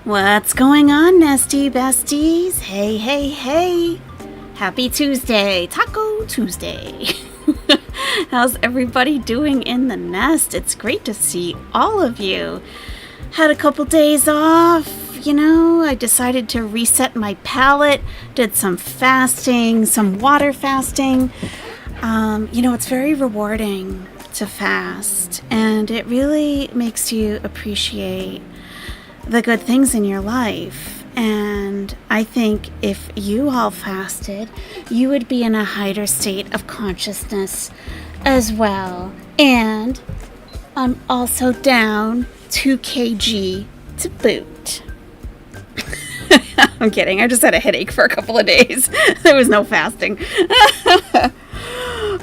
What's going on, Nesty Besties? Hey, hey, hey. Happy Tuesday, Taco Tuesday. How's everybody doing in the nest? It's great to see all of you. Had a couple days off. I decided to reset my palate, did some fasting, some water fasting. It's very rewarding to fast, and it really makes you appreciate the good things in your life. And I think if you all fasted, you would be in a higher state of consciousness as well. And I'm also down 2 kg to boot. I'm kidding. I just had a headache for a couple of days. There was no fasting.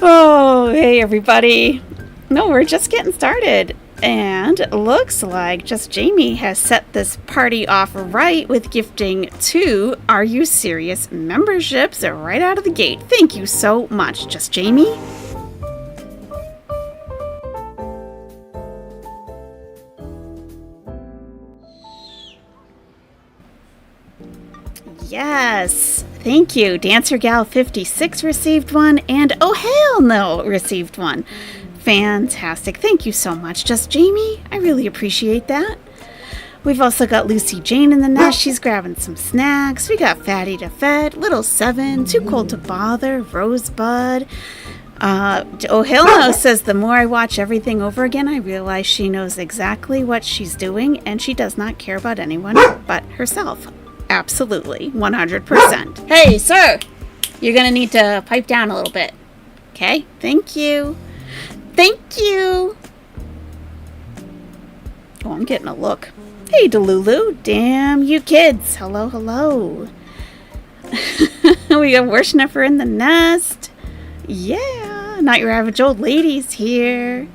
Oh, hey everybody. No, we're just getting started. And looks like Just Jamie has set this party off right with gifting 2 Are You Serious memberships right out of the gate. Thank you so much, Just Jamie. Yes, thank you. Dancer Gal 56 received one, and Oh Hell No received one. Fantastic. Thank you so much, Just Jamie. I really appreciate that. We've also got Lucy Jane in the nest. She's grabbing some snacks. We got Fatty to Fed, Little 7, Too Cold to Bother, Rosebud. Oh Hell No says, the more I watch everything over again, I realize she knows exactly what she's doing, and she does not care about anyone but herself. Absolutely. 100%. Hey, sir! You're going to need to pipe down a little bit. Okay? Thank you. Thank you. Oh, I'm getting a look. Hey, Delulu. Damn you kids. Hello, hello. We got Worshniffer in the nest. Yeah. Not your average old lady's here.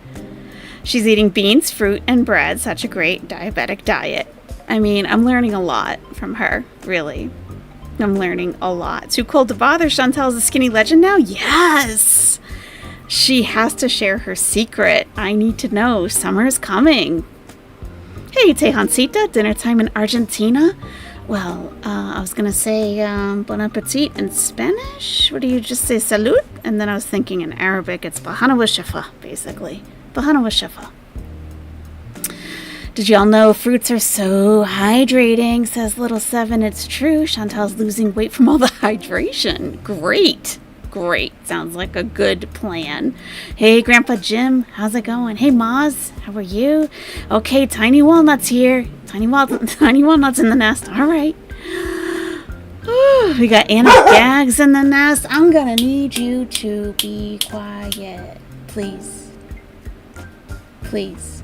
She's eating beans, fruit, and bread. Such a great diabetic diet. I mean, I'm learning a lot from her. Really. I'm learning a lot. Too Cold to Bother. Chantal's a skinny legend now? Yes. She has to share her secret. I need to know. Summer's coming. Hey, Tejancita, dinner time in Argentina? Well, I was going to say bon appetit in Spanish. What do you just say? Salud? And then I was thinking in Arabic, it's Bahana wa Shifa, basically. Bahana wa Shifa. Did y'all know fruits are so hydrating? Says Little 7. It's true. Chantal's losing weight from all the hydration. Great. Sounds like a good plan. Hey, Grandpa Jim, how's it going? Hey, Maz, how are you? Okay, Tiny Walnut's here. Tiny Walnut's in the nest. All right. We got Anna Gags in the nest. I'm gonna need you to be quiet, please. Please.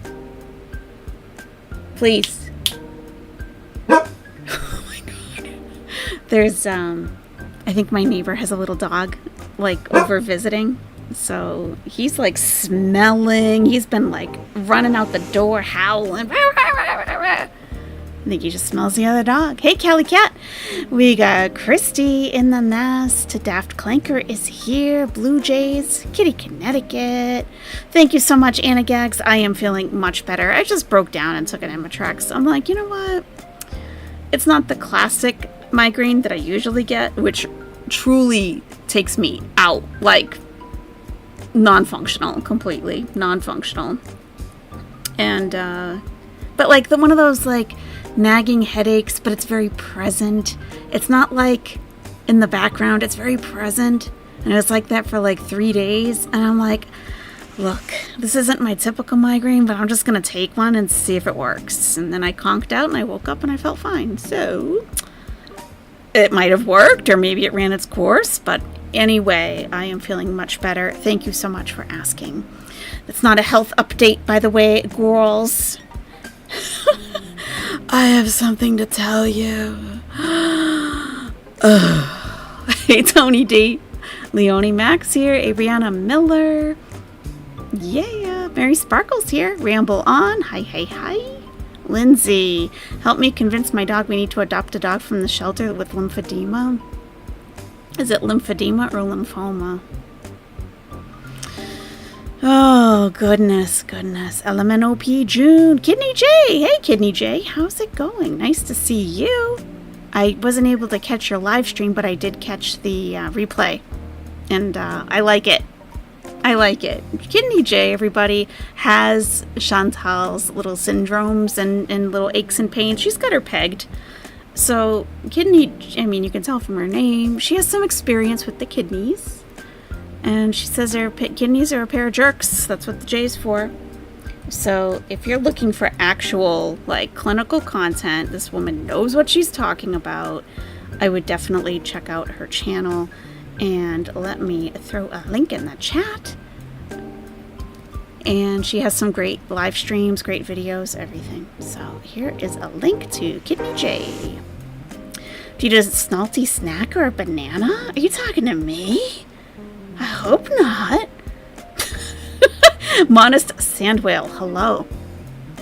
Oh my God. There's I think my neighbor has a little dog, over visiting. So he's, smelling. He's been, running out the door, howling. I think he just smells the other dog. Hey, Callie Cat. We got Christy in the nest. Daft Clanker is here. Blue Jays. Kitty Connecticut. Thank you so much, Anna Gags. I am feeling much better. I just broke down and took an Imitrex. I'm like, you know what? It's not the classic migraine that I usually get, which truly takes me out, non-functional, completely non-functional. And but one of those nagging headaches, but it's very present. It's not in the background, it's very present, and it's like that for 3 days. And I'm like, look, this isn't my typical migraine, but I'm just gonna take one and see if it works. And then I conked out and I woke up and I felt fine. So it might have worked, or maybe it ran its course, but anyway, I am feeling much better. Thank you so much for asking. It's not a health update, by the way, girls. I have something to tell you. Hey, Tony D. Leonie Max here. Abriana Miller. Yeah. Mary Sparkles here. Ramble on. Hi. Lindsay, help me convince my dog we need to adopt a dog from the shelter with lymphedema. Is it lymphedema or lymphoma? Oh, goodness. LMNOP June. Kidney J. Hey, Kidney J. How's it going? Nice to see you. I wasn't able to catch your live stream, but I did catch the replay. And I like it. Kidney J, everybody, has Chantal's little syndromes and little aches and pains. She's got her pegged. So, Kidney, I mean, you can tell from her name, she has some experience with the kidneys. And she says her kidneys are a pair of jerks. That's what the J's for. So, if you're looking for actual, like, clinical content, this woman knows what she's talking about. I would definitely check out her channel. And let me throw a link in the chat. And she has some great live streams, great videos, everything. So here is a link to Kidney J. Do you need a snalty snack or a banana? Are you talking to me? I hope not. Modest Sand Whale, hello.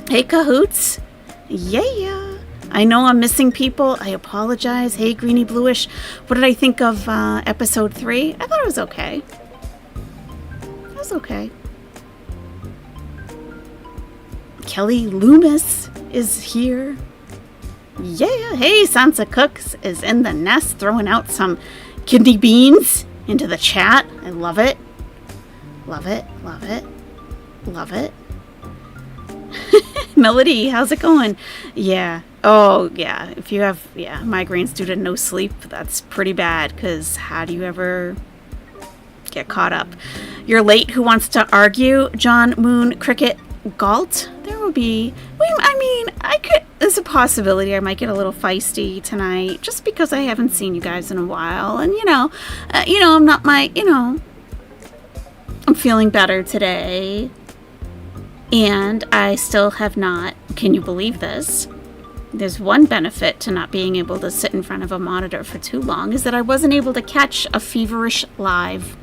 Hey, Cahoots. Yeah. I know I'm missing people. I apologize. Hey, Greeny Bluish. What did I think of episode 3? I thought it was okay. Kelly Loomis is here. Yeah. Hey, Sansa Cooks is in the nest throwing out some kidney beans into the chat. I love it. Love it. Melody, how's it going? Yeah. Oh, yeah. If you have, migraines due to no sleep, that's pretty bad, because how do you ever get caught up? You're late. Who wants to argue? John Moon Cricket Galt? There will be, there's a possibility I might get a little feisty tonight, just because I haven't seen you guys in a while, and, I'm not I'm feeling better today. And I still have not, can you believe this? There's one benefit to not being able to sit in front of a monitor for too long, is that I wasn't able to catch a feverish live.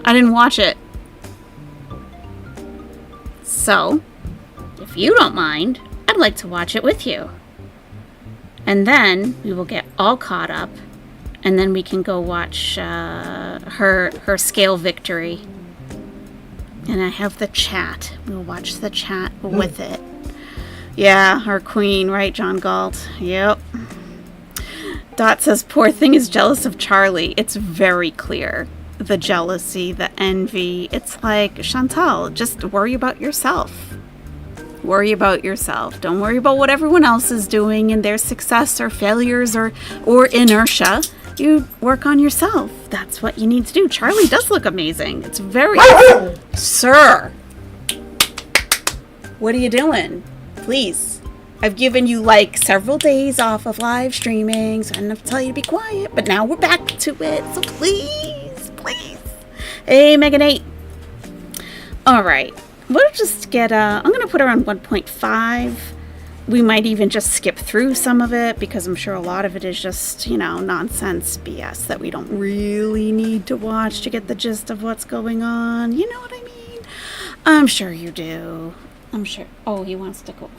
I didn't watch it. So, if you don't mind, I'd like to watch it with you. And then we will get all caught up, and then we can go watch her scale victory. And I have the chat. We'll watch the chat with it. Yeah, our queen, right, John Galt? Yep. Dot says, poor thing is jealous of Charlie. It's very clear. The jealousy, the envy. It's like, Chantal, just worry about yourself. Worry about yourself. Don't worry about what everyone else is doing and their success or failures or inertia. You work on yourself. That's what you need to do. Charlie does look amazing. It's very... Sir! What are you doing? Please. I've given you several days off of live streaming, so I didn't have to tell you to be quiet, but now we're back to it, so please. Hey, Megan 8. Alright. We'll just get, I'm going to put her on 1.5. We might even just skip through some of it, because I'm sure a lot of it is just, nonsense BS that we don't really need to watch to get the gist of what's going on. You know what I mean? I'm sure you do. I'm sure. Oh, he wants to go.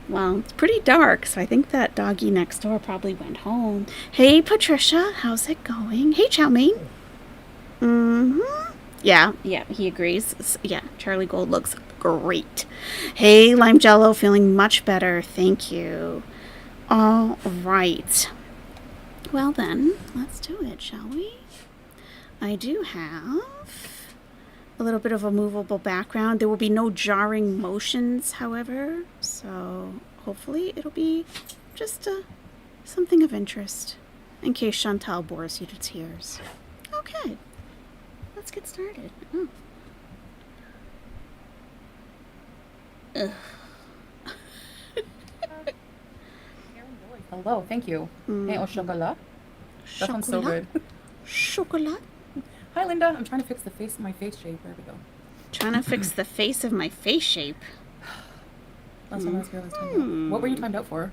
Well, it's pretty dark, so I think that doggy next door probably went home. Hey, Patricia, how's it going? Hey, Chow Mein. Yeah, he agrees. Yeah, Charlie Gold looks great. Hey, Lime Jello, feeling much better. Thank you. All right. Well then, let's do it, shall we? I do have a little bit of a movable background. There will be no jarring motions, however, so hopefully it'll be just something of interest, in case Chantal bores you to tears. Okay, let's get started. Oh. Ugh. Hello, thank you. Hey, au chocolat. That sounds so good. Chocolat? Hi, Linda. I'm trying to fix the face of my face shape. There we go. Trying to fix the face of my face shape. That's what I was timed out. What were you timed out for?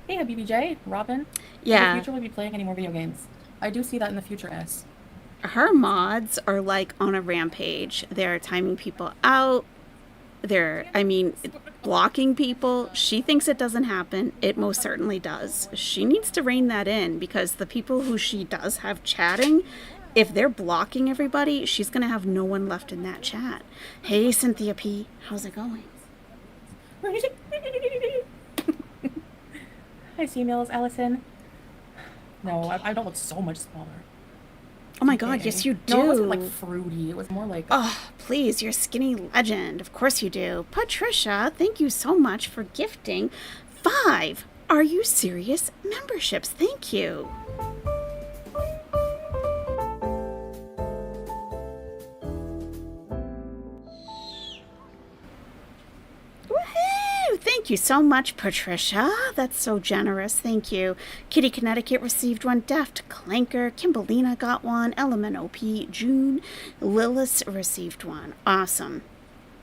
Hey, BBJ, Robin. Yeah. In the future, will we be playing any more video games? I do see that in the future, S. Her mods are on a rampage. They're timing people out. Blocking people. She thinks it doesn't happen. It most certainly does. She needs to rein that in, because the people who she does have chatting, if they're blocking everybody, she's going to have no one left in that chat. Hey, Cynthia P. How's it going? Hi, C-Mills, Allison. No, I don't look so much smaller. Oh my God, yes you do. No, it wasn't like fruity. It was more like... Oh, please, you're a skinny legend. Of course you do. Patricia, thank you so much for gifting 5 Are You Serious memberships. Thank you. Woohoo! Thank you so much, Patricia. That's so generous. Thank you. Kitty Connecticut received one. Deft Clanker. Kimberlina got one. LMNOP. June. Lillis received one. Awesome.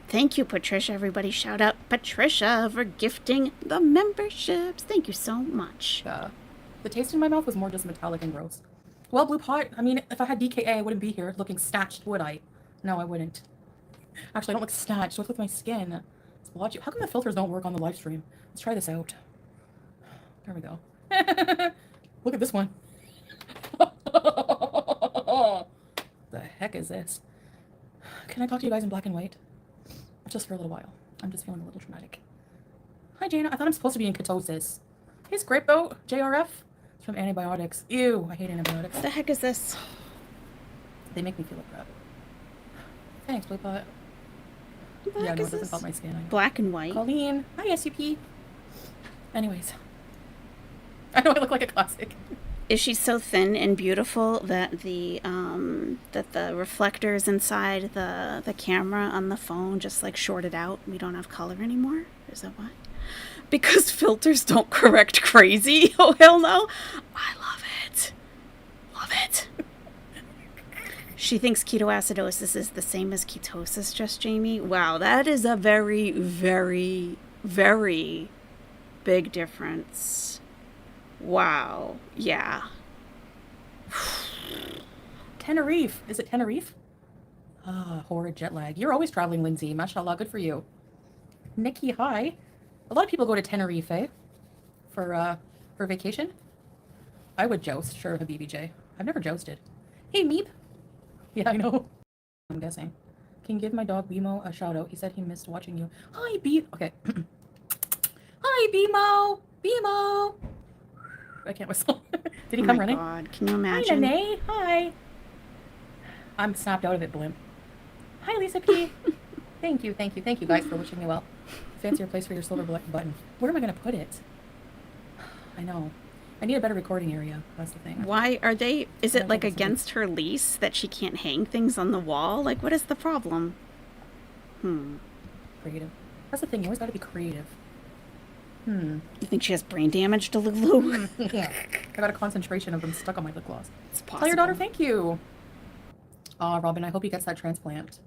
Thank you, Patricia. Everybody shout out Patricia for gifting the memberships. Thank you so much. The taste in my mouth was more just metallic and gross. Well, Blue Pot, I mean, if I had DKA, I wouldn't be here looking snatched, would I? No, I wouldn't. Actually, I don't look snatched. What's with my skin? How come the filters don't work on the live stream? Let's try this out. There we go. Look at this one. The heck is this? Can I talk to you guys in black and white? Just for a little while. I'm just feeling a little traumatic. Hi, Jana. I thought I'm supposed to be in ketosis. Hey, Scrapegoat. JRF. It's from antibiotics. Ew, I hate antibiotics. What the heck is this? They make me feel like crap. Thanks, Blue Pot. What the Yeah, heck no, is it doesn't this? help my skin. I know. Black and white. Colleen. Hi, SUP. Anyways. I know I look like a classic. Is she so thin and beautiful that the reflectors inside the camera on the phone just like shorted out? We don't have color anymore? Is that why? Because filters don't correct crazy? Oh, hell no. I love it. Love it. She thinks ketoacidosis is the same as ketosis, just Jamie. Wow, that is a very, very, very big difference. Wow. Yeah. Tenerife. Is it Tenerife? Ah, horrid jet lag. You're always traveling, Lindsay. Mashallah, good for you. Nikki, hi. A lot of people go to Tenerife, for vacation. I would joust, sure, Habibi J. I've never jousted. Hey, Meep. Yeah, I know. I'm guessing. Can you give my dog Bimo a shout out? He said he missed watching you. Hi, B. Okay. Hi, Bimo. Bimo. I can't whistle. Did he come running? Oh my God, can you imagine? Hi, Nene. Hi. I'm snapped out of it, blimp. Hi, Lisa P. Thank you guys for wishing me well. Fancier place for your silver button. Where am I going to put it? I know. I need a better recording area. That's the thing. Why are they, is it like against her lease that she can't hang things on the wall? Like, what is the problem? Creative. That's the thing. You always got to be creative. You think she has brain damage to Lulu? Yeah. I got a concentration of them stuck on my lip gloss. It's possible. Tell your daughter thank you. Aw, Robin, I hope he gets that transplant.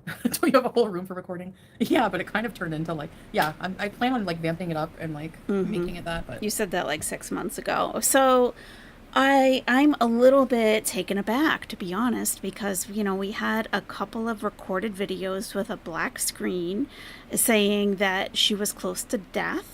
Do you have a whole room for recording? Yeah, but it kind of turned into like, yeah, I plan on like vamping it up and like making it that, but... You said that like 6 months ago. So I'm a little bit taken aback, to be honest, because, you know, we had a couple of recorded videos with a black screen saying that she was close to death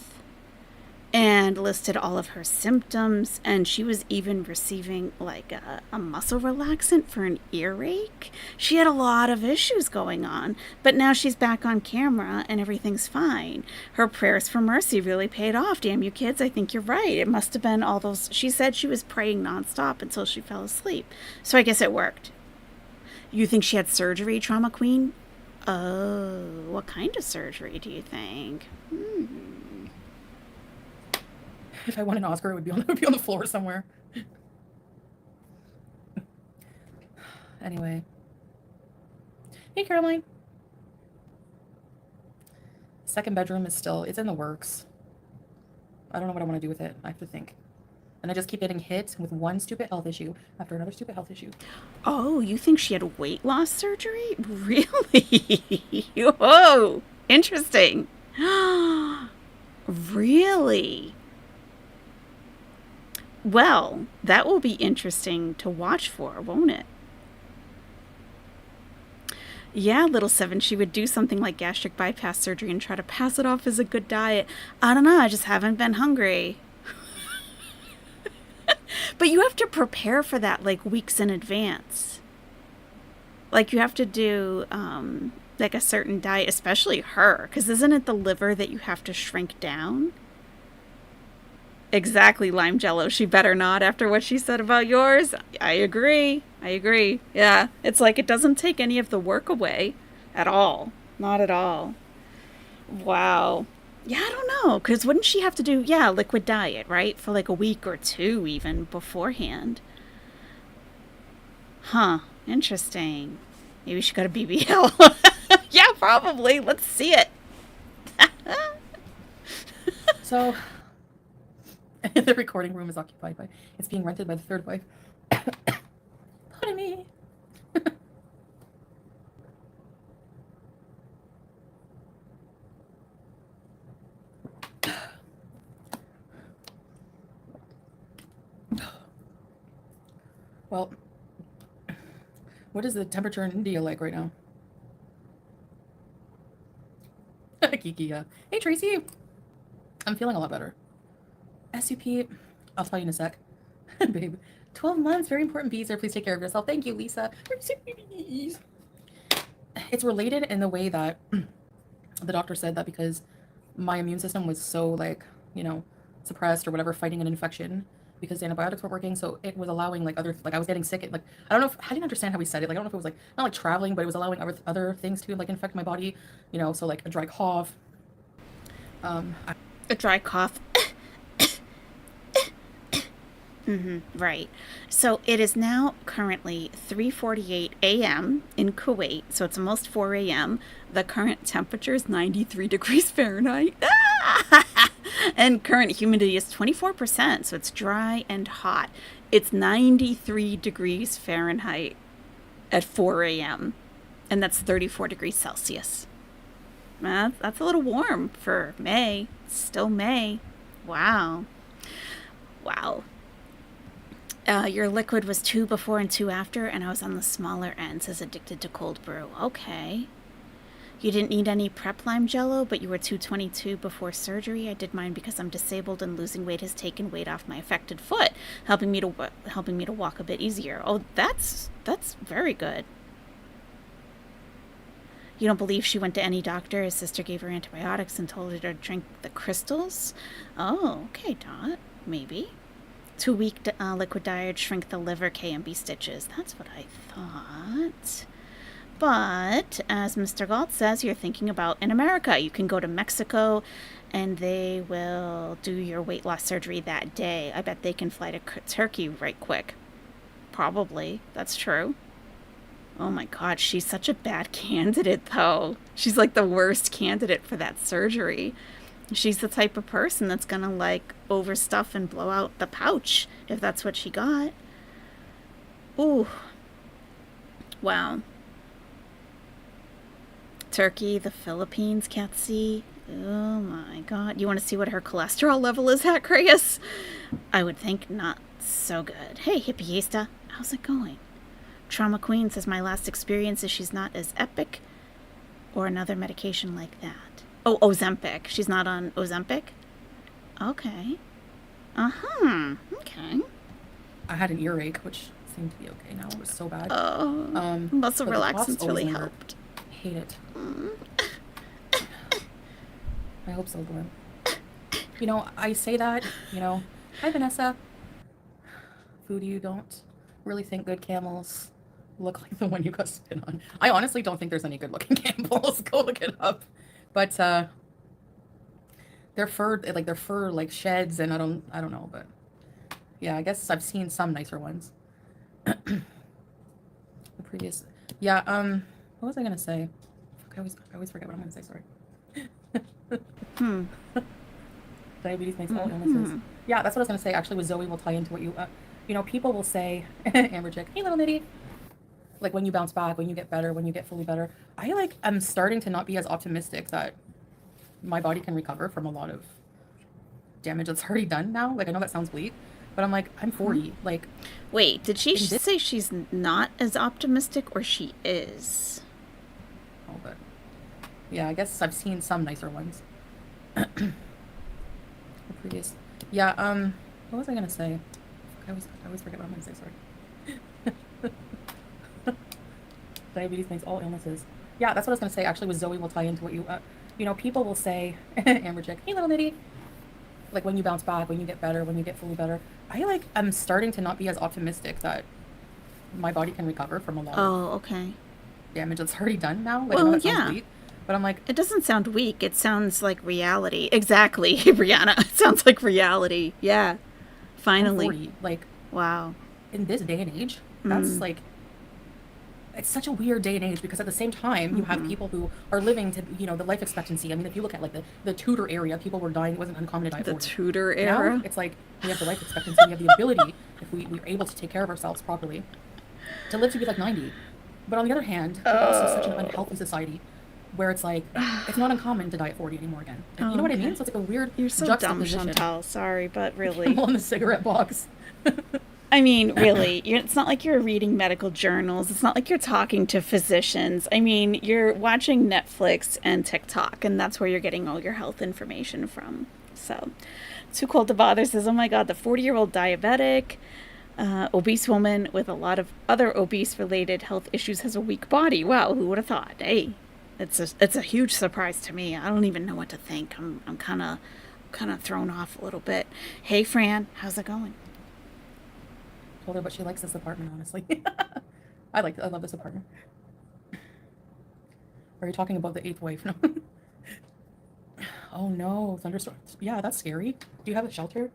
and listed all of her symptoms, and she was even receiving like a muscle relaxant for an earache. She had a lot of issues going on, but now she's back on camera and everything's fine. Her prayers for mercy really paid off. Damn you kids, I think you're right. It must have been all those, she said she was praying nonstop until she fell asleep. So I guess it worked. You think she had surgery, Trauma Queen? Oh, what kind of surgery do you think? If I won an Oscar, it would be on the floor somewhere. Anyway. Hey, Caroline. Second bedroom is still, it's in the works. I don't know what I want to do with it. I have to think. And I just keep getting hit with one stupid health issue after another stupid health issue. Oh, you think she had weight loss surgery? Really? Whoa, interesting. Really? Well, that will be interesting to watch for, won't it? Yeah, little Seven, she would do something like gastric bypass surgery and try to pass it off as a good diet. I don't know, I just haven't been hungry. But you have to prepare for that like weeks in advance. Like you have to do like a certain diet, especially her, because isn't it the liver that you have to shrink down? Exactly, lime jello. She better not after what she said about yours. I agree. I agree. Yeah. It's like it doesn't take any of the work away at all. Not at all. Wow. Yeah, I don't know. Because wouldn't she have to do, yeah, liquid diet, right? For like a week or two even beforehand. Huh. Interesting. Maybe she got a BBL. Yeah, probably. Let's see it. So, the recording room is occupied by, it's being rented by the third wife. Pardon me. Well, what is the temperature in India like right now? Kiki, hey Tracy, I'm feeling a lot better. SUP, I'll tell you in a sec. Babe, 12 months, very important bees there. Please take care of yourself. Thank you, Lisa. It's related in the way that the doctor said that because my immune system was so like, suppressed or whatever, fighting an infection because the antibiotics weren't working. So it was allowing like other, like I was getting sick. Like, I don't know if, I didn't understand how he said it. Like, I don't know if it was like, not like traveling, but it was allowing other things to like infect my body, so like a dry cough. A dry cough. Right. So it is now currently 3:48 a.m. in Kuwait. So it's almost 4 a.m. The current temperature is 93 degrees Fahrenheit. And current humidity is 24%. So it's dry and hot. It's 93 degrees Fahrenheit at 4 a.m. And that's 34 degrees Celsius. That's a little warm for May. It's still May. Wow. Wow. Your liquid was 2 before and 2 after, and I was on the smaller end, says addicted to cold brew. Okay. You didn't need any prep lime jello, but you were 222 before surgery. I did mine because I'm disabled and losing weight has taken weight off my affected foot, helping me to walk a bit easier. Oh, that's very good. You don't believe she went to any doctor? His sister gave her antibiotics and told her to drink the crystals? Oh, okay, Dot. Maybe. 2-week liquid diet, shrink the liver, KMB stitches. That's what I thought. But, as Mr. Galt says, you're thinking about in America. You can go to Mexico and they will do your weight loss surgery that day. I bet they can fly to Turkey right quick. Probably. That's true. Oh my god, she's such a bad candidate, though. She's like the worst candidate for that surgery. She's the type of person that's gonna like overstuff and blow out the pouch if that's what she got. Ooh. Wow. Turkey, the Philippines, Katsy. Oh my god. You want to see what her cholesterol level is at, Craius? I would think not so good. Hey, Hippiesta. How's it going? Trauma Queen says my last experience is she's not as epic or another medication like that. Oh, Ozempic. She's not on Ozempic? Okay. Uh-huh. Okay. I had an earache, which seemed to be okay now. It was so bad. Muscle relaxants really helped. I hate it. I hope so, Glenn. I say that, hi, Vanessa. Food you don't really think good camels look like the one you got spit on. I honestly don't think there's any good looking camels. Go look it up. But their fur like sheds, and I don't know, but yeah, I guess I've seen some nicer ones. The previous, yeah. What was I gonna say? I always forget what I'm gonna say. Sorry. Diabetes makes all illnesses. Yeah, that's what I was gonna say. Actually, with Zoe will tie into what you, people will say, Amber Chick, hey little nitty. Like when you bounce back, when you get better, when you get fully better. I'm starting to not be as optimistic that my body can recover from a lot of damage that's already done now. Like, I know that sounds bleak, but I'm like, I'm 40. Like, wait, did she say she's not as optimistic, or she is? Oh, but yeah, I guess I've seen some nicer ones. The previous, yeah. What was I gonna say? I always forget what I'm going to say, sorry. Diabetes makes all illnesses. Yeah, that's what I was going to say. Actually, with Zoe will tie into what people will say, Amber Chick, hey, little nitty. Like, when you bounce back, when you get better, when you get fully better. I'm starting to not be as optimistic that my body can recover from a lot of okay. damage that's already done now. Like, I know Well, that sounds yeah. weak, but I'm like, It doesn't sound weak. It sounds like reality. Exactly, Brianna. It sounds like reality. Yeah. I'm Finally. 40. Like, Wow. in this day and age, that's like, it's such a weird day and age because at the same time you have people who are living to the life expectancy. I mean, if you look at like the Tudor era, people were dying. It wasn't uncommon to die at The 40. Tudor Now era? it's like we have the life expectancy, we have the ability, if we're able to take care of ourselves properly, to live to be like 90. But on the other hand, we're also such an unhealthy society where it's like it's not uncommon to die at 40 anymore again. You know what I mean? So it's like a weird You're so dumb, juxtaposition. Chantal. Sorry, but really. Camel in the cigarette box. I mean, really, it's not like you're reading medical journals. It's not like you're talking to physicians. I mean, you're watching Netflix and TikTok, and that's where you're getting all your health information from. So, Too Cold to Bother says, oh my God, the 40-year-old diabetic, obese woman with a lot of other obese-related health issues has a weak body. Wow, who would have thought? Hey, it's a huge surprise to me. I don't even know what to think. I'm kind of thrown off a little bit. Hey, Fran, how's it going? Told her, but she likes this apartment, honestly. I love this apartment. Are you talking about the eighth wife? No. Oh no, thunderstorms. Yeah, that's scary. Do you have a shelter?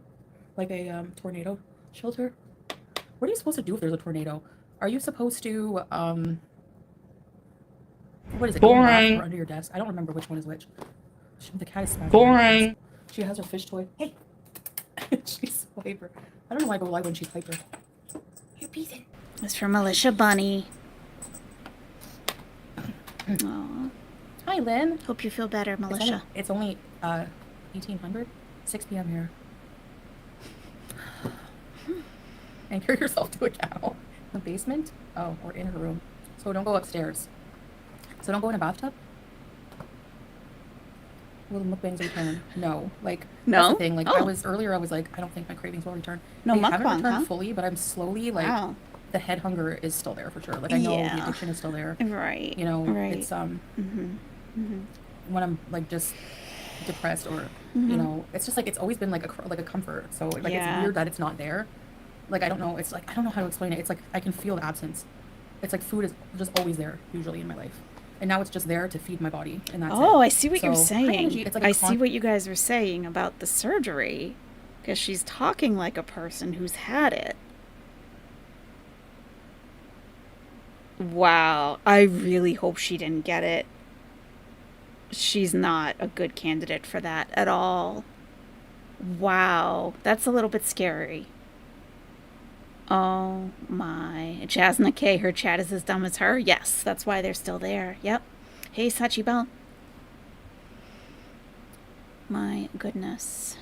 Like a tornado shelter? What are you supposed to do if there's a tornado? Are you supposed to what is it? Boring. Or under your desk? I don't remember which one is which. The cat is smashing. Boring. She has her fish toy. Hey. She's Piper. I don't know why I go live when she's Piper. You're beaten. It's from Militia Bunny. Aww. Hi, Lynn. Hope you feel better, Militia. It's only 1800, 6 p.m. here. Anchor yourself to a cow. The basement? Oh, or in her room. So don't go upstairs. So don't go in a bathtub? Will the mukbangs return? No. Like, No? that's the thing. Like, Oh. I was like, I don't think my cravings will return. No They haven't mukbang, returned huh? fully, but I'm slowly, like, Wow. the head hunger is still there for sure. Like, I know Yeah. the addiction is still there. Right. You know, Right. it's, when I'm, like, just depressed or, you know, it's just, like, it's always been, like, a comfort. So, like, Yeah. it's weird that it's not there. Like, I don't know. It's, like, I don't know how to explain it. It's, like, I can feel the absence. It's, like, food is just always there, usually, in my life. And now it's just there to feed my body, and that's it. Oh, I see what you're So, high saying. energy, it's like a I see what you guys were saying about the surgery. Because she's talking like a person who's had it. Wow. I really hope she didn't get it. She's not a good candidate for that at all. Wow. That's a little bit scary. Oh my. Jasna K, her chat is as dumb as her? Yes, that's why they're still there. Yep. Hey, Sachi Bell. My goodness.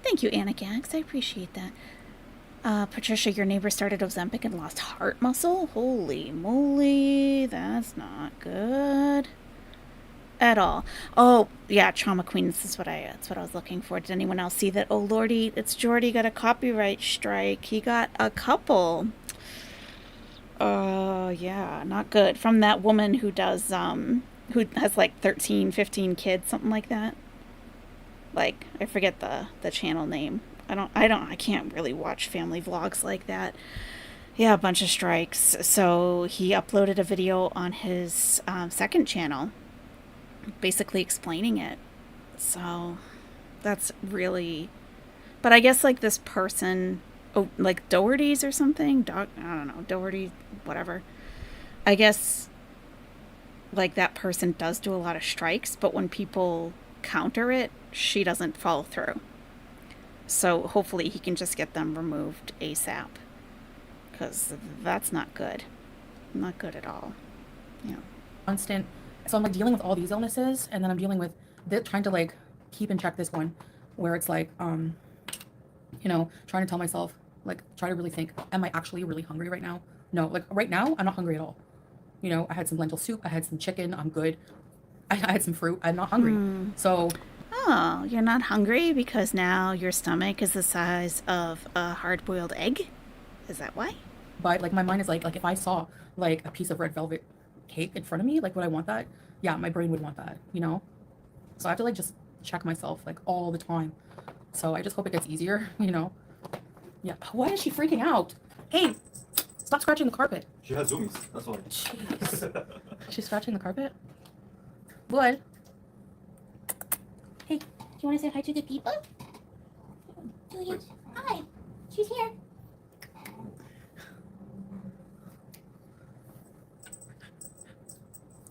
Thank you, Anna Gags. I appreciate that. Patricia, your neighbor started Ozempic and lost heart muscle? Holy moly. That's not good. At all. Oh, yeah, Trauma Queen. That's what I was looking for. Did anyone else see that? Oh, Lordy, it's Jordy got a copyright strike. He got a couple. Yeah, not good. From that woman who does, who has like 13, 15 kids, something like that. Like, I forget the channel name. I can't really watch family vlogs like that. Yeah, a bunch of strikes. So he uploaded a video on his second channel, basically explaining it. So that's really, but I guess like this person, oh, like Doherty's or something, I don't know, Doherty, whatever. I guess like that person does do a lot of strikes, but when people counter it, she doesn't follow through. So hopefully he can just get them removed ASAP, because that's not good. Not good at all. Yeah. Constant. So I'm like dealing with all these illnesses, and then I'm dealing with trying to like keep in check this one, where it's like, you know, trying to tell myself, like, try to really think, am I actually really hungry right now? No, like right now, I'm not hungry at all. You know, I had some lentil soup, I had some chicken, I'm good. I had some fruit, I'm not hungry. So Oh, you're not hungry because now your stomach is the size of a hard-boiled egg? Is that why? But like my mind is like if I saw like a piece of red velvet cake in front of me, like would I want that? Yeah, my brain would want that, you know? So I have to like just check myself like all the time. So I just hope it gets easier, you know? Yeah. Why is she freaking out? Hey, stop scratching the carpet. She has zoomies, that's why. Jeez. She's scratching the carpet? What? Hey, do you want to say hi to the people? Julian, Please. hi. She's here.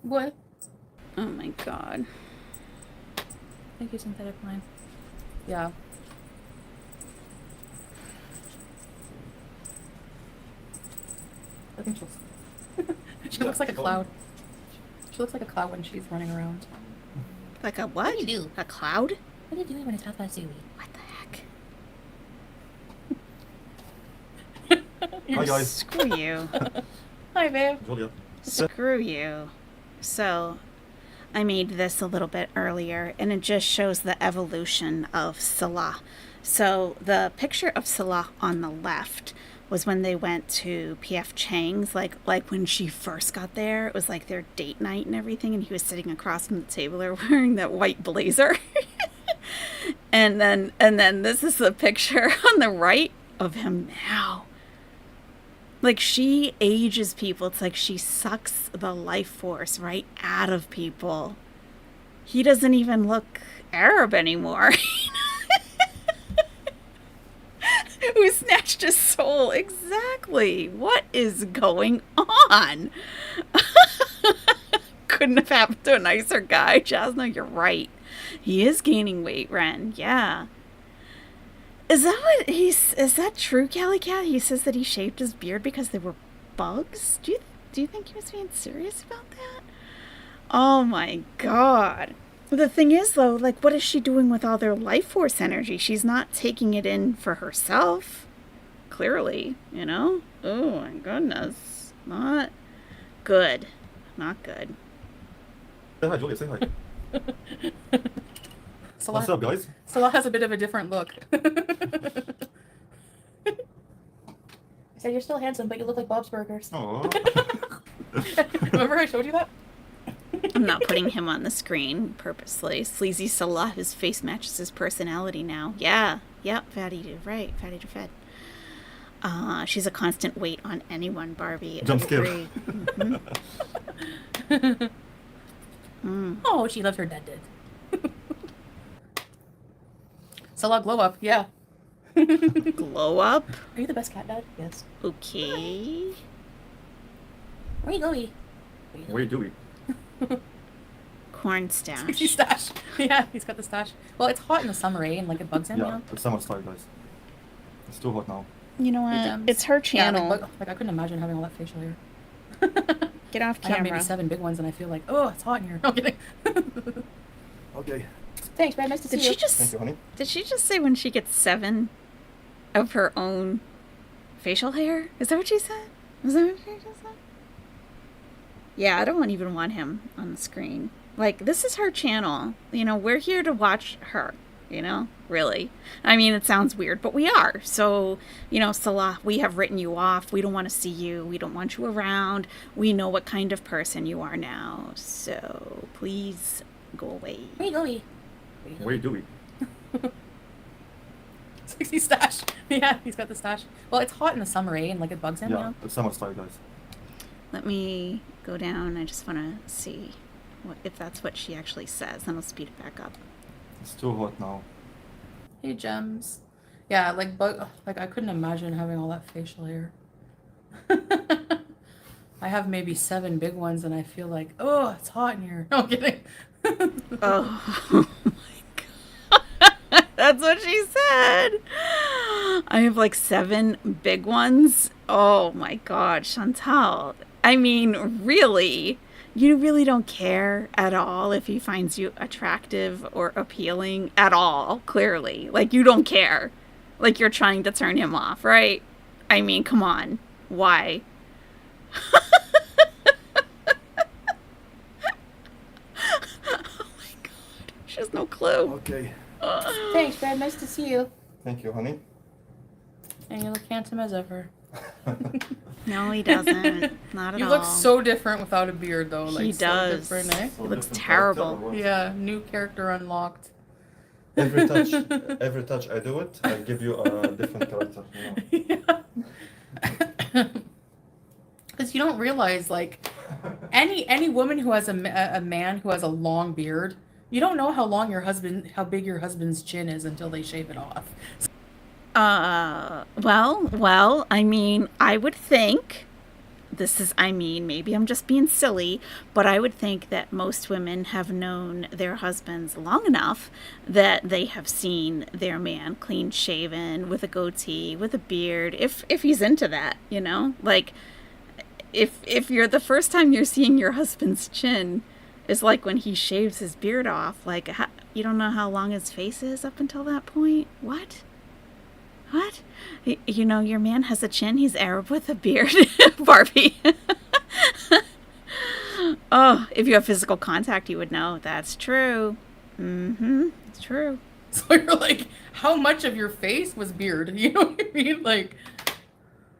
What? Oh my god. Thank you, synthetic line. Yeah. I think she looks like a cloud. She looks like a cloud when she's running around. Like a what? What do you do? A cloud? What are you doing when it's Tatsumi? What the heck? Hi guys. Screw you. Hi, babe. Julia. Screw you. So, I made this a little bit earlier, and it just shows the evolution of Salah. So, the picture of Salah on the left was when they went to P.F. Chang's, like when she first got there. It was like their date night and everything, and he was sitting across from the table wearing that white blazer. and then this is the picture on the right of him now. Like, she ages people. It's like she sucks the life force right out of people. He doesn't even look Arab anymore. Who snatched his soul? Exactly. What is going on? Couldn't have happened to a nicer guy. Jasna, you're right. He is gaining weight, Ren. Yeah. Is that true, Cali Cat? He says that he shaved his beard because they were bugs? Do you think he was being serious about that? Oh my god. The thing is, though, like, what is she doing with all their life force energy? She's not taking it in for herself. Clearly, you know? Oh my goodness. Not good. Not good. Say hi, Julia, say hi. Salah, What's up, guys? Salah has a bit of a different look. I said, you're still handsome, but you look like Bob's Burgers. Oh. Remember I showed you that? I'm not putting him on the screen purposely. Sleazy Salah, his face matches his personality now. Yeah. Yep, Fatty, right. Fatty to Fed. She's a constant weight on anyone, Barbie. Jump I scare. agree. Oh, she loves her dad. Salah glow up, yeah. Glow up? Are you the best cat dad? Yes. Okay. Where you going? Where do we? Corn stash. He's stash. Yeah, he's got the stash. Well, it's hot in the summer, eh? And like it bugs him, you Yeah, know? it's summer style, guys. It's too hot now. You know Hey, what? Gems. It's her Yeah, channel. like I couldn't imagine having all that facial hair. Get off I have maybe camera. 7 big ones, and I feel like, oh, it's hot in here. No I'm kidding. Okay. Thanks, man. Nice to see Did you. she just Thank you, honey. Did she just say when she gets 7 of her own facial hair? Is that what she said? Was that what she just said? Yeah, I don't even want him on the screen. Like, this is her channel. You know, we're here to watch her, you know? Really. I mean, it sounds weird, but we are. So, you know, Salah, we have written you off. We don't want to see you. We don't want you around. We know what kind of person you are now. So, please go away. Where you going? Where do we? 60 stash. Yeah, he's got the stash. Well, it's hot in the summer, eh? And like it bugs him, you Yeah, know? it's summer style, guys. Let me go down. I just want to see if that's what she actually says. Then I'll speed it back up. It's too hot now. Hey, Gems. Yeah, like I couldn't imagine having all that facial hair. I have maybe 7 big ones, and I feel like, oh, it's hot in here. No I'm kidding. Oh my god. That's what she said. I have like 7 big ones. Oh my god, Chantal. I mean, really? You really don't care at all if he finds you attractive or appealing at all, clearly. Like, you don't care. Like, you're trying to turn him off, right? I mean, come on. Why? Oh my god. has no clue. Okay. Thanks, babe. Nice to see you. Thank you, honey. And you look handsome as ever. No, he doesn't. Not at You all. look so different without a beard, though. Like, He does. So different, eh? So He looks different terrible. character or what? Yeah, new character unlocked. Every touch I do it, I give you a different character. You know? Yeah. Because you don't realize, like, any woman who has a man who has a long beard, you don't know how big your husband's chin is until they shave it off. Well, I mean, I would think, maybe I'm just being silly, but I would think that most women have known their husbands long enough that they have seen their man clean shaven, with a goatee, with a beard, if he's into that, you know? Like, if you're the first time you're seeing your husband's chin is like when he shaves his beard off, like, you don't know how long his face is up until that point? What? You know, your man has a chin, he's Arab with a beard. Barbie. Oh, if you have physical contact, you would know. That's true. It's true. So you're like, how much of your face was beard? You know what I mean? Like,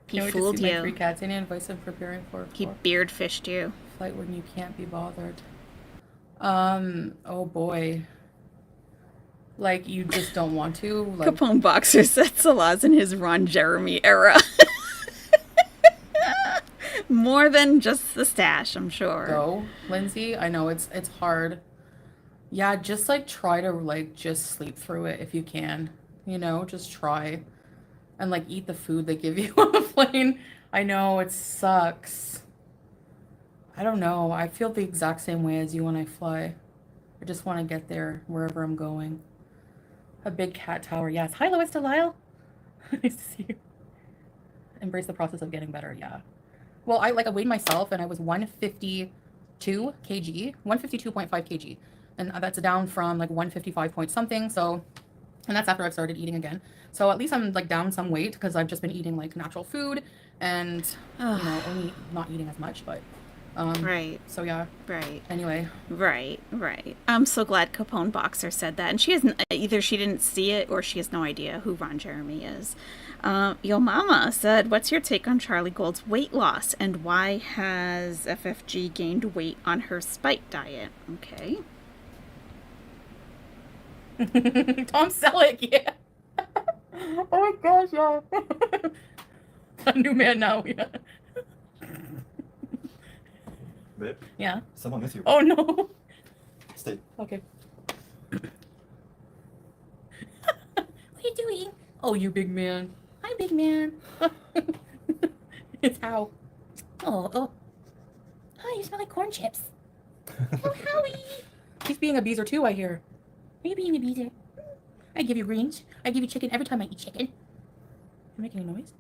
He can't wait fooled to see my you. 3 cats. Any advice on preparing for He a beard fished you. flight when you can't be bothered? Oh boy. Like, you just don't want to? Like, Capone Boxer said Salah's in his Ron Jeremy era. More than just the stash, I'm sure. go, Lindsay. I know it's hard. Yeah, just like try to like just sleep through it if you can. You know, just try. And like eat the food they give you on the plane. I know it sucks. I don't know. I feel the exact same way as you when I fly. I just want to get there wherever I'm going. A big cat tower, yes. Hi, Lois Delisle. Nice to see you. Embrace the process of getting better, yeah. Well, I weighed myself and I was 152 kg, 152.5 kg. And that's down from like 155 point something. So, and that's after I've started eating again. So at least I'm like down some weight because I've just been eating like natural food and, you know, only not eating as much, but. Right. So yeah. Right. Anyway. Right. I'm so glad Capone Boxer said that. And she hasn't, either she didn't see it or she has no idea who Ron Jeremy is. Yo Mama said, what's your take on Charlie Gold's weight loss and why has FFG gained weight on her spike diet? Okay. Tom Selleck, yeah. Oh my gosh, yeah. A new man now, yeah. Babe, Yeah. someone miss you. Oh no. Stay. Okay. What are you doing? Oh, you big man. Hi, big man. It's How. Oh. Hi, you smell like corn chips. Oh, Howie. He's being a beezer too, I hear. Are you being a beezer? I give you greens. I give you chicken every time I eat chicken. You making a noise?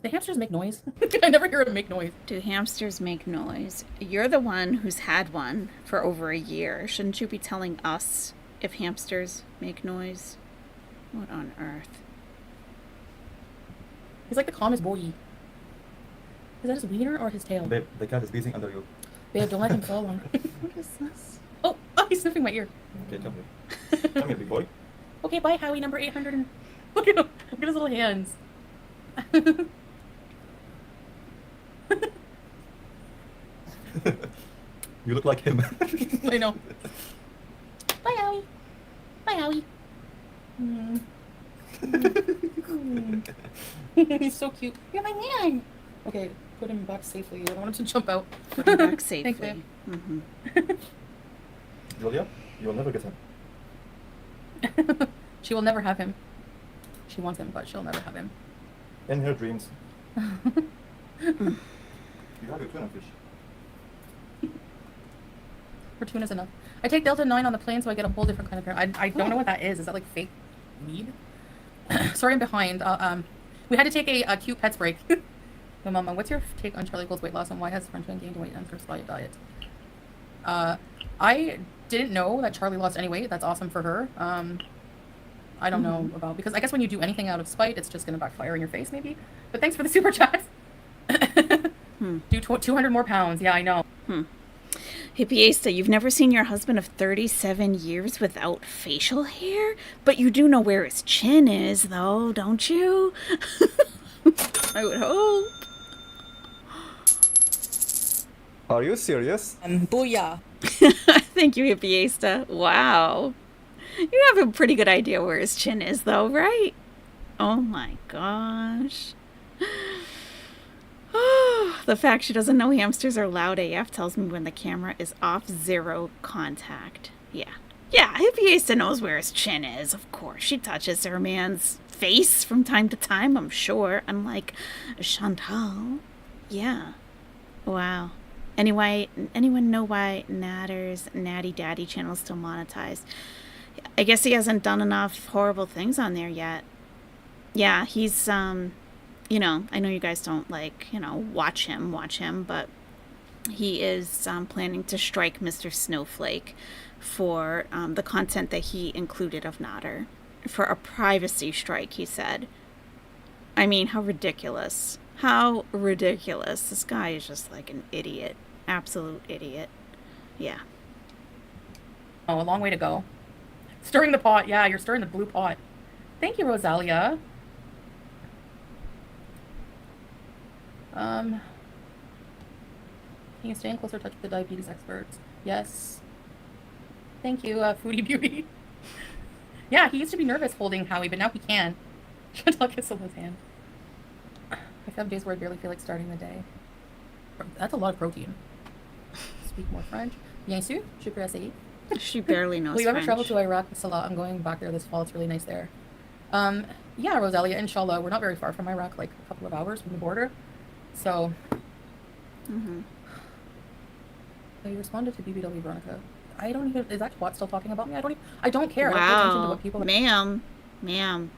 The hamsters make noise. I never hear them make noise. Do hamsters make noise? You're the one who's had one for over a year. Shouldn't you be telling us if hamsters make noise? What on earth? He's like the calmest boy. Is that his wiener or his tail? Babe, the cat is breathing under you. Babe, don't let him fall on. What is this? Oh, he's sniffing my ear. Okay, come here. Come here, big boy. Okay, bye, Howie, number 800. And... Look at him. Look at his little hands. You look like him. I know. Bye, Howie. Bye, Howie. He's so cute. You're my man. Okay, put him back safely. I don't want him to jump out. Put him back safely. Thanks, babe. Julia, you will never get him. She will never have him. She wants him, but she'll never have him. In her dreams. You have your tuna fish. For tuna's enough. I take Delta 9 on the plane so I get a whole different kind of hair. I don't know what that is. Is that like fake weed? Sorry, I'm behind. We had to take a cute pets break. So, Mama, what's your take on Charlie Gold's weight loss and why has Frenchman gained weight on her diet? I didn't know that Charlie lost any weight. That's awesome for her. I don't know about, because I guess when you do anything out of spite, it's just going to backfire in your face maybe. But thanks for the super chat. Do 200 more pounds. Yeah, I know. Hippie you've never seen your husband of 37 years without facial hair? But you do know where his chin is, though, don't you? I would hope. Are you serious? Booyah. Thank you, Hippie. Wow. You have a pretty good idea where his chin is, though, right? Oh my gosh. The fact she doesn't know hamsters are loud AF tells me when the camera is off, zero contact. Yeah. Yeah, Hippie knows where his chin is, of course. She touches her man's face from time to time, I'm sure. Unlike Chantal. Yeah. Wow. Anyway, anyone know why Natter's Natty Daddy channel is still monetized? I guess he hasn't done enough horrible things on there yet. Yeah, he's, you know, I know you guys don't, like, you know, watch him, but he is planning to strike Mr. Snowflake for the content that he included of Natter. For a privacy strike, he said. I mean, how ridiculous. How ridiculous. This guy is just like an idiot. Absolute idiot. Yeah. Oh, a long way to go. Stirring the pot. Yeah, you're stirring the blue pot. Thank you, Rosalia. Can you stay in closer touch with the diabetes experts? Yes. Thank you, Foodie Beauty. Yeah, he used to be nervous holding Howie, but now he can. Chantal kisses his hand. I have days where I barely feel like starting the day. That's a lot of protein. Speak more French. Bien sûr, je peux essayer. She barely knows Will you ever French. travel to Iraq? Salah, I'm going back there this fall. It's really nice there. Yeah, Rosalia, inshallah. We're not very far from Iraq, like a couple of hours from the border. So, So you responded to BBW Veronica. I don't even, is that twat still talking about me? I don't care. I don't pay attention to Wow. what people are. Ma'am.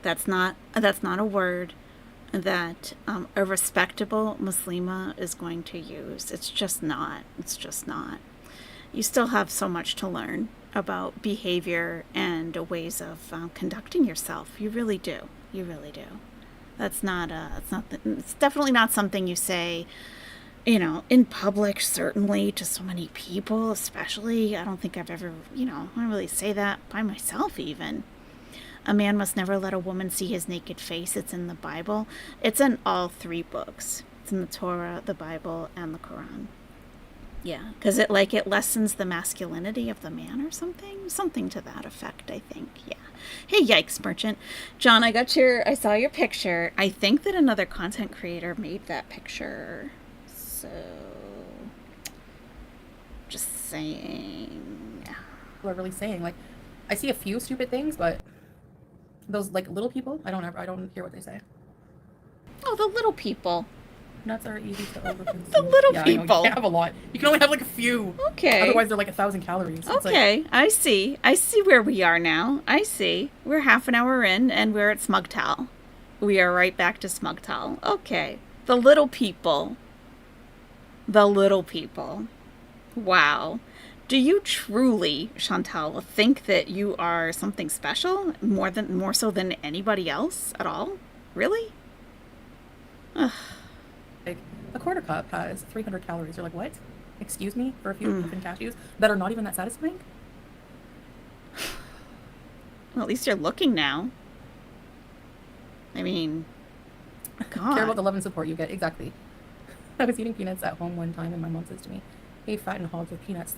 That's not a word that a respectable Muslima is going to use. It's just not. You still have so much to learn about behavior and ways of conducting yourself. You really do. It's definitely not something you say, you know, in public, certainly, to so many people, especially. I don't think I've ever, I don't really say that by myself, even. A man must never let a woman see his naked face. It's in the Bible. It's in all 3 books. It's in the Torah, the Bible, and the Quran. Yeah, because it lessens the masculinity of the man or something. Something to that effect, I think. Yeah. Hey, yikes, merchant. John, I saw your picture. I think that another content creator made that picture. So, just saying. People are really saying, like, I see a few stupid things, but those, like, little people, I don't hear what they say. Oh, the little people. Nuts are easy to overconsume. The little Yeah, I know, you people. can't have a lot. You can only have, like, a few. Okay. Otherwise, they're, like, 1,000 calories. It's Okay, I see where we are now. I see. We're half an hour in, and we're at Smugtal. We are right back to Smugtal. Okay. The little people. Wow. Do you truly, Chantal, think that you are something special? More so than anybody else at all? Really? Ugh. like, a quarter cup has 300 calories. You're like, what? Excuse me? For a few muffin cashews that are not even that satisfying? Well, at least you're looking now. I mean, God. Care about the love and support you get. Exactly. I was eating peanuts at home one time, and my mom says to me, "Hey, fatten hogs with peanuts."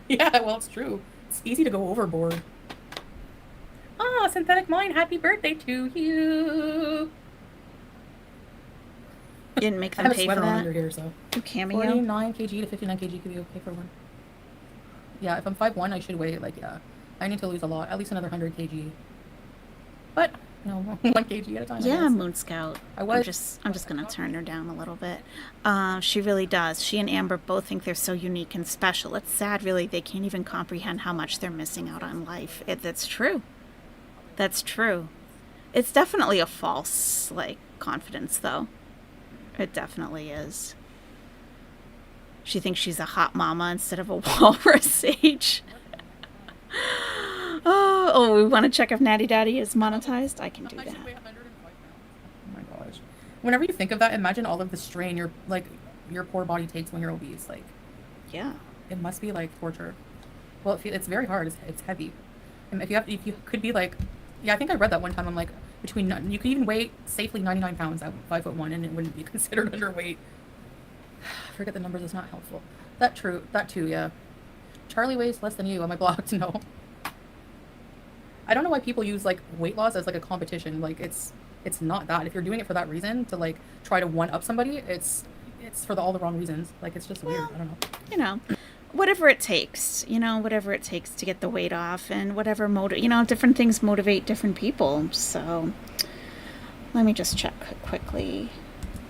Yeah, well, it's true. It's easy to go overboard. Ah, Synthetic Mind, happy birthday to you. You didn't make I them have a pay for sweater on that? under here, so. You cameo? 49 kg to 59 kg could be okay for one. Yeah, if I'm 5'1", I should weigh, like, yeah. I need to lose a lot, at least another 100 kg. But, you know, 1 kg at a time. I Yeah, guess. Moon Scout. I was. I'm just gonna turn her down a little bit. She really does. She and Amber both think they're so unique and special. It's sad, really. They can't even comprehend how much they're missing out on life. That's true. That's true. It's definitely a false, like, confidence, though. It definitely is. She thinks she's a hot mama instead of a walrus age. Oh, we want to check if Natty Daddy is monetized? I can do I that. should weigh 105 pounds. Oh my gosh. Whenever you think of that, imagine all of the strain you're, like, your poor body takes when you're obese. Like, Yeah. it must be like torture. Well, it's very hard. It's heavy. And if you could be like, yeah, I think I read that one time. I'm like, you could even weigh safely 99 pounds at 5'1", and it wouldn't be considered underweight. Forget the numbers. It's not helpful. That too. Yeah. Charlie weighs less than you. Am I blocked? No. I don't know why people use like weight loss as like a competition. Like it's not that. If you're doing it for that reason, to like try to one up somebody, it's for all the wrong reasons. Like it's just weird. I don't know. You know, whatever it takes, whatever it takes to get the weight off, and whatever different things motivate different people. So let me just check quickly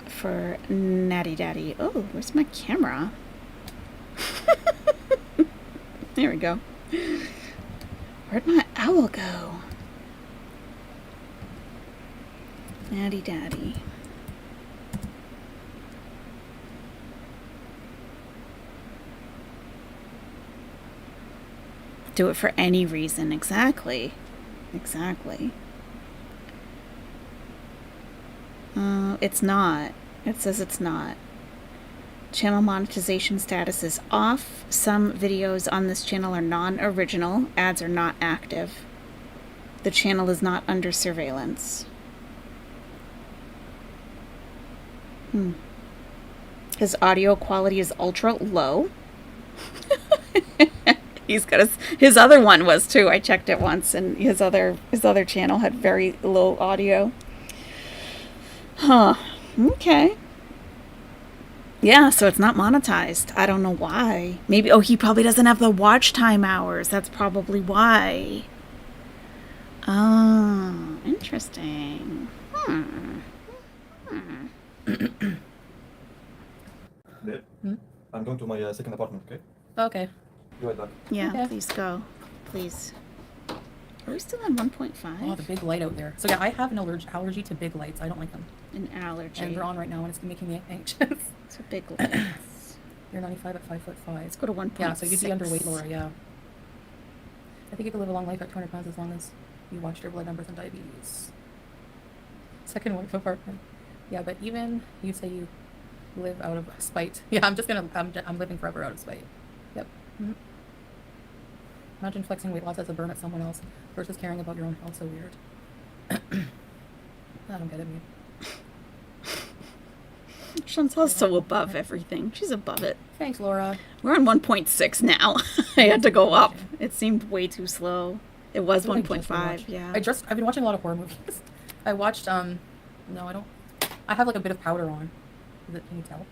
for Natty Daddy. Oh, where's my camera? There we go. Where'd my owl go? Natty Daddy. Do it for any reason. Exactly. It's not. It says it's not. Channel monetization status is off. Some videos on this channel are non-original. Ads are not active. The channel is not under surveillance. His audio quality is ultra low. He's got his other one was too. I checked it once, and his other channel had very low audio. Huh. Okay. Yeah, so it's not monetized. I don't know why. Maybe, he probably doesn't have the watch time hours. That's probably why. Oh, interesting. Babe, I'm going to my second apartment, okay? Okay. Be right back. Yeah, Okay. please go. Please. Are we still on 1.5? Oh, the big light out there. So yeah, I have an allergy to big lights. I don't like them. An allergy. And they're on right now, and it's making me anxious. It's a big lights. You're 95 at 5'5". Let's go to 1.6. Yeah, so you'd be underweight, Laura. Yeah. I think you could live a long life at 200 pounds as long as you watched your blood numbers and diabetes. Second wife apartment. Yeah, but even you say you live out of spite. Yeah, I'm living forever out of spite. Yep. Mm-hmm. Imagine flexing weight loss as a burn at someone else versus caring about your own health. So weird. I don't get it, man. Chantal's so above everything. She's above it. Thanks, Laura. We're on 1.6 now. I had to go up. It seemed way too slow. It was What did I just 1.5, rewatch? yeah. I've been watching a lot of horror movies. I watched no, I don't. I have like a bit of powder on. Can you tell?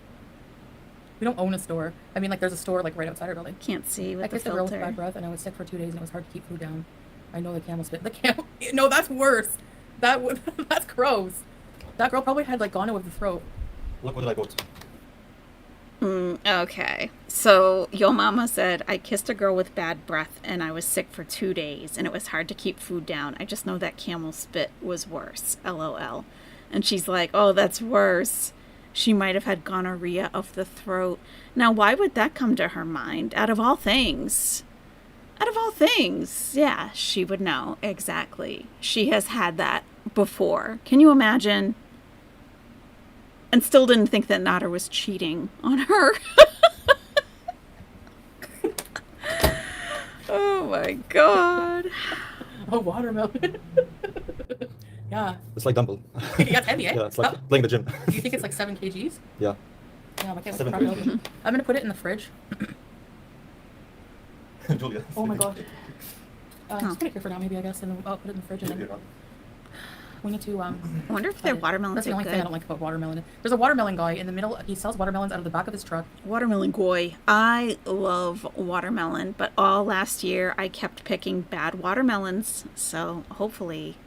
We don't own a store. I mean, like there's a store like right outside our building. Can't see I with the kissed a girl with filter. bad breath, and I was sick for 2 days, and it was hard to keep food down. I know the camel spit. The camel. No, that's worse. That's gross. That girl probably had like gono of the throat. Look what I bought. Okay. So, your mama said, I kissed a girl with bad breath and I was sick for 2 days and it was hard to keep food down. I just know that camel spit was worse. LOL. And she's like, oh, that's worse. She might have had gonorrhea of the throat. Now, why would that come to her mind? Out of all things. Yeah, she would know. Exactly. She has had that before. Can you imagine? And still didn't think that Nader was cheating on her. Oh my god. A watermelon. Yeah. It's like dumbbell. Yeah, it's heavy, eh? Yeah, it's like playing the gym. Do you think it's like 7 kgs? Yeah. Yeah, my camera's 7 probably kgs. open. I'm gonna put it in the fridge. Julia. Oh my god. Just put it here for now, maybe, I guess, and I'll put it in the fridge, and then we need to, I wonder if their watermelons That's the are only thing I good. don't like about watermelon. There's a watermelon guy in the middle. He sells watermelons out of the back of his truck. Watermelon goy. I love watermelon, but all last year I kept picking bad watermelons, so hopefully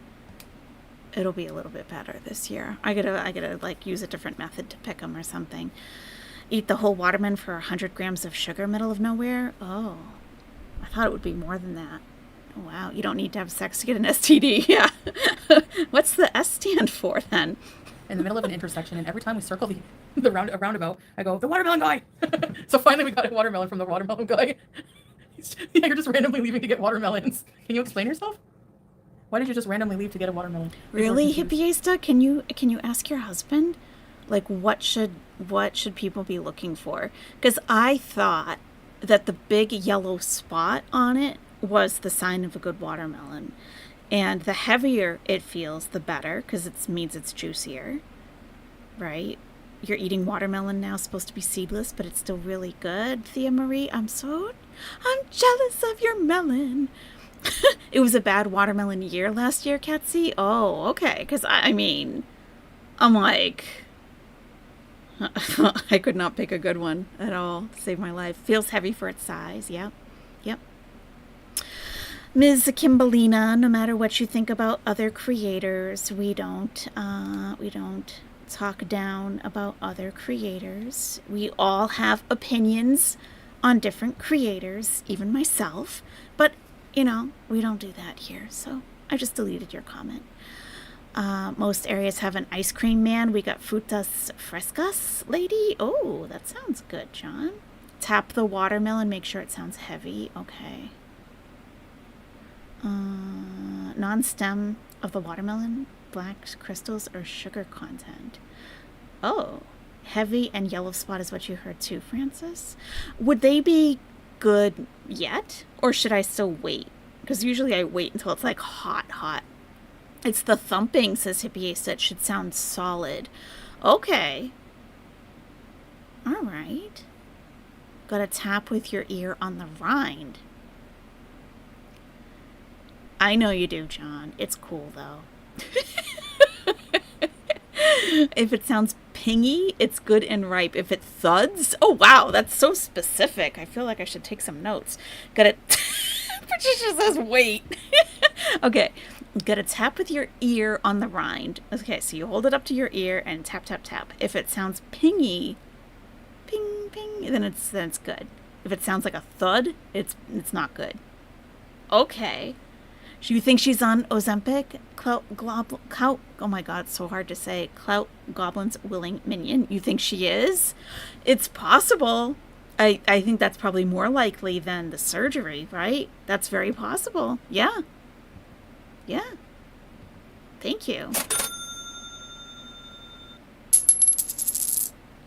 it'll be a little bit better this year. I gotta like use a different method to pick them or something. Eat the whole watermelon for 100 grams of sugar, middle of nowhere. Oh, I thought it would be more than that. Oh, wow, you don't need to have sex to get an STD. Yeah. What's the S stand for then? In the middle of an intersection, and every time we circle the roundabout, I go, the watermelon guy. So finally, we got a watermelon from the watermelon guy. Yeah, you're just randomly leaving to get watermelons. Can you explain yourself? Why did you just randomly leave to get a watermelon? Really, People are confused. hippieista? Can you ask your husband? Like, what should people be looking for? Because I thought that the big yellow spot on it was the sign of a good watermelon. And the heavier it feels, the better, because it means it's juicier, right? You're eating watermelon now, supposed to be seedless, but it's still really good, Thea Marie. I'm jealous of your melon. It was a bad watermelon year last year, Katsy? Oh, okay, because I'm like... I could not pick a good one at all to save my life. Feels heavy for its size. Yep. Ms. Kimberlina, no matter what you think about other creators, we don't talk down about other creators. We all have opinions on different creators, even myself. But, we don't do that here. So I just deleted your comment. Most areas have an ice cream man. We got frutas frescas, lady. Oh, that sounds good, John. Tap the watermelon, make sure it sounds heavy. Okay. Non-stem of the watermelon, black crystals or sugar content. Oh, heavy and yellow spot is what you heard too, Francis. Would they be good yet, or should I still wait? Because usually I wait until it's like hot. It's the thumping, says Hippie Ace, that should sound solid. Okay. All right. Gotta tap with your ear on the rind. I know you do, John. It's cool, though. If it sounds pingy, it's good and ripe. If it thuds, oh, wow, that's so specific. I feel like I should take some notes. Gotta... Patricia says, wait. Okay. Gotta tap with your ear on the rind. Okay, so you hold it up to your ear and tap, tap, tap. If it sounds pingy, ping, ping, then it's good. If it sounds like a thud, it's not good. Okay. Do you think she's on Ozempic? Oh my God, it's so hard to say. Clout Goblin's willing minion. You think she is? It's possible. I think that's probably more likely than the surgery, right? That's very possible. Yeah. Thank you.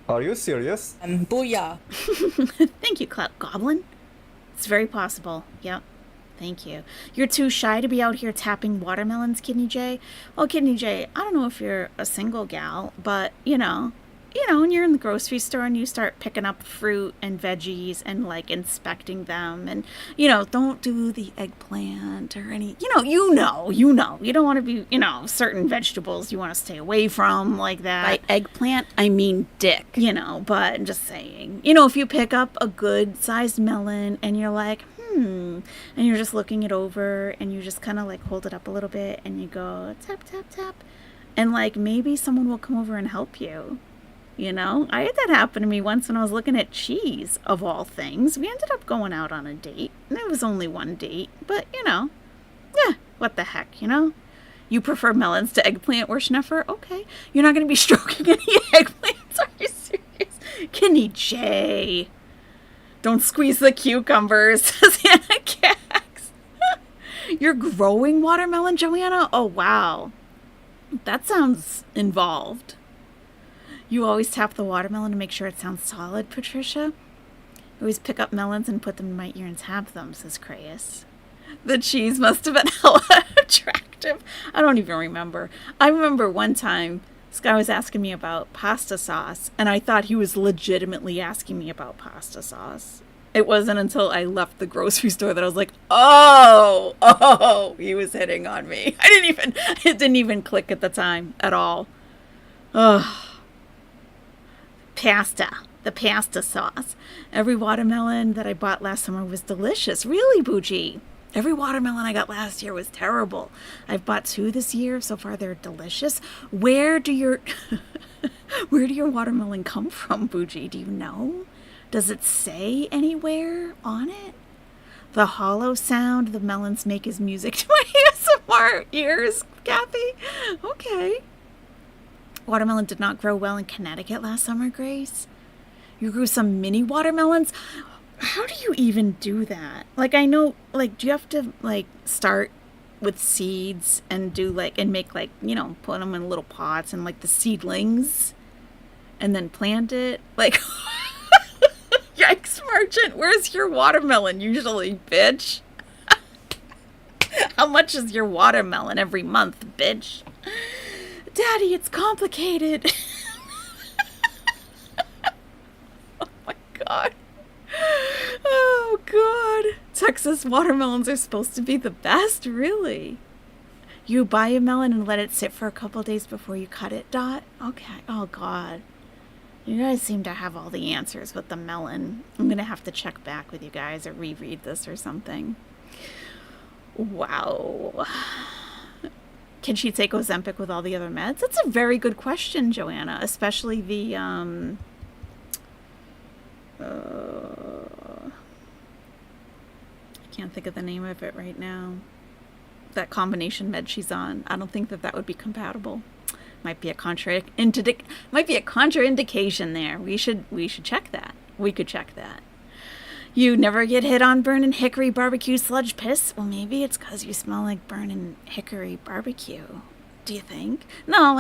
Are you serious? Booyah. Thank you, Clout Goblin. It's very possible. Yep. Thank you. You're too shy to be out here tapping watermelons, Kidney J? Well, Kidney J, I don't know if you're a single gal, but, when you're in the grocery store and you start picking up fruit and veggies and, inspecting them and, don't do the eggplant or any, you don't want to be, certain vegetables you want to stay away from like that. By eggplant, I mean dick, but I'm just saying, if you pick up a good-sized melon and you're like, and you're just looking it over and you just kind of hold it up a little bit and you go tap, tap, tap. And maybe someone will come over and help you. I had that happen to me once when I was looking at cheese, of all things. We ended up going out on a date and it was only one date, but what the heck, You prefer melons to eggplant or Schneffer? Okay. You're not going to be stroking any eggplants. Are you serious? Kenny J. Don't squeeze the cucumbers, says Anna Cax. You're growing watermelon, Joanna? Oh, wow. That sounds involved. You always tap the watermelon to make sure it sounds solid, Patricia? I always pick up melons and put them in my ear and tap them, says Crayus. The cheese must have been hella attractive. I don't even remember. I remember one time this guy was asking me about pasta sauce, and I thought he was legitimately asking me about pasta sauce. It wasn't until I left the grocery store that I was like, oh, he was hitting on me. It didn't even click at the time at all. Ugh. The pasta sauce. Every watermelon that I bought last summer was delicious. Really, Bougie? Every watermelon I got last year was terrible. I've bought 2 this year. So far, they're delicious. Where do your watermelon come from, Bougie? Do you know? Does it say anywhere on it? The hollow sound the melons make is music to my ASMR ears, Kathy. Okay. Watermelon did not grow well in Connecticut last summer, Grace. You grew some mini watermelons? How do you even do that? I know, do you have to, start with seeds and do, and make, put them in little pots and, the seedlings? and then plant it. Like, yikes, Merchant, where's your watermelon usually, bitch? How much is your watermelon every month, bitch? Daddy, it's complicated. Oh my god. Oh god. Texas watermelons are supposed to be the best, really? You buy a melon and let it sit for a couple days before you cut it, Dot? Okay. Oh god. You guys seem to have all the answers with the melon. I'm gonna have to check back with you guys or reread this or something. Wow. Can she take Ozempic with all the other meds? That's a very good question, Joanna. Especially the, I can't think of the name of it right now. That combination med she's on. I don't think that would be compatible. Might be a contraindication there. We should check that. We could check that. You never get hit on burning hickory barbecue sludge piss? Well, maybe it's because you smell like burning hickory barbecue. Do you think? No,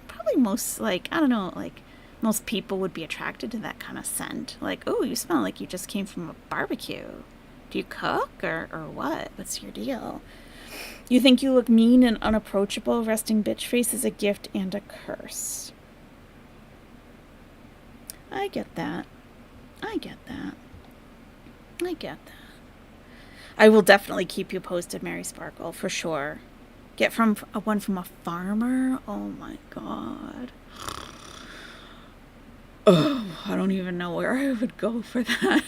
probably most, like, I don't know, like, most people would be attracted to that kind of scent. Like, oh, you smell like you just came from a barbecue. Do you cook or what? What's your deal? You think you look mean and unapproachable? Resting bitch face is a gift and a curse. I get that. I get that. I get that. I will definitely keep you posted, Mary Sparkle, for sure. Get one from a farmer? Oh my god. Oh, I don't even know where I would go for that.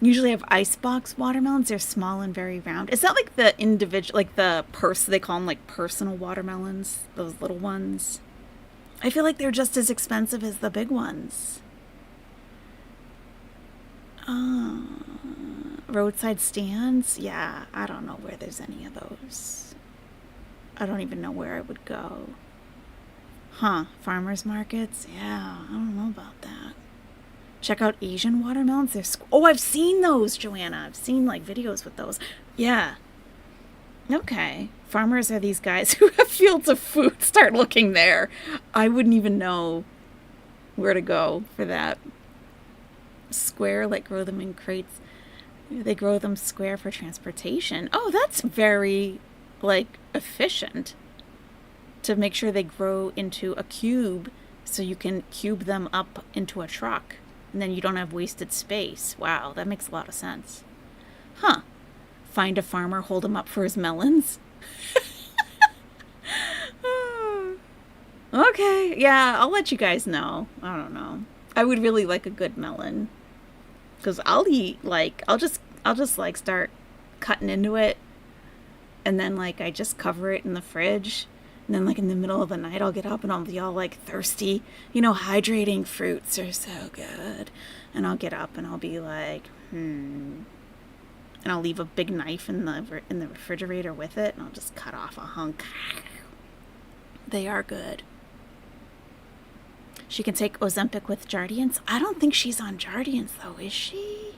Usually I have icebox watermelons. They're small and very round. Is that like the individual, like the they call them like personal watermelons? Those little ones? I feel like they're just as expensive as the big ones. Roadside stands? Yeah, I don't know where there's any of those. I don't even know where I would go. Huh, farmers markets? Yeah, I don't know about that. Check out Asian watermelons. Oh, I've seen those, Joanna. I've seen like videos with those. Yeah. Okay. Farmers are these guys who have fields of food. Start looking there. I wouldn't even know where to go for that. Square, like grow them in crates. They grow them square for transportation. Oh, that's very, like, efficient. To make sure they grow into a cube so you can cube them up into a truck. And then you don't have wasted space. Wow, that makes a lot of sense. Huh. Find a farmer, hold him up for his melons. Okay, yeah, I'll let you guys know. I don't know. I would really like a good melon. Because I'll eat, like, I'll just like start cutting into it. And then like I just cover it in the fridge. And then like in the middle of the night I'll get up and I'll be all like thirsty. You know, hydrating fruits are so good. And I'll get up and I'll be like, And I'll leave a big knife in the refrigerator with it. And I'll just cut off a hunk. They are good. She can take Ozempic with Jardiance. I don't think she's on Jardiance, though, is she?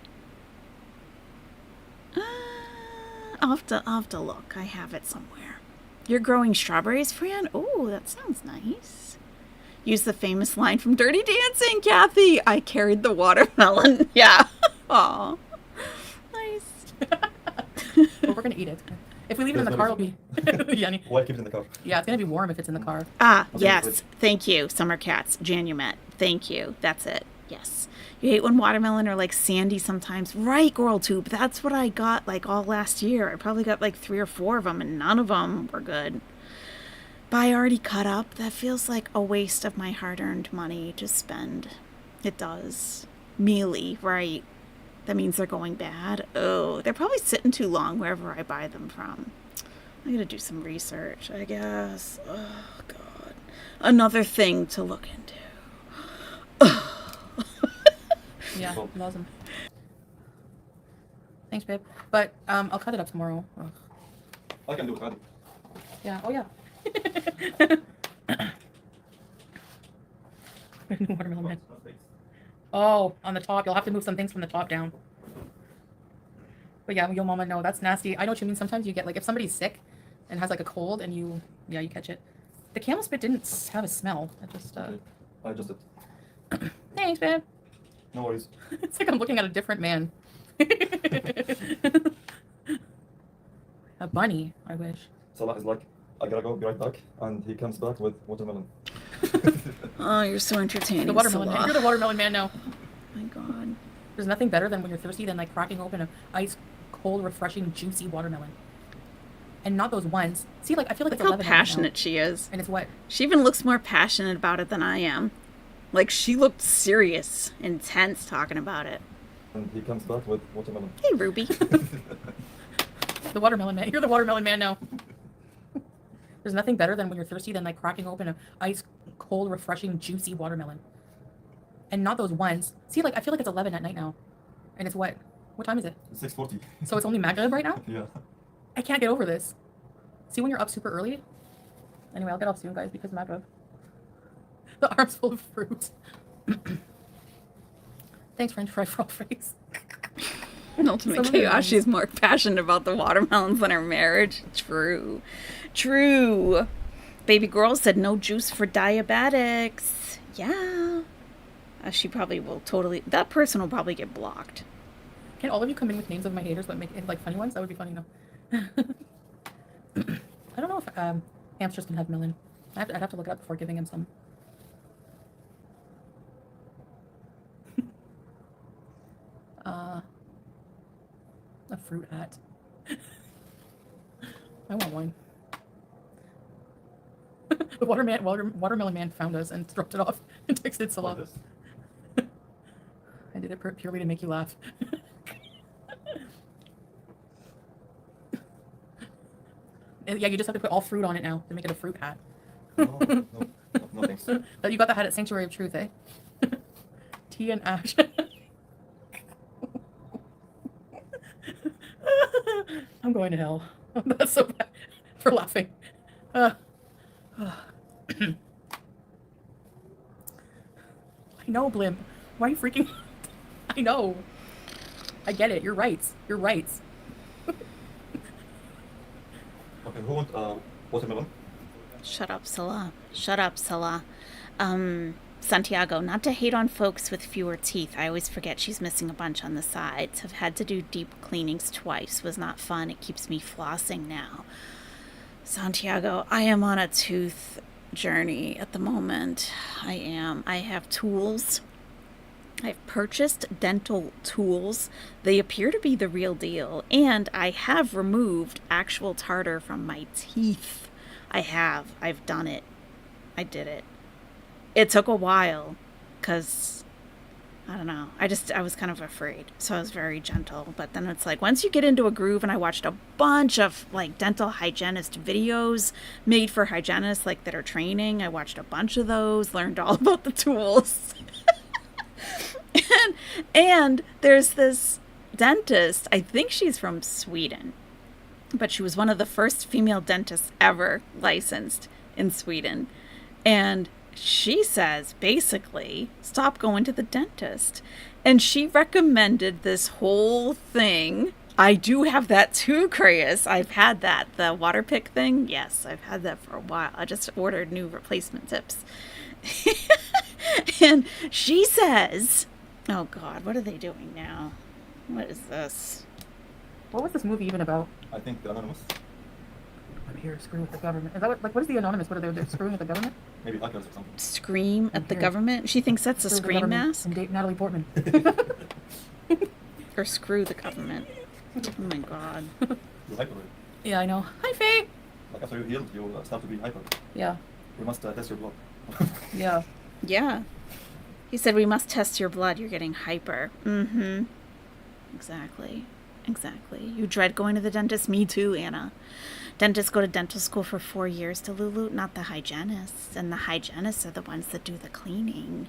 I'll have to look. I have it somewhere. You're growing strawberries, Fran? Oh, that sounds nice. Use the famous line from Dirty Dancing, Kathy. I carried the watermelon. Yeah. Aw. Nice. Well, we're going to eat it. If we leave it in the car, it'll be... Yanni. Why keep it in the car? Yeah, it's going to be warm if it's in the car. Ah, yes. Thank you, Summer Cats. Janumet. Thank you. That's it. Yes. You hate when watermelon are like sandy sometimes. Right, Gorl Tube. That's what I got like all last year. I probably got like 3 or 4 of them and none of them were good. Buy already cut up. That feels like a waste of my hard-earned money to spend. It does. Mealy, right. That means they're going bad. Oh, they're probably sitting too long wherever I buy them from. I gotta do some research, I guess. Oh, God. Another thing to look into. Yeah, loves them. Thanks, babe. But I'll cut it up tomorrow. Ugh. I can do it, Adi. Yeah, oh yeah. New watermelon head. Oh, on the top. You'll have to move some things from the top down. But yeah, your mama, no, that's nasty. I know what you mean. Sometimes you get, like, if somebody's sick and has, like, a cold and you catch it. The camel spit didn't have a smell. It just, I just did. Thanks, babe. No worries. It's like I'm looking at a different man. A bunny, I wish. Salah is like, I gotta go, be right back. And he comes back with watermelon. Oh, you're so entertaining. The watermelon man. Salah. You're the watermelon man now. Oh my god. There's nothing better than when you're thirsty than like cracking open a ice cold, refreshing, juicy watermelon. And not those ones. See, like I feel like Look it's how 11 right now. passionate she is. And it's what? She even looks more passionate about it than I am. Like, she looked serious, intense talking about it. And he comes back with watermelon. Hey, Ruby. The watermelon man. You're the watermelon man now. There's nothing better than when you're thirsty than like cracking open a ice cold, refreshing, juicy watermelon. And not those ones. See, like I feel like it's 11 at night now. And it's what? What time is it? 6:40. So it's only Maghrib right now? Yeah. I can't get over this. See when you're up super early? Anyway, I'll get off soon, guys, because Maghrib. The arm's full of fruit. Thanks, French fry frog face. Ultimate Some of the chaos. ones. She's more passionate about the watermelons than her marriage. True. True. Baby girl said no juice for diabetics. Yeah. She probably will totally... That person will probably get blocked. Can all of you come in with names of my haters, but make it like funny ones? That would be funny, though. I don't know if hamsters can have melon. I'd have to look it up before giving him some. A fruit hat. I want one. The watermelon man found us and dropped it off and texted Like Salah. this. I did it purely to make you laugh. Yeah, you just have to put all fruit on it now to make it a fruit hat. No thanks. You got the hat at Sanctuary of Truth, eh? Tea and ash. I'm going to hell. That's so bad for laughing. I know, Blim. Why are you freaking? I know. I get it. You're right. You're right. Okay, who wants watermelon? Shut up, Salah. Shut up, Salah. Santiago, not to hate on folks with fewer teeth. I always forget she's missing a bunch on the sides. Have had to do deep cleanings twice. Was not fun. It keeps me flossing now. Santiago, I am on a tooth journey at the moment. I am. I have tools. I've purchased dental tools. They appear to be the real deal. And I have removed actual tartar from my teeth. I have. I've done it. I did it. It took a while because, I don't know, I was kind of afraid. So I was very gentle. But then it's like, once you get into a groove, and I watched a bunch of like dental hygienist videos made for hygienists like that are training. I watched a bunch of those, learned all about the tools. and there's this dentist, I think she's from Sweden, but she was one of the first female dentists ever licensed in Sweden. And she says, basically, stop going to the dentist. And she recommended this whole thing. I do have that too, Crayus. I've had that. The water pick thing. Yes, I've had that for a while. I just ordered new replacement tips. And she says, oh God, what are they doing now? What is this? What was this movie even about? I think the anonymous. I'm here to screw with the government. Is that what is the anonymous? What are they screwing with the government? Maybe hackers or something. Scream at the here. government? She thinks that's a Screw the scream government mask? and date Natalie Portman. Or screw the government. Oh my God. You're hyper. Yeah, I know. Hi, Faye. Like after you healed, you start to be hyper. Yeah, We must test your blood. yeah. Yeah. He said we must test your blood. You're getting hyper. Mm-hmm. Exactly. Exactly. You dread going to the dentist? Me too, Anna. Dentists go to dental school for 4 years to Lulu, not the hygienists. And the hygienists are the ones that do the cleaning.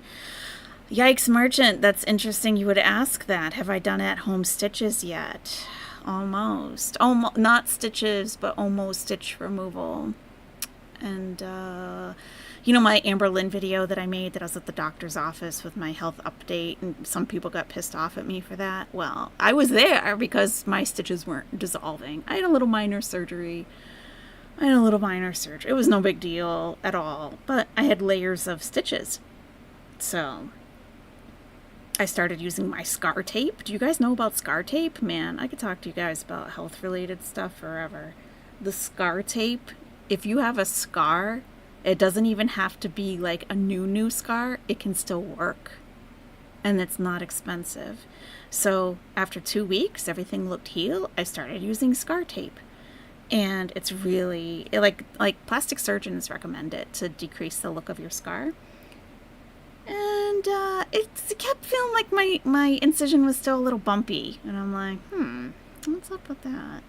Yikes, Merchant. That's interesting you would ask that. Have I done at-home stitches yet? Almost. Not stitches, but almost stitch removal. And, you know my Amber Lynn video that I made that I was at the doctor's office with my health update, and some people got pissed off at me for that? Well, I was there because my stitches weren't dissolving. I had a little minor surgery. It was no big deal at all, but I had layers of stitches. So, I started using my scar tape. Do you guys know about scar tape? Man, I could talk to you guys about health related stuff forever. The scar tape, if you have a scar, it doesn't even have to be like a new scar. It can still work. And it's not expensive. So after 2 weeks, everything looked healed. I started using scar tape. And it's really, like plastic surgeons recommend it to decrease the look of your scar. And it kept feeling like my incision was still a little bumpy. And I'm like, what's up with that?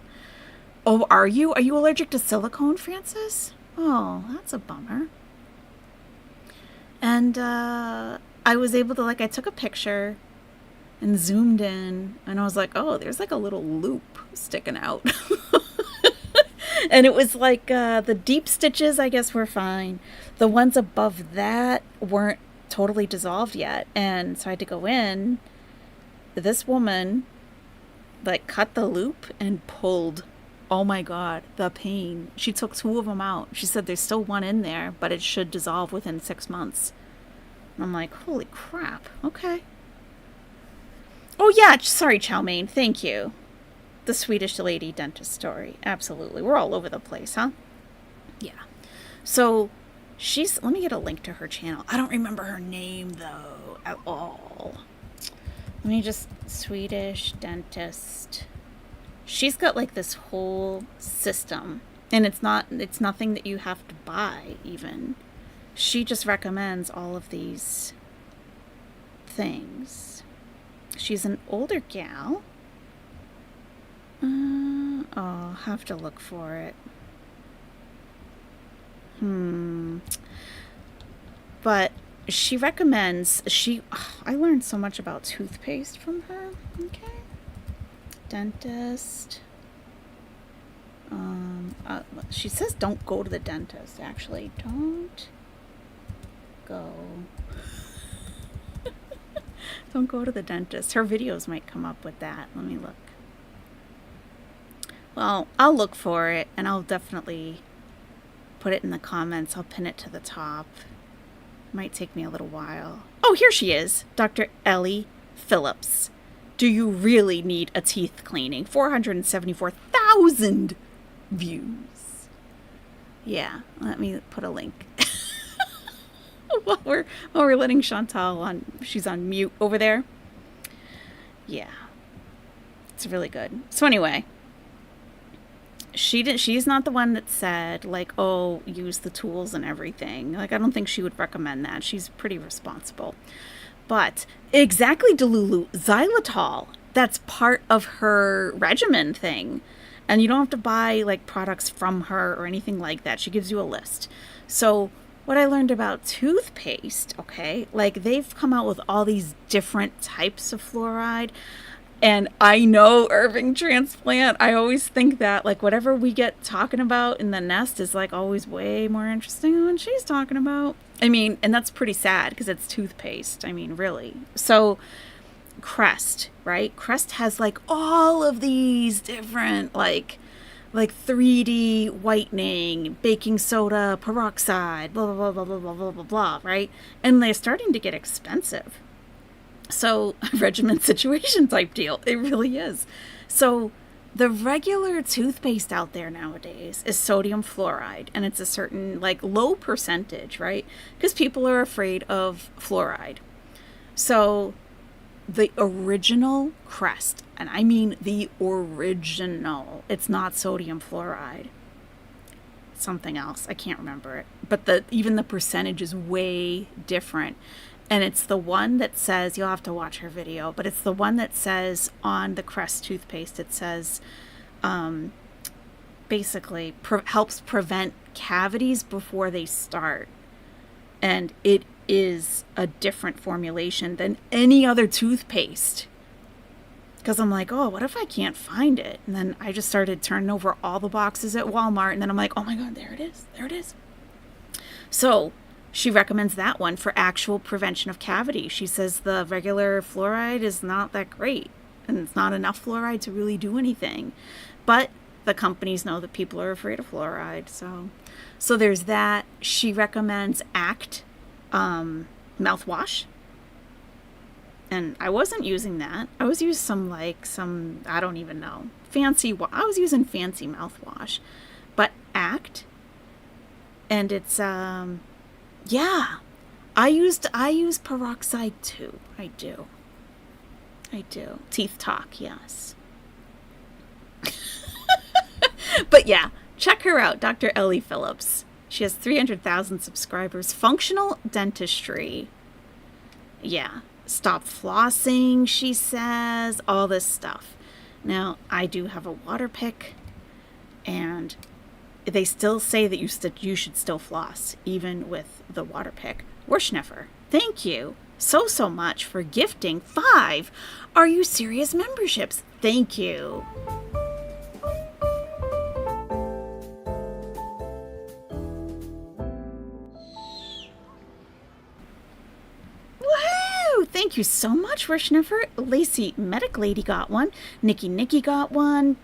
Oh, are you? Are you allergic to silicone, Francis? Oh, that's a bummer. And I was able to, I took a picture and zoomed in. And I was like, oh, there's like a little loop sticking out. And it was like the deep stitches, I guess, were fine. The ones above that weren't totally dissolved yet. And so I had to go in. This woman cut the loop and pulled. Oh my God, the pain. She took 2 of them out. She said there's still one in there, but it should dissolve within 6 months. And I'm like, holy crap. Okay. Oh yeah, sorry, Chow Mein. Thank you. The Swedish lady dentist story. Absolutely. We're all over the place, huh? Yeah. So let me get a link to her channel. I don't remember her name though at all. Let me just, Swedish dentist. She's got this whole system, and it's nothing that you have to buy even. She just recommends all of these things. She's an older gal. I'll have to look for it. But she recommends, I learned so much about toothpaste from her. Okay. Dentist. She says don't go to the dentist, actually. Don't go. Don't go to the dentist. Her videos might come up with that. Let me look. Well, I'll look for it, and I'll definitely put it in the comments. I'll pin it to the top. Might take me a little while. Oh, here she is. Dr. Ellie Phillips. Do you really need a teeth cleaning? 474,000 views. Yeah, let me put a link. while we're letting Chantal on, she's on mute over there. Yeah. It's really good. So anyway, she's not the one that said oh, use the tools and everything. I don't think she would recommend that. She's pretty responsible. But exactly, Delulu, xylitol, that's part of her regimen thing. And you don't have to buy products from her or anything like that. She gives you a list. So what I learned about toothpaste, okay, they've come out with all these different types of fluoride. And I know Irving Transplant, I always think that whatever we get talking about in the nest is always way more interesting than what she's talking about. I mean, and that's pretty sad because it's toothpaste. I mean, really. So Crest, right? Crest has all of these different 3D whitening, baking soda, peroxide, blah, blah, blah, blah, blah, blah, blah, blah, right? And they're starting to get expensive. So, regimen situation type deal. It really is. So, the regular toothpaste out there nowadays is sodium fluoride, and it's a certain low percentage, right? Because people are afraid of fluoride. So, the original Crest, and I mean the original, it's not sodium fluoride. It's something else. I can't remember it. But even the percentage is way different. And it's the one that says, you'll have to watch her video, but it's the one that says on the Crest toothpaste, it says basically helps prevent cavities before they start. And it is a different formulation than any other toothpaste. Because I'm like, oh, what if I can't find it? And then I just started turning over all the boxes at Walmart. And then I'm like, oh my God, there it is. There it is. So she recommends that one for actual prevention of cavity. She says the regular fluoride is not that great, and it's not enough fluoride to really do anything. But the companies know that people are afraid of fluoride. So there's that. She recommends ACT mouthwash. And I wasn't using that. I was using some, I don't even know, I was using fancy mouthwash. But Act, and it's, yeah, I use peroxide too. I do. Teeth Talk, yes. But yeah, check her out, Dr. Ellie Phillips. She has 300,000 subscribers. Functional dentistry. Yeah. Stop flossing, she says. All this stuff. Now, I do have a water pick, and they still say that you should still floss, even with the water pick. Worschneffer, thank you so much for gifting 5 Are You Serious memberships. Thank you. Woohoo! Thank you so much, Worschneffer. Lacey Medic Lady got one. Nikki got one.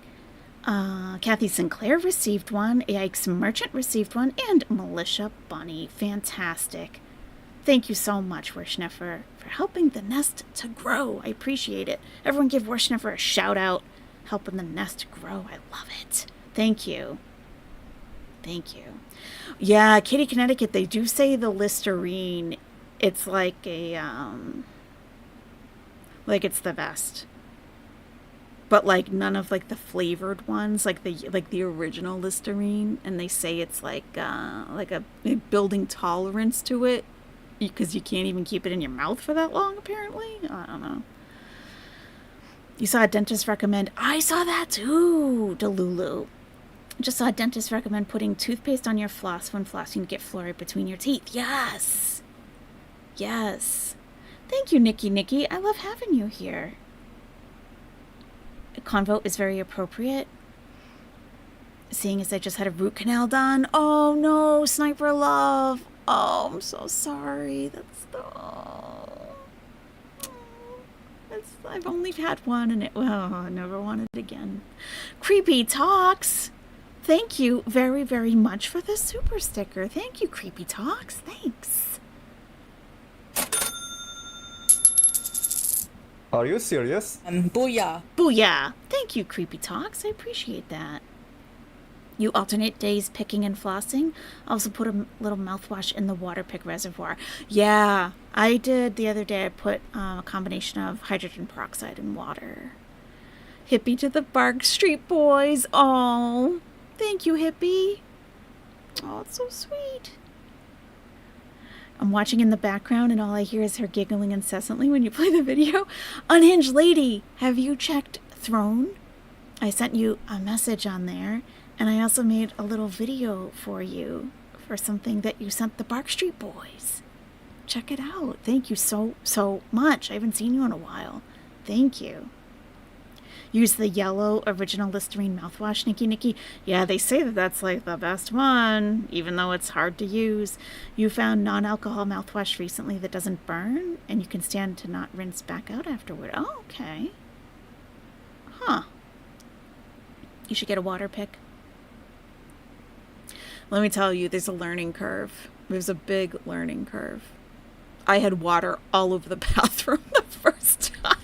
Kathy Sinclair received one. Yikes Merchant received one. And Militia Bunny. Fantastic. Thank you so much, Worschneffer, for helping the nest to grow. I appreciate it. Everyone give Worschneffer a shout out. Helping the nest grow. I love it. Thank you. Thank you. Yeah, Kitty, Connecticut, they do say the Listerine, it's like a, like it's the best. But like none of like the flavored ones, like the original Listerine, and they say it's like a building tolerance to it because you can't even keep it in your mouth for that long, apparently. I don't know. You saw a dentist recommend, I saw that too, Delulu. Just saw a dentist recommend putting toothpaste on your floss when flossing to get fluoride between your teeth. Yes. Yes. Thank you, Nikki. I love having you here. Convo is very appropriate, seeing as I just had a root canal done. Oh no, Sniper Love. Oh, I'm so sorry. I've only had one, and I never want it again. Creepy Talks. Thank you very, very much for the super sticker. Thank you, Creepy Talks. Thanks. Are you serious? Booyah. Booyah. Thank you, Creepy Talks. I appreciate that. You alternate days picking and flossing. Also put a little mouthwash in the water pick reservoir. Yeah, I did the other day. I put a combination of hydrogen peroxide and water. Hippie to the Bark Street Boys. Oh, thank you, Hippie. Oh, it's so sweet. I'm watching in the background and all I hear is her giggling incessantly when you play the video. Unhinged Lady, have you checked Throne? I sent you a message on there, and I also made a little video for you for something that you sent the Bark Street Boys. Check it out. Thank you so much. I haven't seen you in a while. Thank you. Use the yellow original Listerine mouthwash, Nikki. Yeah, they say that that's like the best one, even though it's hard to use. You found non-alcohol mouthwash recently that doesn't burn, and you can stand to not rinse back out afterward. Oh, okay. Huh. You should get a water pick. Let me tell you, there's a learning curve. There's a big learning curve. I had water all over the bathroom the first time.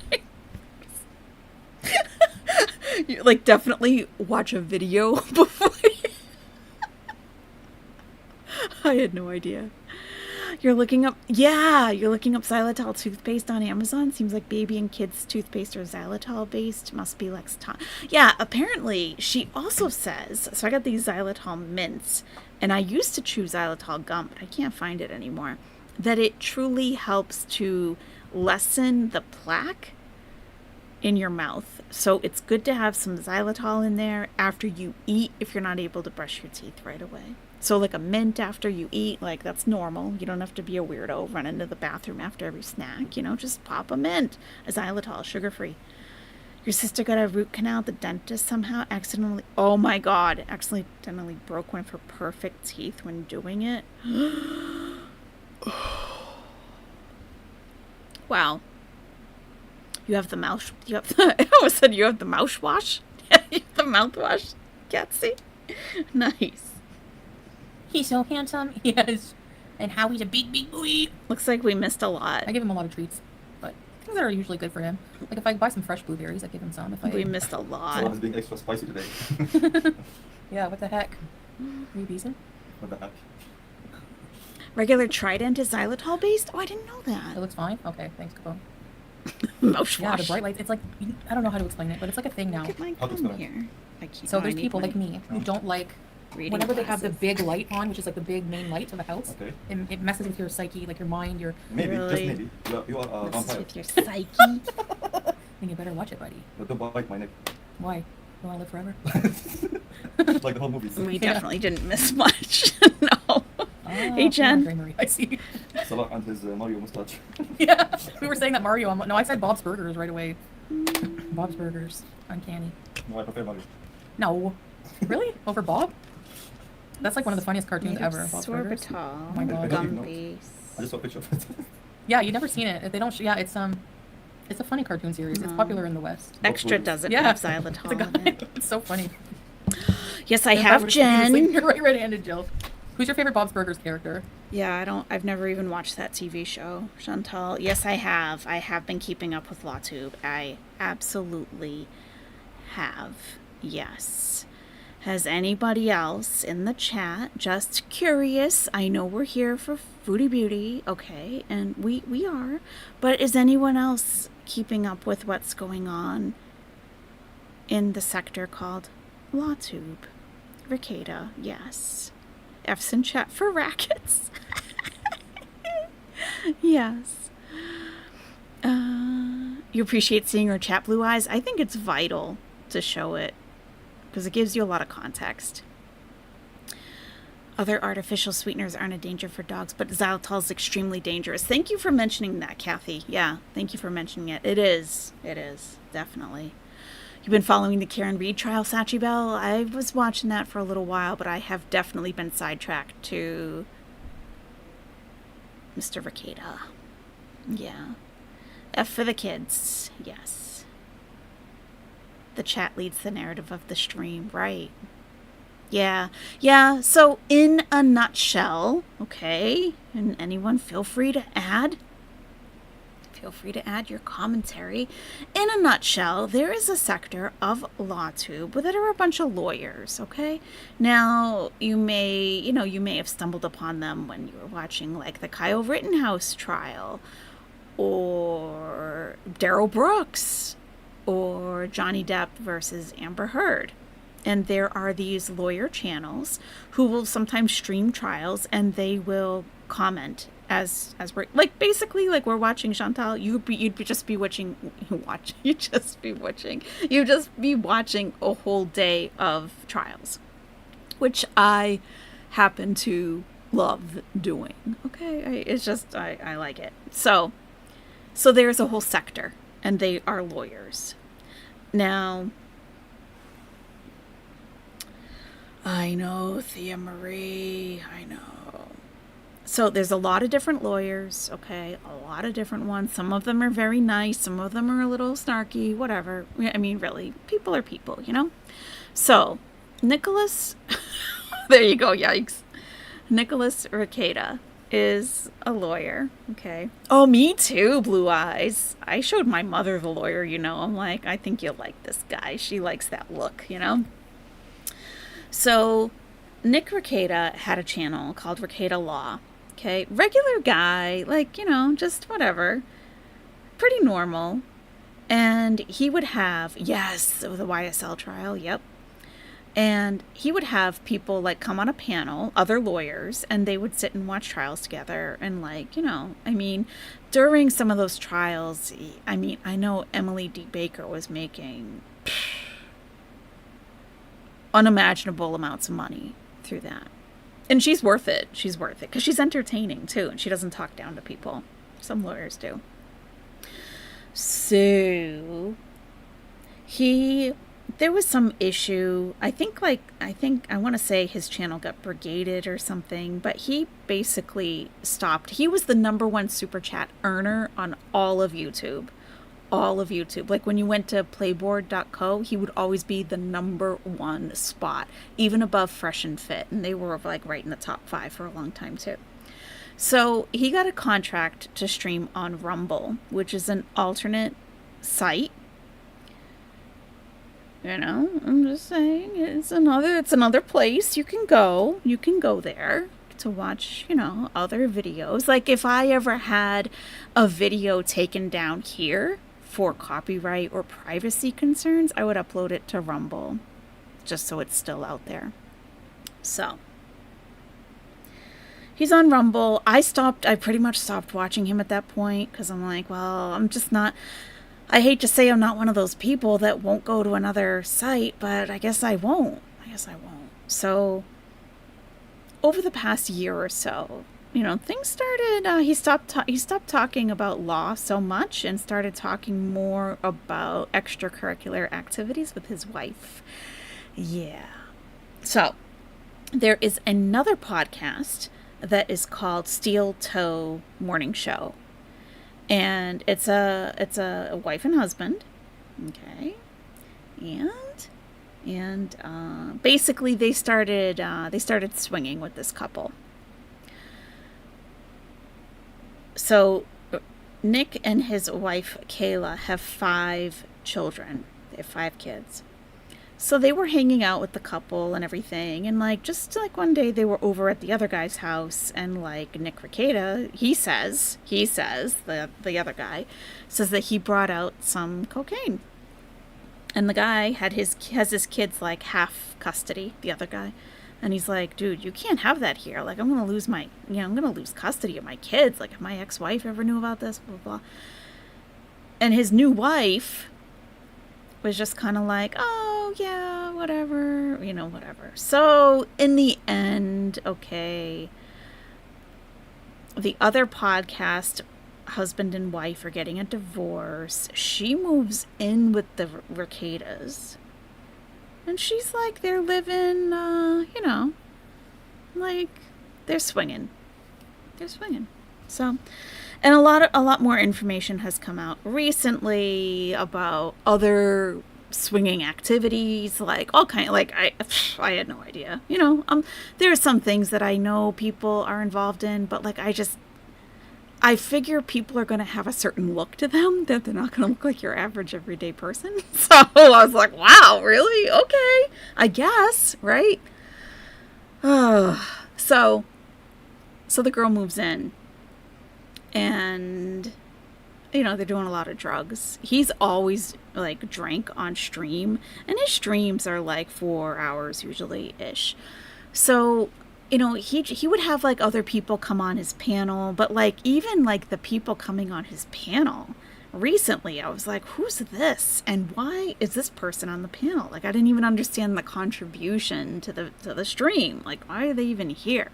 You like definitely watch a video before I had no idea. You're looking up xylitol toothpaste on Amazon. Seems like baby and kids toothpaste are xylitol based. Must be Lexton. Yeah, apparently she also says, so I got these xylitol mints, and I used to chew xylitol gum, but I can't find it anymore, that it truly helps to lessen the plaque in your mouth. So it's good to have some xylitol in there after you eat if you're not able to brush your teeth right away. So like a mint after you eat, like that's normal. You don't have to be a weirdo, run into the bathroom after every snack, you know, just pop a mint. A xylitol, sugar-free. Your sister got a root canal at the dentist somehow, oh my God, accidentally broke one of her perfect teeth when doing it. Wow. You have the mouth. I almost said you have the mouthwash. You have the mouthwash, Gatsy. Nice. He's so handsome. Yes. And Howie's a big boy. Looks like we missed a lot. I give him a lot of treats, but Things that are usually good for him. Like if I buy some fresh blueberries, I give him some. If I We missed a Salon lot. is being extra spicy today. yeah, what the heck? Are you beezing? What the heck? Regular Trident is xylitol based? Oh, I didn't know It that. looks fine. Okay, thanks, Capone. Mouthwash. Yeah, the bright lights. It's like I don't know how to explain it, but it's like a thing now. Look at my How to gum spell it? here. I keep, So oh, I there's need people my like me who don't like reading whenever they have the glasses. big light on, which is like the big main light of the house. Okay. It messes with your psyche, like your mind, your. Maybe, just Really? maybe. You are a Messes vampire. with your psyche. Then you better watch it, buddy. But don't bite my neck. Why? You want to live forever? Like the whole movie. We Yeah. definitely didn't miss much. No. Hey, yeah, Jen. Grey Marie, I see. Salah and his Mario mustache. yeah, we were saying that Mario. No, I said Bob's Burgers right away. Bob's Burgers, uncanny. No, I prefer Mario. No, really? Over Bob? That's like one of the funniest cartoons Native ever. Bob's Burgers. sorbitol. Oh my God. Gum I base. I just saw a picture of it. Yeah, you've never seen it. They don't. Yeah, it's a funny cartoon series. It's No. popular in the West. Extra doesn't Yeah, have it's a xylitol in guy. it. It's so funny. Yes, I If have, would've seen you sleep, Jen. You're right-handed, Jill. Who's your favorite Bob's Burgers character? Yeah, I've never even watched that TV show, Chantal. Yes, I have. I have been keeping up with LawTube. I absolutely have. Yes. Has anybody else in the chat just curious? I know we're here for Foodie Beauty, okay, and we are, but is anyone else keeping up with what's going on in the sector called LawTube? Ricada, yes. F's in chat for rackets. Yes. You appreciate seeing her chat, Blue Eyes? I think it's vital to show it because it gives you a lot of context. Other artificial sweeteners aren't a danger for dogs, but xylitol is extremely dangerous. Thank you for mentioning that, Kathy. Yeah, thank you for mentioning it. It is. It is. Definitely. You've been following the Karen Reed trial, Sachi Bell? I was watching that for a little while, but I have definitely been sidetracked to Mr. Ricada. Yeah. F for the kids. Yes. The chat leads the narrative of the stream. Right. Yeah. Yeah. So in a nutshell, okay, and anyone feel free to add. Feel free to add your commentary. In a nutshell, there is a sector of LawTube that are a bunch of lawyers, okay? Now, you may have stumbled upon them when you were watching like the Kyle Rittenhouse trial or Darryl Brooks or Johnny Depp versus Amber Heard. And there are these lawyer channels who will sometimes stream trials and they will comment as we're like basically like we're watching Chantal. You'd just be watching a whole day of trials, which I happen to love doing. Okay, I like it. So there's a whole sector, and they are lawyers. Now, I know, Thea Marie, I know. So there's a lot of different lawyers, okay? A lot of different ones. Some of them are very nice. Some of them are a little snarky, whatever. I mean, really, people are people, you know? So, Nicholas, there you go, yikes. Nicholas Ricada is a lawyer, okay? Oh, me too, Blue Eyes. I showed my mother the lawyer, you know. I'm like, I think you'll like this guy. She likes that look, you know? So, Nick Ricada had a channel called Ricada Law. Okay, regular guy, like, you know, just whatever. Pretty normal. And he would have, yes, the YSL trial, yep. And he would have people, like, come on a panel, other lawyers, and they would sit and watch trials together. And, like, you know, I mean, during some of those trials, I mean, I know Emily D. Baker was making unimaginable amounts of money through that. And she's worth it. She's worth it because she's entertaining too, and she doesn't talk down to people. Some lawyers do. So there was some issue. I want to say his channel got brigaded or something, but he basically stopped. He was the #1 super chat earner on all of YouTube. All of YouTube. Like when you went to playboard.co, he would always be the #1 spot, even above Fresh and Fit. And they were like right in the top 5 for a long time too. So he got a contract to stream on Rumble, which is an alternate site. You know, I'm just saying, it's another place you can go. You can go there to watch, you know, other videos. Like if I ever had a video taken down here for copyright or privacy concerns, I would upload it to Rumble just so it's still out there. So he's on Rumble. I pretty much stopped watching him at that point because I'm like, well, I'm just not, I hate to say I'm not one of those people that won't go to another site, but I guess I won't. So over the past year or so, you know, things started, he stopped talking about law so much and started talking more about extracurricular activities with his wife. Yeah. So there is another podcast that is called Steel Toe Morning Show. And it's a wife and husband. Okay. And basically they started swinging with this couple. So Nick and his wife Kayla have 5 children. They have 5 kids. So they were hanging out with the couple and everything, and just one day they were over at the other guy's house, and Nick Rekieta, he says the other guy says that he brought out some cocaine, and the guy has his kids half custody, the other guy, and he's like, dude, you can't have that here. I'm gonna lose custody of my kids. If my ex-wife ever knew about this, blah blah. And his new wife was just kind of oh yeah, whatever, whatever. So in the end, okay, the other podcast, husband and wife are getting a divorce. She moves in with the Reketas, and she's they're living, they're swinging. So, and a lot more information has come out recently about other swinging activities, all kind. I had no idea. There are some things that I know people are involved in, but I figure people are going to have a certain look to them that they're not going to look like your average everyday person. So I was like, wow, really? Okay, I guess, right? So the girl moves in. And, they're doing a lot of drugs. He's always, drank on stream. And his streams are, 4 hours usually-ish. So, he would have, other people come on his panel. But, even, the people coming on his panel, recently, I was like, who's this? And why is this person on the panel? I didn't even understand the contribution to the stream. Why are they even here?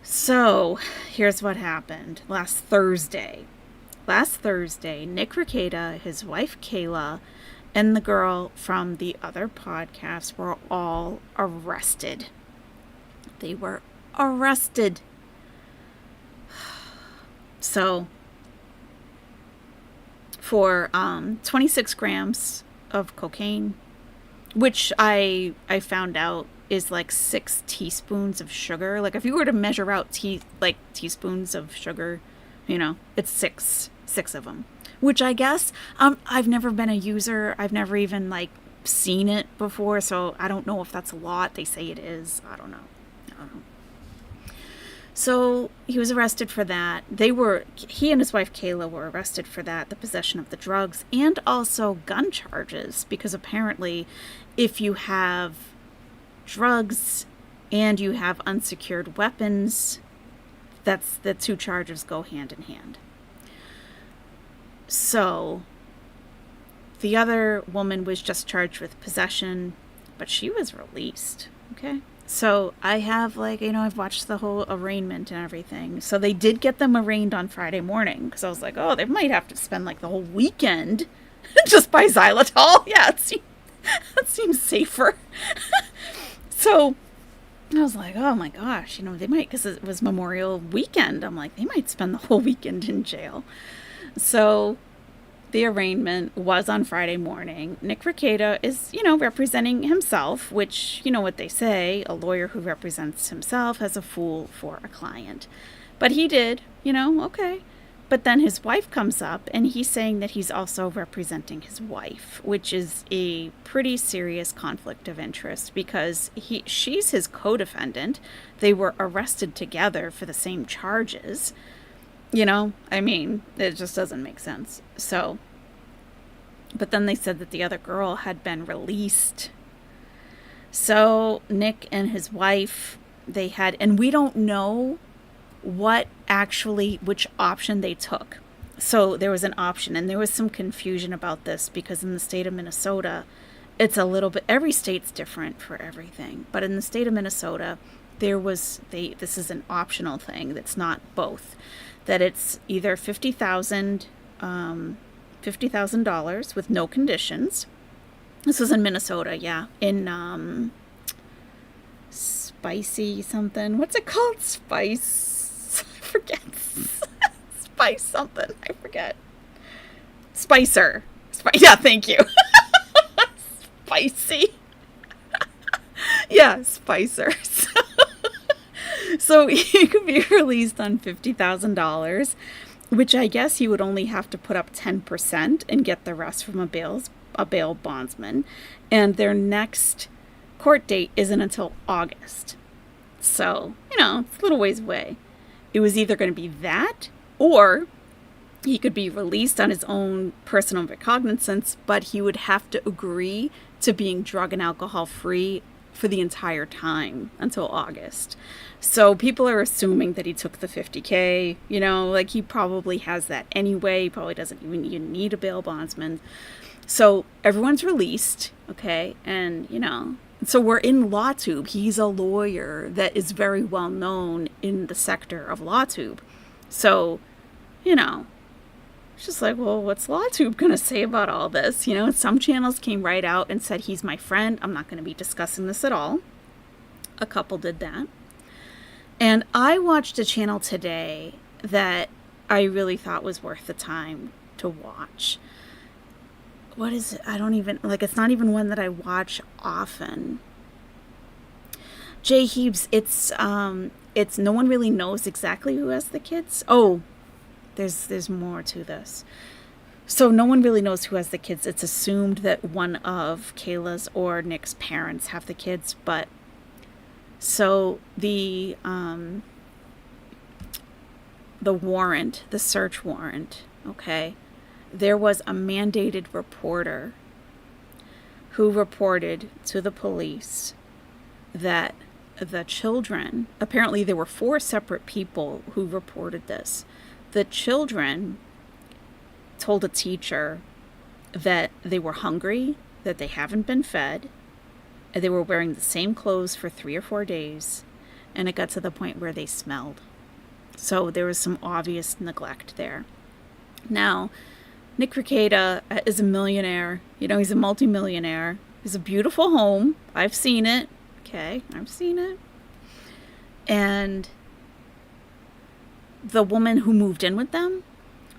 So, here's what happened. Last Thursday, Nick Rekieta, his wife Kayla, and the girl from the other podcast were all arrested. They were arrested. So, for 26 grams of cocaine, which I found out is 6 teaspoons of sugar. If you were to measure out teaspoons of sugar, it's six of them, which I guess I've never been a user. I've never even seen it before, so I don't know if that's a lot. They say it is. I don't know. So he was arrested for that. He and his wife Kayla were arrested for that, the possession of the drugs, and also gun charges, because apparently if you have drugs and you have unsecured weapons, that's the 2 charges go hand in hand. So the other woman was just charged with possession, but she was released. Okay, so I have I've watched the whole arraignment and everything. So they did get them arraigned on Friday morning, because I was like, oh, they might have to spend the whole weekend just by xylitol. Yeah, that seems safer. So I was like, oh my gosh, they might, because it was Memorial Weekend. I'm like, they might spend the whole weekend in jail. So the arraignment was on Friday morning. Nick Rekieta is, representing himself, which, you know what they say, a lawyer who represents himself has a fool for a client. But he did, okay. But then his wife comes up and he's saying that he's also representing his wife, which is a pretty serious conflict of interest because she's his co-defendant. They were arrested together for the same charges. It just doesn't make sense. So, but then they said that the other girl had been released. So Nick and his wife, and we don't know which option they took. So there was an option, and there was some confusion about this because in the state of Minnesota, it's a little bit, every state's different for everything. But in the state of Minnesota, this is an optional thing that's not both. That it's either $50,000 with no conditions. This was in Minnesota, yeah. In spicy something. What's it called? Spice. I forget. Spice something. I forget. Spicer. Yeah, thank you. Spicy. Yeah, Spicer. So he could be released on $50,000, which I guess he would only have to put up 10% and get the rest from a bail bondsman. And their next court date isn't until August. So, it's a little ways away. It was either going to be that, or he could be released on his own personal recognizance, but he would have to agree to being drug and alcohol free for the entire time until August. So people are assuming that he took the $50K, he probably has that anyway. He probably doesn't even need a bail bondsman. So everyone's released, okay? And, so we're in LawTube. He's a lawyer that is very well known in the sector of LawTube. So, it's just like, well, what's LawTube going to say about all this? Some channels came right out and said, he's my friend. I'm not going to be discussing this at all. A couple did that. And I watched a channel today that I really thought was worth the time to watch. What is it? I don't even, it's not even one that I watch often. Jay Heaps, it's no one really knows exactly who has the kids. Oh, there's more to this. So no one really knows who has the kids. It's assumed that one of Kayla's or Nick's parents have the kids, but so the warrant, the search warrant, okay, there was a mandated reporter who reported to the police that the children, apparently there were 4 separate people who reported this. The children told a teacher that they were hungry, that they haven't been fed, and they were wearing the same clothes for 3 or 4 days, and it got to the point where they smelled. So there was some obvious neglect there. Now, Nick Rekieta is a millionaire. He's a multimillionaire. He's a beautiful home. I've seen it. Okay, I've seen it. And the woman who moved in with them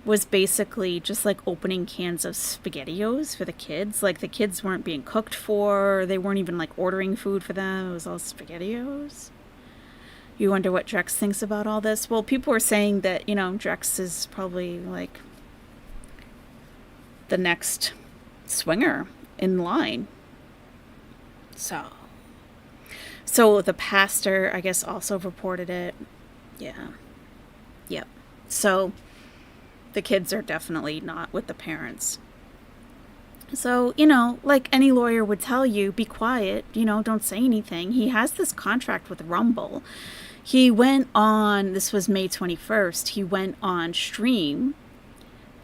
was basically just like opening cans of SpaghettiOs for the kids. Like the kids weren't being cooked for. They weren't even like ordering food for them. It was all SpaghettiOs. You wonder what Drex thinks about all this? Well, people were saying that, Drex is probably like the next swinger in line. So the pastor, I guess, also reported it. Yeah. Yep. So the kids are definitely not with the parents. So, like any lawyer would tell you, be quiet, don't say anything. He has this contract with Rumble. He went on, this was May 21st, he went on stream,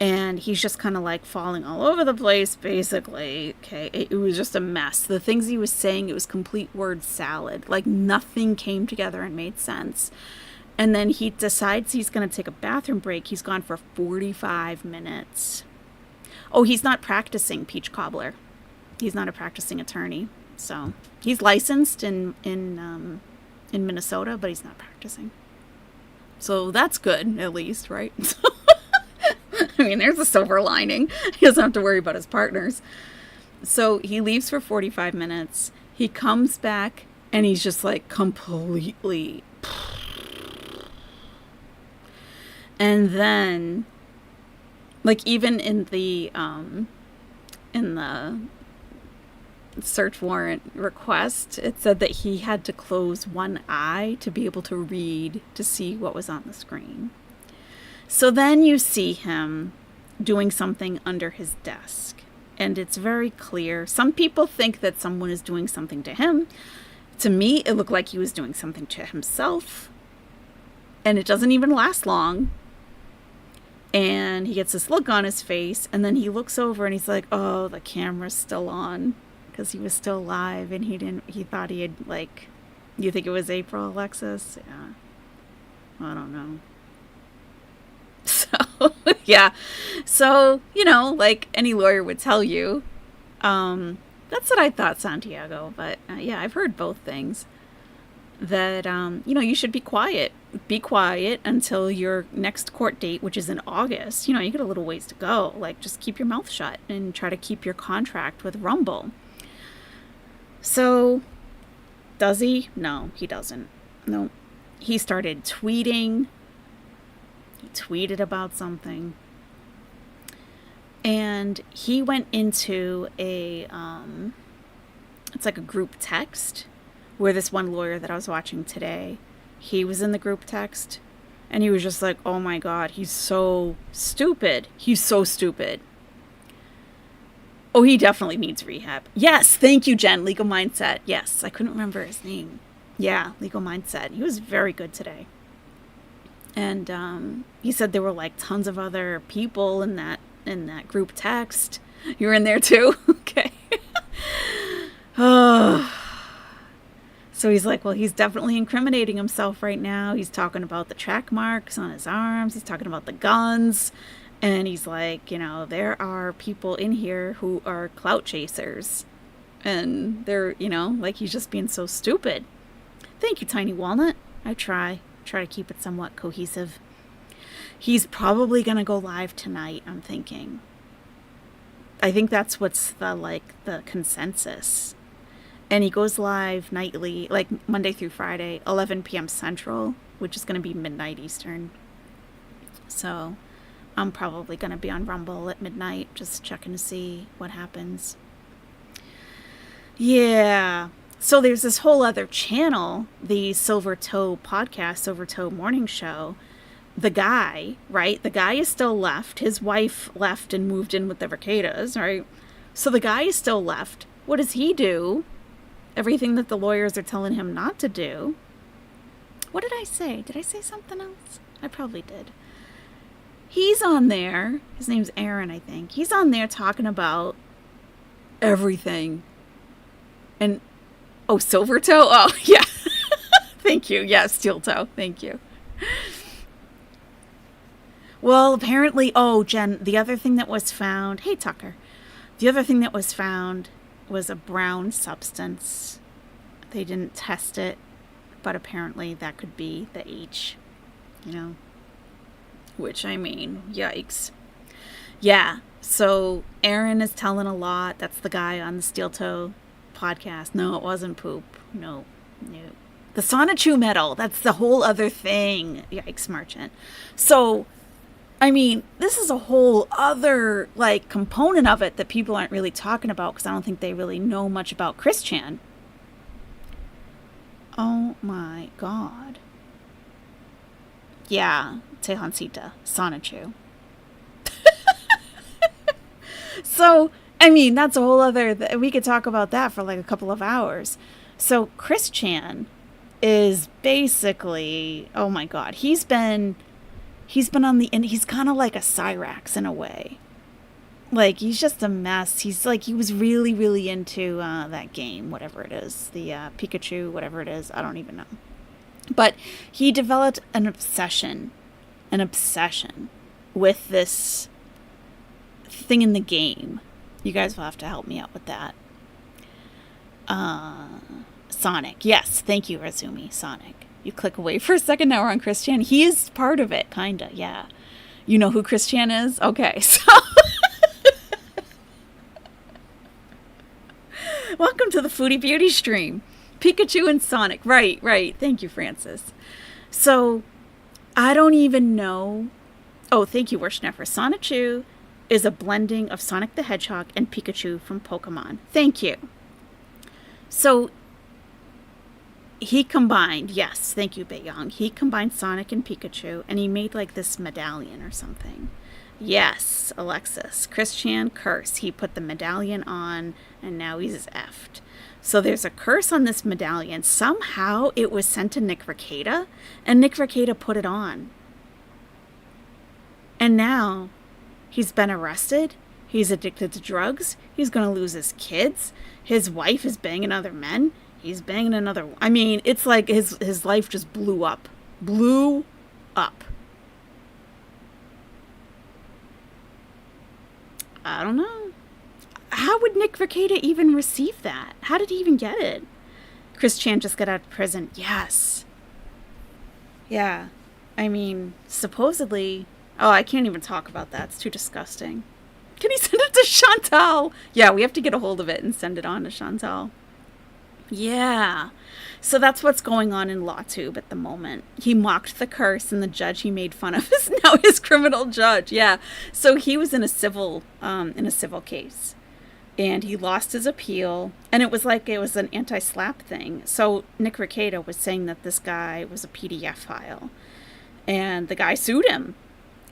and he's just kind of like falling all over the place, basically. Okay, it was just a mess. The things he was saying, it was complete word salad. Like nothing came together and made sense. And then he decides he's going to take a bathroom break. He's gone for 45 minutes. Oh, he's not practicing, Peach Cobbler. He's not a practicing attorney. So he's licensed in Minnesota, but he's not practicing. So that's good, at least, right? I mean, there's a silver lining. He doesn't have to worry about his partners. So he leaves for 45 minutes. He comes back and he's just like completely. And then, like, even in the search warrant request, it said that he had to close one eye to be able to read to see what was on the screen. So then you see him doing something under his desk, and it's very clear. Some people think that someone is doing something to him. To me, it looked like he was doing something to himself, and it doesn't even last long. And he gets this look on his face, and then he looks over and he's like, oh, the camera's still on, because he was still live, and he thought he had, like, you think it was April, Alexis? Yeah. I don't know. So, yeah. So, like any lawyer would tell you, that's what I thought, Santiago. But, yeah, I've heard both things. That, you should be quiet. Be quiet until your next court date, which is in August. You got a little ways to go. Like, just keep your mouth shut and try to keep your contract with Rumble. So, does he? No, he doesn't. No. He started tweeting. He tweeted about something. And he went into it's like a group text where this one lawyer that I was watching today, he was in the group text and he was just like, oh my God, he's so stupid. He's so stupid. Oh, he definitely needs rehab. Yes, thank you, Jen. Legal Mindset. Yes, I couldn't remember his name. Yeah, Legal Mindset. He was very good today. And he said there were like tons of other people in that group text. You were in there too? Okay. Oh. So he's like, well, he's definitely incriminating himself right now. He's talking about the track marks on his arms. He's talking about the guns. And he's like, there are people in here who are clout chasers. And they're, like he's just being so stupid. Thank you, Tiny Walnut. I try to keep it somewhat cohesive. He's probably going to go live tonight, I'm thinking. I think that's what's the consensus. And he goes live nightly, like Monday through Friday, 11 p.m. Central, which is going to be midnight Eastern. So I'm probably going to be on Rumble at midnight, just checking to see what happens. Yeah. So there's this whole other channel, the Silver Toe podcast, Silver Toe Morning Show. The guy, right? The guy is still left. His wife left and moved in with the Vercadas, right? So the guy is still left. What does he do? Everything that the lawyers are telling him not to do. What did I say? Did I say something else? I probably did. He's on there. His name's Aaron, I think. He's on there talking about everything. And, Silver Toe? Oh, yeah. Thank you. Yeah, Steel Toe. Thank you. Well, apparently, Jen, the other thing that was found, hey, Tucker, the other thing that was found was a brown substance. They didn't test it, but apparently that could be the H, which, I mean, yikes. Yeah, so Aaron is telling a lot. That's the guy on the Steel Toe podcast. No, it wasn't poop. No. The Sonichu metal, that's the whole other thing. Yikes, Merchant. So, I mean, this is a whole other, component of it that people aren't really talking about because I don't think they really know much about Chris Chan. Oh my God. Yeah, Tejancita, Sonichu. So, I mean, that's a whole other, we could talk about that for a couple of hours. So, Chris Chan is basically, oh my God, he's been on the, and he's kind of like a Cyrax in a way. He's just a mess. He was really, really into that game, whatever it is. The Pikachu, whatever it is. I don't even know. But he developed an obsession with this thing in the game. You guys will have to help me out with that. Sonic. Yes, thank you, Razumi. Sonic. You click away for a second, now we're on Christian. He is part of it, kinda, yeah. You know who Christian is? Okay, so welcome to the Foodie Beauty stream. Pikachu and Sonic. Right. Thank you, Francis. So, I don't even know. Oh, thank you, Worshnefer. Sonichu is a blending of Sonic the Hedgehog and Pikachu from Pokemon. Thank you. So, he combined, yes, thank you, Baeyong. He combined Sonic and Pikachu, and he made like this medallion or something. Yes, Alexis. Christian curse. He put the medallion on, and now he's effed. So there's a curse on this medallion. Somehow it was sent to Nick Rekieta, and Nick Rekieta put it on. And now he's been arrested. He's addicted to drugs. He's going to lose his kids. His wife is banging other men. He's banging another. I mean, it's like his life just blew up. Blew up. I don't know. How would Nick Rekieta even receive that? How did he even get it? Chris Chan just got out of prison. Yes. Yeah. I mean, supposedly... Oh, I can't even talk about that. It's too disgusting. Can he send it to Chantal? Yeah, we have to get a hold of it and send it on to Chantal. Yeah. So that's what's going on in LawTube at the moment. He mocked the curse, and the judge he made fun of is now his criminal judge. Yeah. So he was in a civil case. And he lost his appeal, and it was an anti-slap thing. So Nick Rekieta was saying that this guy was a PDF file, and the guy sued him.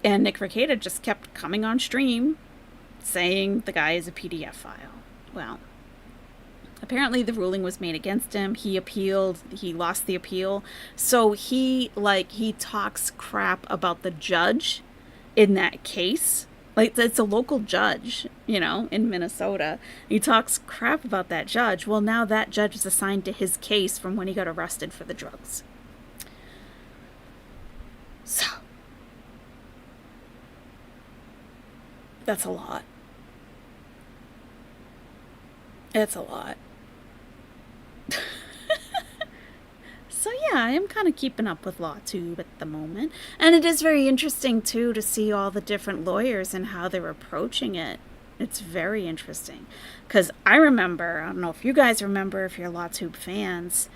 And Nick Rekieta just kept coming on stream saying the guy is a PDF file. Well, apparently the ruling was made against him. He appealed. He lost the appeal. So he talks crap about the judge in that case. Like, it's a local judge, in Minnesota. He talks crap about that judge. Well, now that judge is assigned to his case from when he got arrested for the drugs. So, that's a lot. It's a lot. So yeah, I am kind of keeping up with LawTube at the moment. And it is very interesting, too, to see all the different lawyers and how they're approaching it. It's very interesting. Because I remember, I don't know if you guys remember, if you're LawTube fans,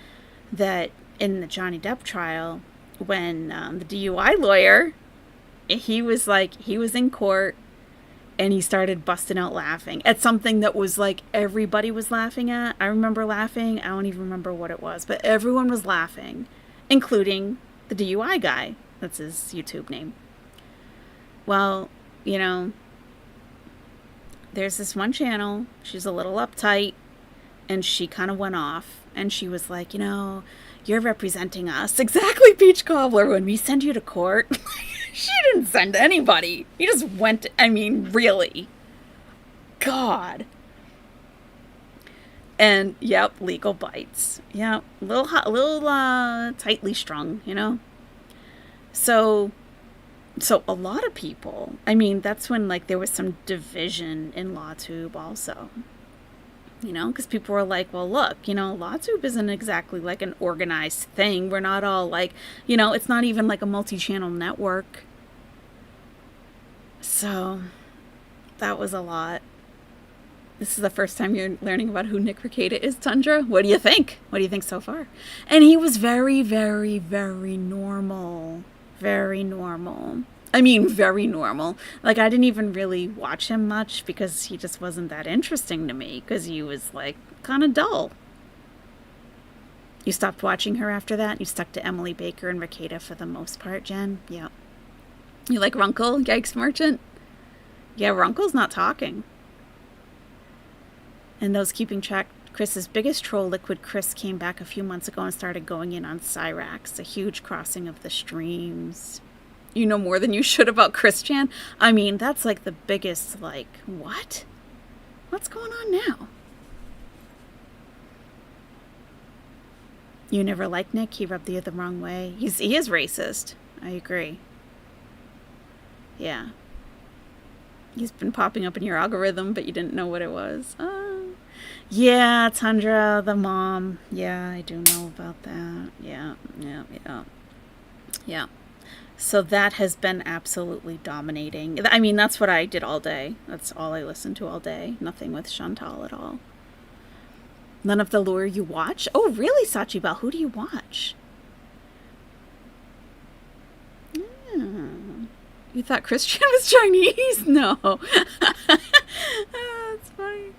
that in the Johnny Depp trial, when the DUI lawyer, he was in court, and he started busting out laughing at something that was like everybody was laughing at. I remember laughing. I don't even remember what it was, but everyone was laughing, including the DUI guy. That's his YouTube name. Well, there's this one channel. She's a little uptight, and she kind of went off, and she was like, you're representing us. Exactly, Peach Cobbler, when we send you to court. She didn't send anybody. He just went, really. God. And, yep, legal bites. Yeah, a little tightly strung, So a lot of people, that's when, there was some division in LawTube also. Because people were like, well, look, LawTube isn't exactly like an organized thing. We're not all it's not even like a multi-channel network. So that was a lot. This is the first time you're learning about who Nick Rekieta is, Tundra. What do you think? What do you think so far? And he was very, very, very normal. Very normal. Very normal. I didn't even really watch him much because he just wasn't that interesting to me because he was, kind of dull. You stopped watching her after that? You stuck to Emily Baker and Rekieta for the most part, Jen? Yeah. You like Runkle, Yikes Merchant? Yeah, Runkle's not talking. And those keeping track, Chris's biggest troll, Liquid Chris, came back a few months ago and started going in on Cyrax, a huge crossing of the streams. You know more than you should about Christian. That's the biggest, what? What's going on now? You never liked Nick? He rubbed you the wrong way. He is racist. I agree. Yeah. He's been popping up in your algorithm, but you didn't know what it was. Yeah, Tundra, the mom. Yeah, I do know about that. Yeah. So that has been absolutely dominating. I mean, that's what I did all day. That's all I listened to all day. Nothing with Chantal at all. None of the lure you watch? Oh, really, Sachi Bell? Who do you watch? You thought Christian was Chinese? No. Oh, that's funny.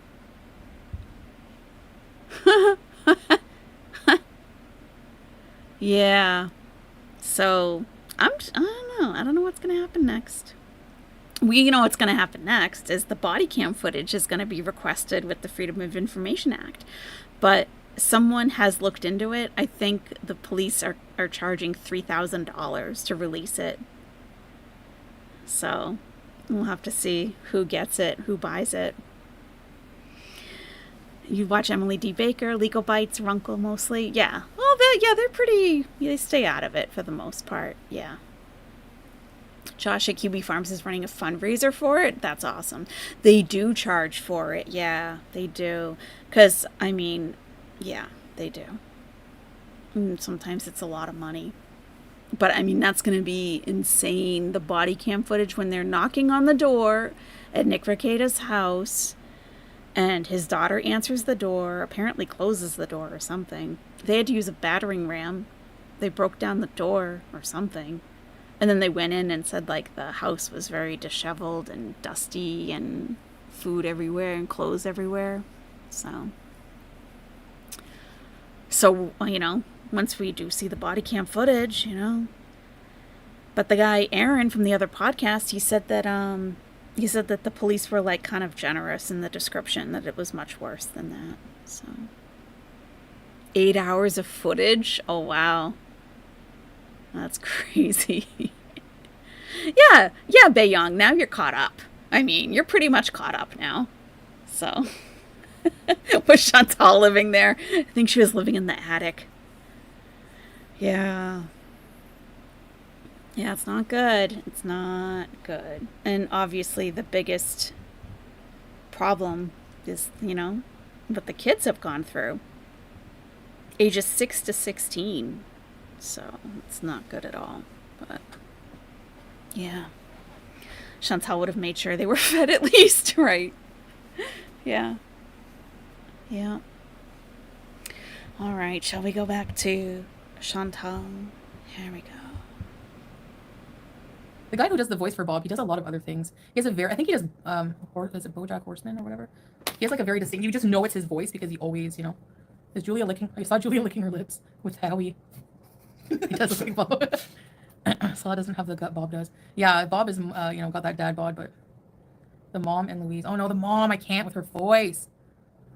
Yeah. So, I don't know. I don't know what's going to happen next. You know what's going to happen next is the body cam footage is going to be requested with the Freedom of Information Act. But someone has looked into it. I think the police are charging $3,000 to release it. So we'll have to see who gets it, who buys it. You watch Emily D. Baker, Legal Bites, Runkle mostly. Yeah. Well, they're pretty, they stay out of it for the most part. Yeah. Josh at QB Farms is running a fundraiser for it. That's awesome. They do charge for it. Yeah, they do. Because, I mean, yeah, they do. And sometimes it's a lot of money. But, I mean, that's going to be insane. The body cam footage when they're knocking on the door at Nick Recada's house and his daughter answers the door, apparently closes the door or something. They had to use a battering ram. They broke down the door or something. And then they went in and said, like, the house was very disheveled and dusty and food everywhere and clothes everywhere. So, you know, once we do see the body cam footage, you know. But the guy, Aaron, from the other podcast, he said that the police were, like, kind of generous in the description, that it was much worse than that. So, 8 hours of footage? Oh, wow. That's crazy. Yeah, Baeyong, now you're caught up. I mean, you're pretty much caught up now. So, was Chantal living there? I think she was living in the attic. Yeah. Yeah, it's not good. It's not good. And obviously the biggest problem is, you know, what the kids have gone through. Ages 6 to 16. So it's not good at all. But yeah, Chantal would have made sure they were fed at least, right? Yeah. Yeah. All right, shall we go back to Chantal? Here we go. The guy who does the voice for Bob, he does a lot of other things. He has I think he does, is it BoJack Horseman or whatever? He has like a very distinct, you just know it's his voice because he always, you know, I saw Julia licking her lips with Howie. He does look like Bob. Salah doesn't have the gut Bob does. Yeah, Bob is, you know, got that dad bod, but the mom and Louise. Oh no, the mom, I can't with her voice.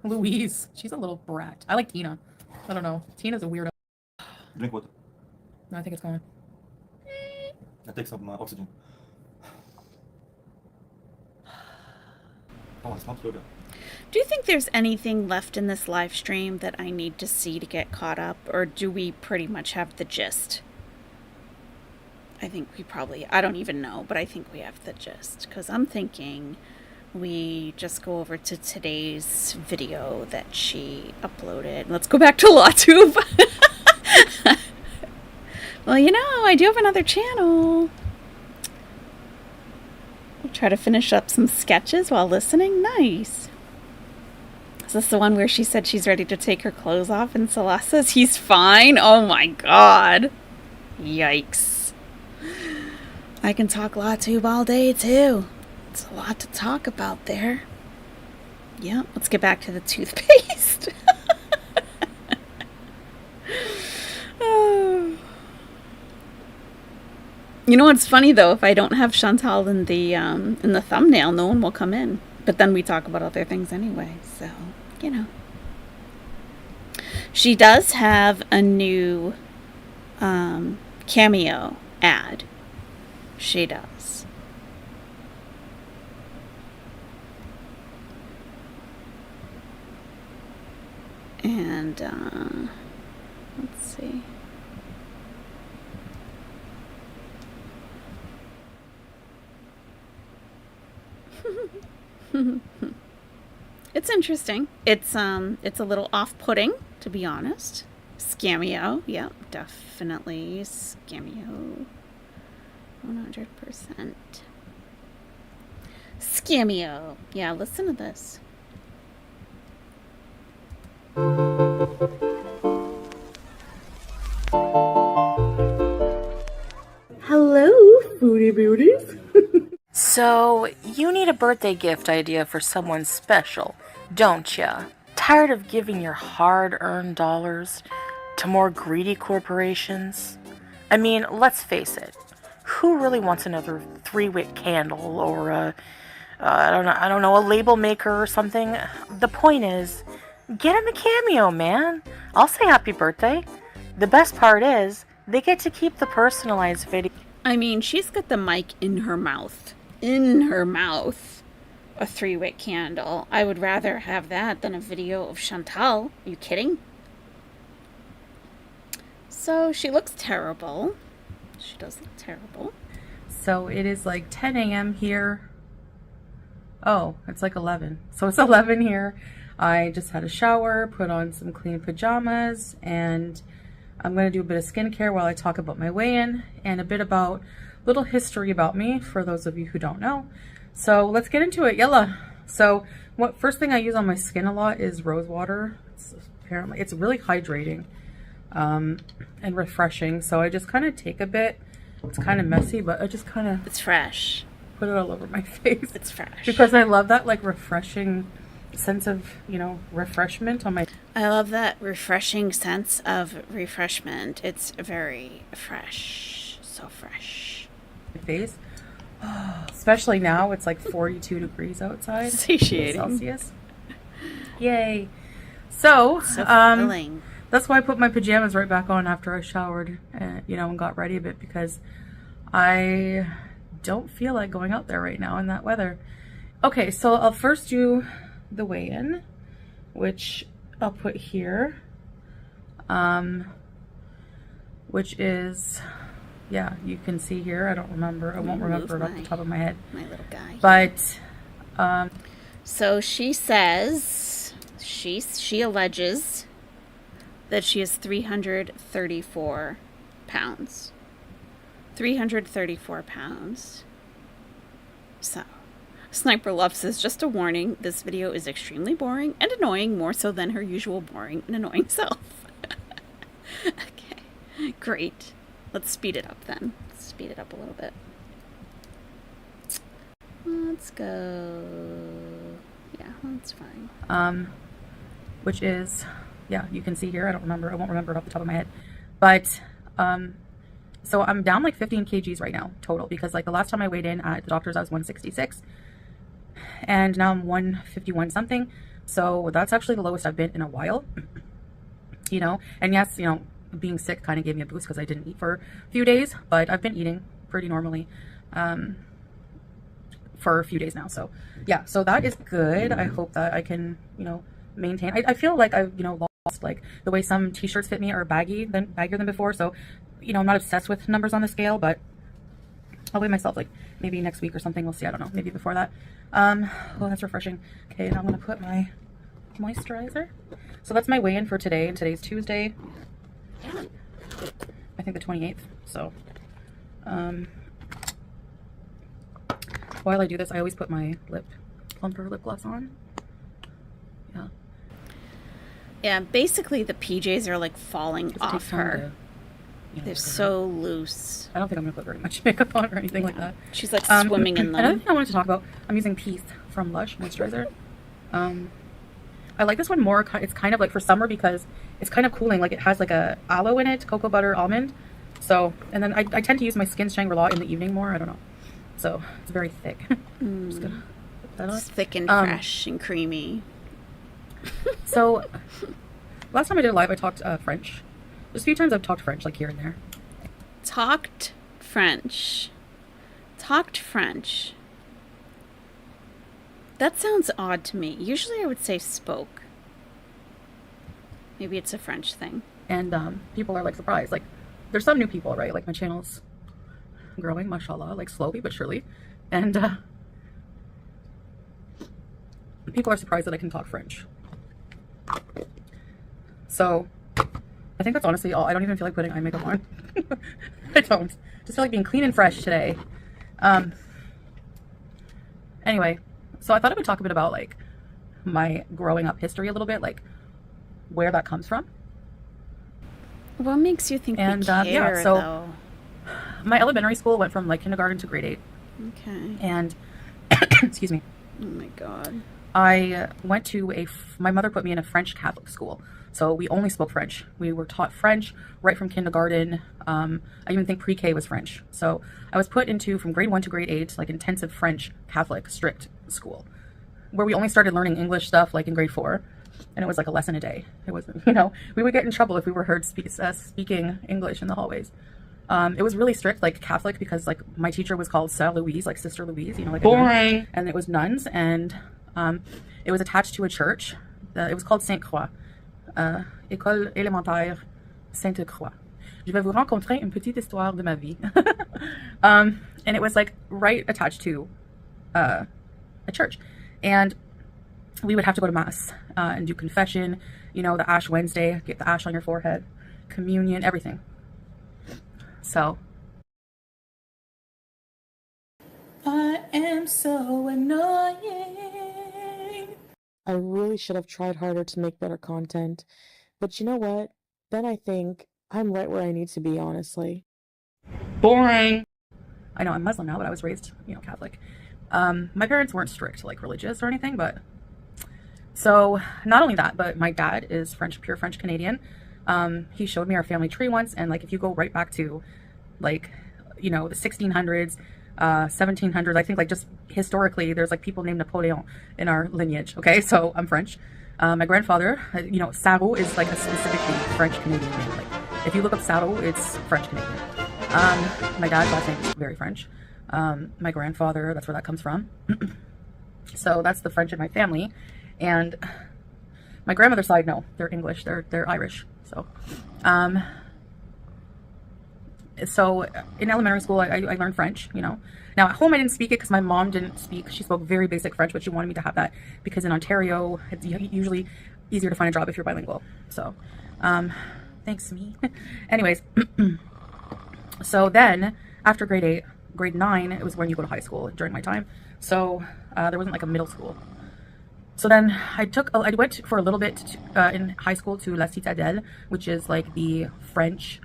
Louise, she's a little brat. I like Tina. I don't know. Tina's a weirdo. Drink water. No, I think it's gone. I take some oxygen. Oh, it's not yoga. Do you think there's anything left in this live stream that I need to see to get caught up, or do we pretty much have the gist? I think we probably, I don't even know, but I think we have the gist, because I'm thinking we just go over to today's video that she uploaded. Let's go back to LawTube. Well, you know, I do have another channel. We'll try to finish up some sketches while listening. Nice. Is this the one where she said she's ready to take her clothes off and Salah says he's fine? Oh my god. Yikes. I can talk LawTube all day too. It's a lot to talk about there. Yeah, let's get back to the toothpaste. Oh. You know what's funny though? If I don't have Chantal in the thumbnail, no one will come in. But then we talk about other things anyway, so you know. She does have a new Cameo ad. She does. And let's see. It's interesting. It's a little off-putting, to be honest. Scameo, yeah, definitely Scameo. 100%. Scameo. Yeah, listen to this. Hello, foodie beauties. So, you need a birthday gift idea for someone special, don't ya? Tired of giving your hard-earned dollars to more greedy corporations? I mean, let's face it. Who really wants another 3-wick candle or I don't know, a label maker or something? The point is, get him a cameo, man. I'll say happy birthday. The best part is, they get to keep the personalized video. I mean, she's got the mic in her mouth. In her mouth. A 3-wick candle. I would rather have that than a video of Chantal. Are you kidding? So she looks terrible. She does look terrible. So it is like 10 a.m. here. Oh, it's like 11. So it's 11 here. I just had a shower, put on some clean pajamas, and I'm going to do a bit of skincare while I talk about my weigh-in and a bit about little history about me for those of you who don't know. So let's get into it. Yalla. So first thing I use on my skin a lot is rose water. It's really hydrating and refreshing. So I just kind of take a bit. It's kind of messy, but I just kind of... It's fresh. Put it all over my face. It's fresh. Because I love that like refreshing sense of, refreshment on my... I love that refreshing sense of refreshment. It's very fresh. So fresh. face. Especially now, it's like 42 degrees outside. Satiating. Celsius. Yay. So, Fulfilling. that's why I put my pajamas right back on after I showered, and got ready a bit, because I don't feel like going out there right now in that weather. Okay, so I'll first do the weigh-in, which I'll put here, which is, yeah, you can see here. I won't remember it off the top of my head. My little guy. But, so she says, she alleges that she is 334 pounds. 334 pounds. So, Sniper Love says, just a warning, this video is extremely boring and annoying, more so than her usual boring and annoying self. Okay, great. Let's speed it up then. Let's speed it up a little bit. Let's go. Yeah, that's fine. which is, yeah, you can see here. I won't remember it off the top of my head. But, so I'm down like 15 kgs right now total, because like the last time I weighed in at the doctor's I was 166 and now I'm 151 something. So that's actually the lowest I've been in a while, and yes, being sick kind of gave me a boost because I didn't eat for a few days, but I've been eating pretty normally for a few days now. So yeah, so that is good. I hope that I can, maintain. I feel like I've, lost like the way some t-shirts fit me are baggier than before. So, I'm not obsessed with numbers on the scale, but I'll weigh myself like maybe next week or something. We'll see. I don't know. Maybe before that. Well, that's refreshing. Okay, now I'm going to put my moisturizer. So that's my weigh-in for today, and today's Tuesday. I think the 28th. So, while I do this, I always put my plumper lip gloss on. Yeah. Yeah, basically the PJs are like falling off her. They're so loose. I don't think I'm going to put very much makeup on or anything like that. She's like swimming in them. Another thing I wanted to talk about, I'm using Peace from Lush moisturizer. I like this one more. It's kind of like for summer because it's kind of cooling. Like it has like a aloe in it, cocoa butter, almond. So, and then I tend to use my Skin's Shangri-La in the evening more. I don't know. So it's very thick. I'm just gonna put that on. It's thick and fresh and creamy. So last time I did a live, I talked French. There's a few times I've talked French, like here and there. Talked French. Talked French. That sounds odd to me. Usually I would say spoke. Maybe it's a French thing. And people are like surprised. Like there's some new people, right? Like my channel's growing, mashallah, like slowly but surely. And people are surprised that I can talk French. So I think that's honestly all. I don't even feel like putting eye makeup on. I don't. Just feel like being clean and fresh today. Anyway, so I thought I would talk a bit about like my growing up history a little bit, like where that comes from. What makes you think And we care, yeah, so though? my elementary school went from like kindergarten to grade 8. Okay. And excuse me. Oh my god. I went to my mother put me in a French Catholic school. So we only spoke French. We were taught French right from kindergarten. I even think pre-K was French. So I was put into, from grade 1 to grade 8, like intensive French Catholic strict school, where we only started learning English stuff like in grade 4. And it was like a lesson a day. It was, you know, we would get in trouble if we were heard speaking English in the hallways. It was really strict, like Catholic, because like my teacher was called Sœur Louise, like Sister Louise, you know, like boring. And it was nuns, and it was attached to a church. It was called Sainte Croix, École élémentaire Sainte Croix. Je vais vous raconter une petite histoire de ma vie. And it was like right attached to a church, and we would have to go to mass and do confession, you know, the Ash Wednesday, get the ash on your forehead, communion, everything. So I am so annoying. I really should have tried harder to make better content, but you know what? Then I think I'm right where I need to be, honestly. Boring. I know I'm Muslim now, but I was raised, you know, Catholic. My parents weren't strict, like religious or anything, but so not only that, but my dad is French, pure French Canadian. He showed me our family tree once, and like if you go right back to like, you know, the 1600s, 1700s, I think like just historically there's like people named Napoleon in our lineage. Okay, so I'm French. My grandfather, you know, Sarro is like a specifically French Canadian name. Like if you look up Sarro, it's French Canadian. My dad's last name is very French. My grandfather, that's where that comes from. So that's the French in my family. And my grandmother's side, no, they're English, they're Irish. So so in elementary school I learned French, you know. Now at home I didn't speak it because my mom didn't speak. She spoke very basic French, but she wanted me to have that because in Ontario it's usually easier to find a job if you're bilingual. So thanks me. Anyways, so then after grade 8, grade 9, it was when you go to high school during my time. So there wasn't like a middle school. So then I went for a little bit in high school to La Citadelle, which is like the French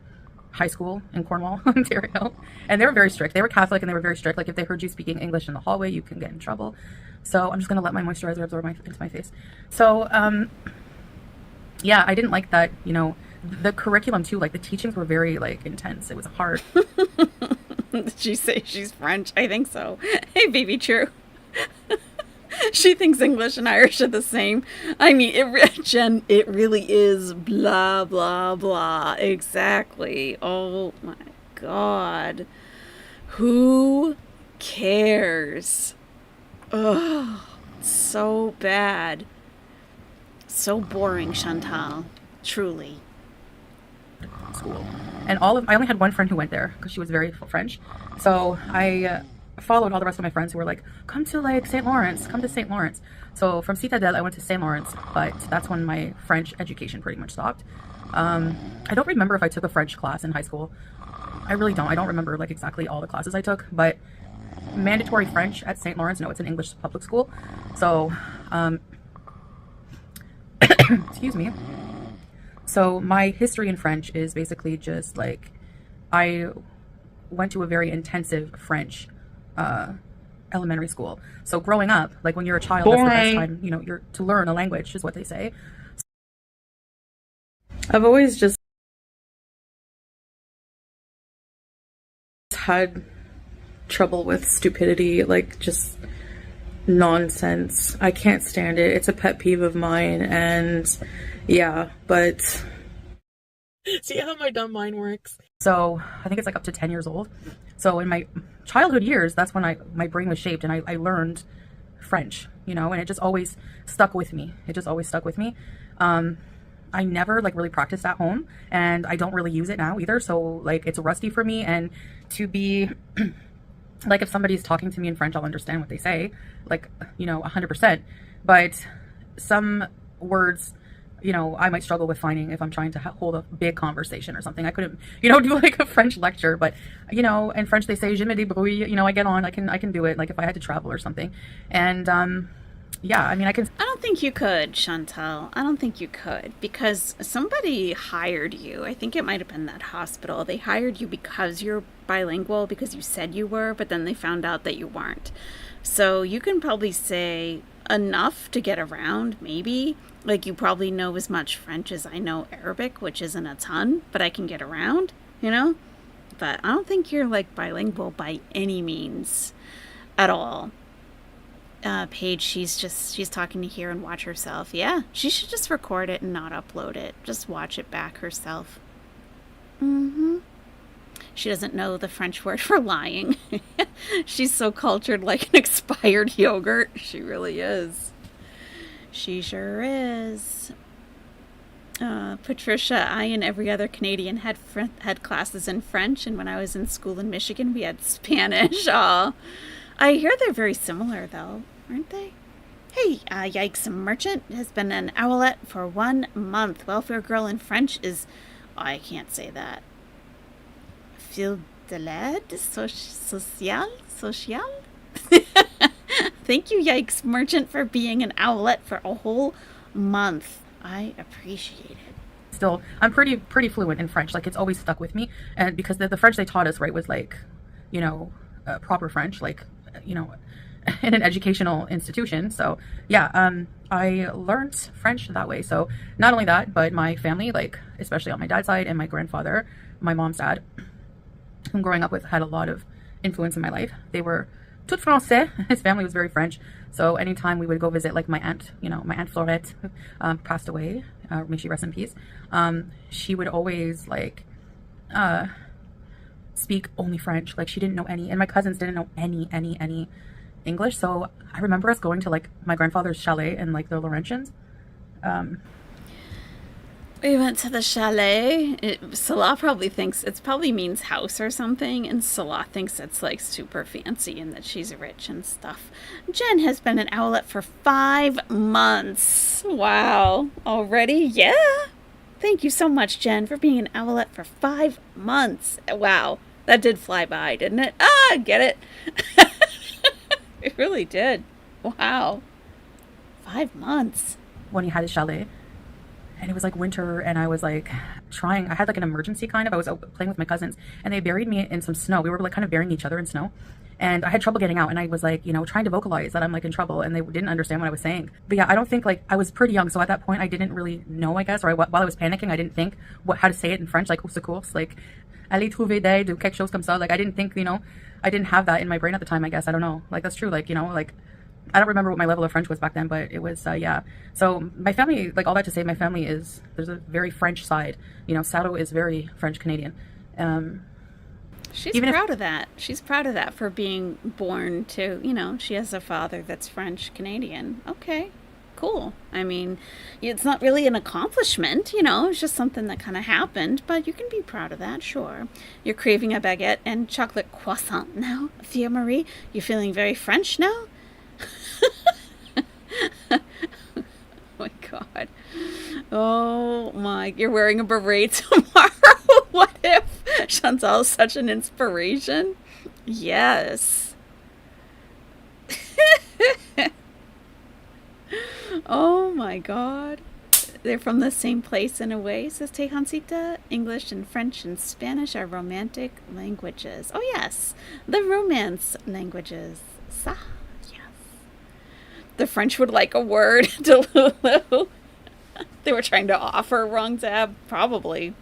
high school in Cornwall, Ontario. And they were very strict. They were Catholic and they were very strict. Like if they heard you speaking English in the hallway, you can get in trouble. So I'm just going to let my moisturizer absorb into my face. So yeah, I didn't like that, you know, the curriculum too, like the teachings were very like intense. It was hard. Did she say she's French? I think so. Hey, baby, true. She thinks English and Irish are the same. I mean, Jen, it really is blah, blah, blah. Exactly. Oh my God. Who cares? Ugh, so bad. So boring, Chantal. Truly. School. And I only had one friend who went there because she was very French. So I followed all the rest of my friends who were like, come to like St. Lawrence, come to St. Lawrence. So from Citadelle, I went to St. Lawrence, but that's when my French education pretty much stopped. I don't remember if I took a French class in high school. I really don't. I don't remember like exactly all the classes I took, but mandatory French at St. Lawrence, no, it's an English public school. So, excuse me. So my history in French is basically just like, I went to a very intensive French elementary school. So growing up, like when you're a child, that's the best time, you know, you're to learn a language is what they say. I've always just had trouble with stupidity, like just nonsense. I can't stand it. It's a pet peeve of mine, and yeah, but see how my dumb mind works. So I think it's like up to 10 years old. So in my childhood years, that's when my brain was shaped and I learned French, you know, and it just always stuck with me. It just always stuck with me. I never like really practiced at home, and I don't really use it now either. So like it's rusty for me, and to be like if somebody's talking to me in French, I'll understand what they say, like, you know, 100%. But some words, you know, I might struggle with finding if I'm trying to hold a big conversation or something. I couldn't, you know, do like a French lecture, but you know, in French they say je me débrouille, you know, I get on, I can do it, like if I had to travel or something. And yeah, I mean, I don't think you could, Chantal. I don't think you could, because somebody hired you. I think it might have been that hospital. They hired you because you're bilingual, because you said you were, but then they found out that you weren't. So you can probably say enough to get around, maybe. Like, you probably know as much French as I know Arabic, which isn't a ton, but I can get around, you know? But I don't think you're, like, bilingual by any means at all. Paige, she's talking to hear and watch herself. Yeah, she should just record it and not upload it. Just watch it back herself. She doesn't know the French word for lying. She's so cultured like an expired yogurt. She really is. She sure is. Patricia, I and every other Canadian had classes in French, and when I was in school in Michigan, we had Spanish. Aw. I hear they're very similar, though, aren't they? Hey, Yikes Merchant has been an owlet for 1 month. Welfare girl in French is... Oh, I can't say that. Fil de l'aide social? Thank you, Yikes Merchant, for being an owlet for a whole month. I appreciate it. Still, I'm pretty fluent in French. Like, it's always stuck with me. And because the French they taught us, right, was like, you know, proper French, like, you know, in an educational institution. So yeah, I learned French that way. So not only that, but my family, like especially on my dad's side and my grandfather, my mom's dad, whom growing up with, had a lot of influence in my life. They were tout français. His family was very French. So anytime we would go visit, like my aunt, you know, my aunt Florette, passed away, may she rest in peace. She would always like speak only French. Like, she didn't know any, and my cousins didn't know any English. So I remember us going to like my grandfather's chalet in like the Laurentians. We went to the chalet. Salah probably thinks it probably means house or something, and Salah thinks it's like super fancy and that she's rich and stuff. Jen has been an owlet for 5 months. Wow. Already? Yeah. Thank you so much, Jen, for being an owlet for 5 months. Wow. That did fly by, didn't it? Ah, get it? It really did. Wow. 5 months. When he had his chalet, and it was like winter, and I was like I had like an emergency kind of. I was playing with my cousins, and they buried me in some snow. We were like kind of burying each other in snow, and I had trouble getting out, and I was like, you know, trying to vocalize that I'm like in trouble, and they didn't understand what I was saying. But yeah, I don't think, like, I was pretty young, so at that point I didn't really know, I guess, or while I was panicking, I didn't think how to say it in French, like au secours, like aller trouver d'aide ou quelque chose comme ça. Like, I didn't think, you know, I didn't have that in my brain at the time, I guess. I don't know. Like, that's true. Like, you know, like, I don't remember what my level of French was back then, but it was, yeah. So my family, like, all that to say, my family there's a very French side. You know, Sato is very French Canadian. She's proud of that. She's proud of that for being born to, you know, she has a father that's French Canadian. Okay, cool. I mean, it's not really an accomplishment, you know, it's just something that kind of happened, but you can be proud of that, sure. You're craving a baguette and chocolate croissant now, Thea Marie. You're feeling very French now? Oh my god. Oh my, you're wearing a beret tomorrow? What if Chantal is such an inspiration? Yes. Oh my god. They're from the same place in a way, says Tejancita. English and French and Spanish are romantic languages. Oh yes, the Romance languages. Sa. The French would like a word to Lulu. They were trying to offer wrong tab, probably.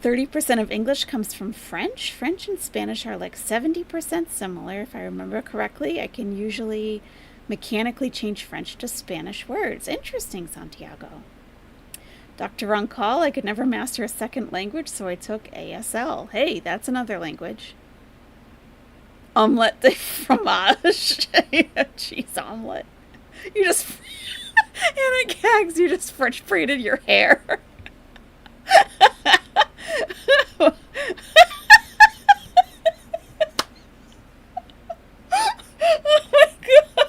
30% of English comes from French. French and Spanish are like 70% similar, if I remember correctly. I can usually mechanically change French to Spanish words. Interesting, Santiago. Dr. On call, I could never master a second language, so I took ASL. Hey, that's another language. Omelette de fromage. Cheese omelette. You just... Anna Gags, you just French braided your hair. Oh my god.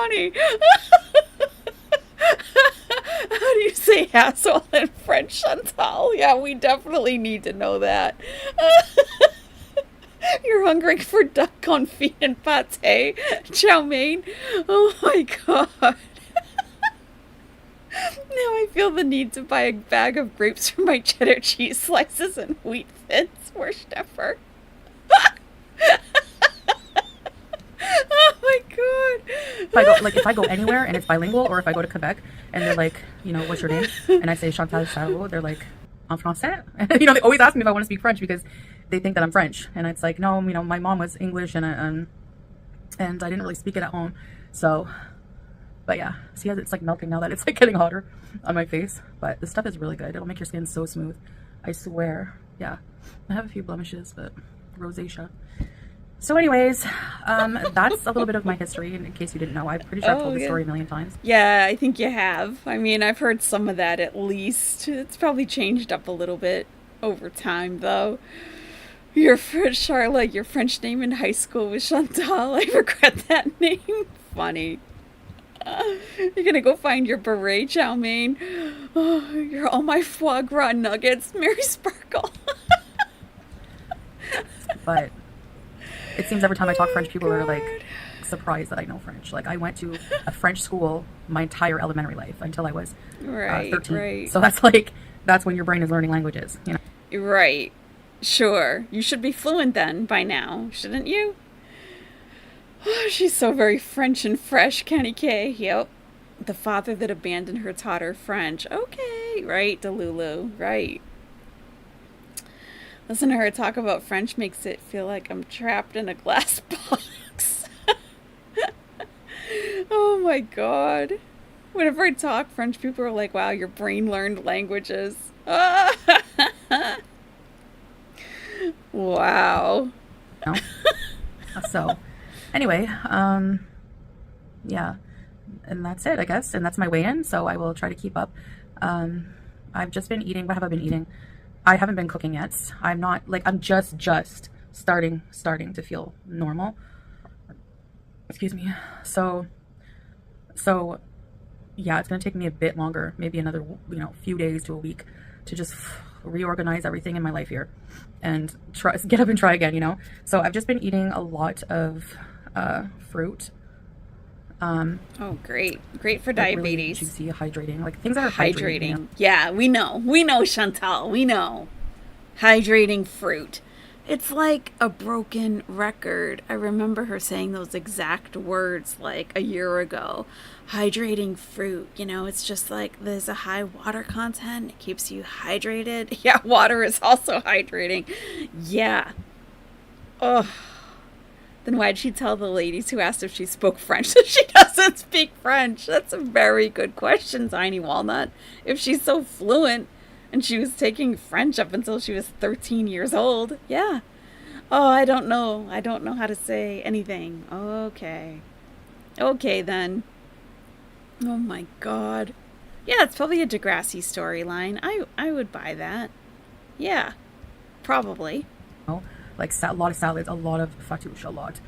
funny. How do you say asshole in French, Chantal? Yeah, we definitely need to know that. You're hungry for duck confit and pate, chow mein. Oh my god. Now I feel the need to buy a bag of grapes for my cheddar cheese slices and wheat thins. Worst ever. Oh my god. If I go anywhere and it's bilingual, or if I go to Quebec and they're like, you know, what's your name? And I say Chantal Sarro, they're like, en français? You know, they always ask me if I want to speak French because they think that I'm French. And it's like, no, you know, my mom was English and I didn't really speak it at home. So, but yeah, see how it's like melting now that it's like getting hotter on my face. But this stuff is really good. It'll make your skin so smooth. I swear. Yeah. I have a few blemishes, but rosacea. So anyways, that's a little bit of my history, in case you didn't know. I'm pretty sure I've told the story a million times. Yeah, I think you have. I mean, I've heard some of that at least. It's probably changed up a little bit over time, though. Your Charlotte, your French name in high school was Chantal. I regret that name. Funny. You're gonna go find your beret, chow mein. Oh, you're all my foie gras nuggets, Mary Sparkle. But it seems every time I talk French, people are like surprised that I know French. Like I went to a French school my entire elementary life until I was 13. Right. So that's when your brain is learning languages, you know. Right. Sure. You should be fluent then by now, shouldn't you? Oh, she's so very French and fresh, Kenny K. Yep. The father that abandoned her taught her French. Okay. Right, Delulu. Right. Listen to her talk about French makes it feel like I'm trapped in a glass box. Oh my god. Whenever I talk French, people are like, wow, your brain learned languages. Wow. No? So, anyway, yeah, and that's it, I guess, and that's my weigh-in, so I will try to keep up. I've just been eating. What have I been eating? I haven't been cooking yet. I'm not, like, I'm just starting to feel normal. Excuse me. So, yeah, it's going to take me a bit longer, maybe another, few days to a week to just reorganize everything in my life here and get up and try again, So I've just been eating a lot of fruit. Oh, great for diabetes. Really juicy, hydrating, like things that are hydrating. Yeah, we know, Chantal, we know. Hydrating fruit. It's like a broken record. I remember her saying those exact words like a year ago. Hydrating fruit, it's just like there's a high water content. It keeps you hydrated. Yeah, water is also hydrating. Yeah. Oh. Then why'd she tell the ladies who asked if she spoke French that she doesn't speak French? That's a very good question, Tiny Walnut. If she's so fluent and she was taking French up until she was 13 years old. Yeah. Oh, I don't know. I don't know how to say anything. Okay. Okay, then. Oh, my God. Yeah, it's probably a Degrassi storyline. I would buy that. Yeah. Probably. Like a lot of salads, a lot of fattoush, a lot.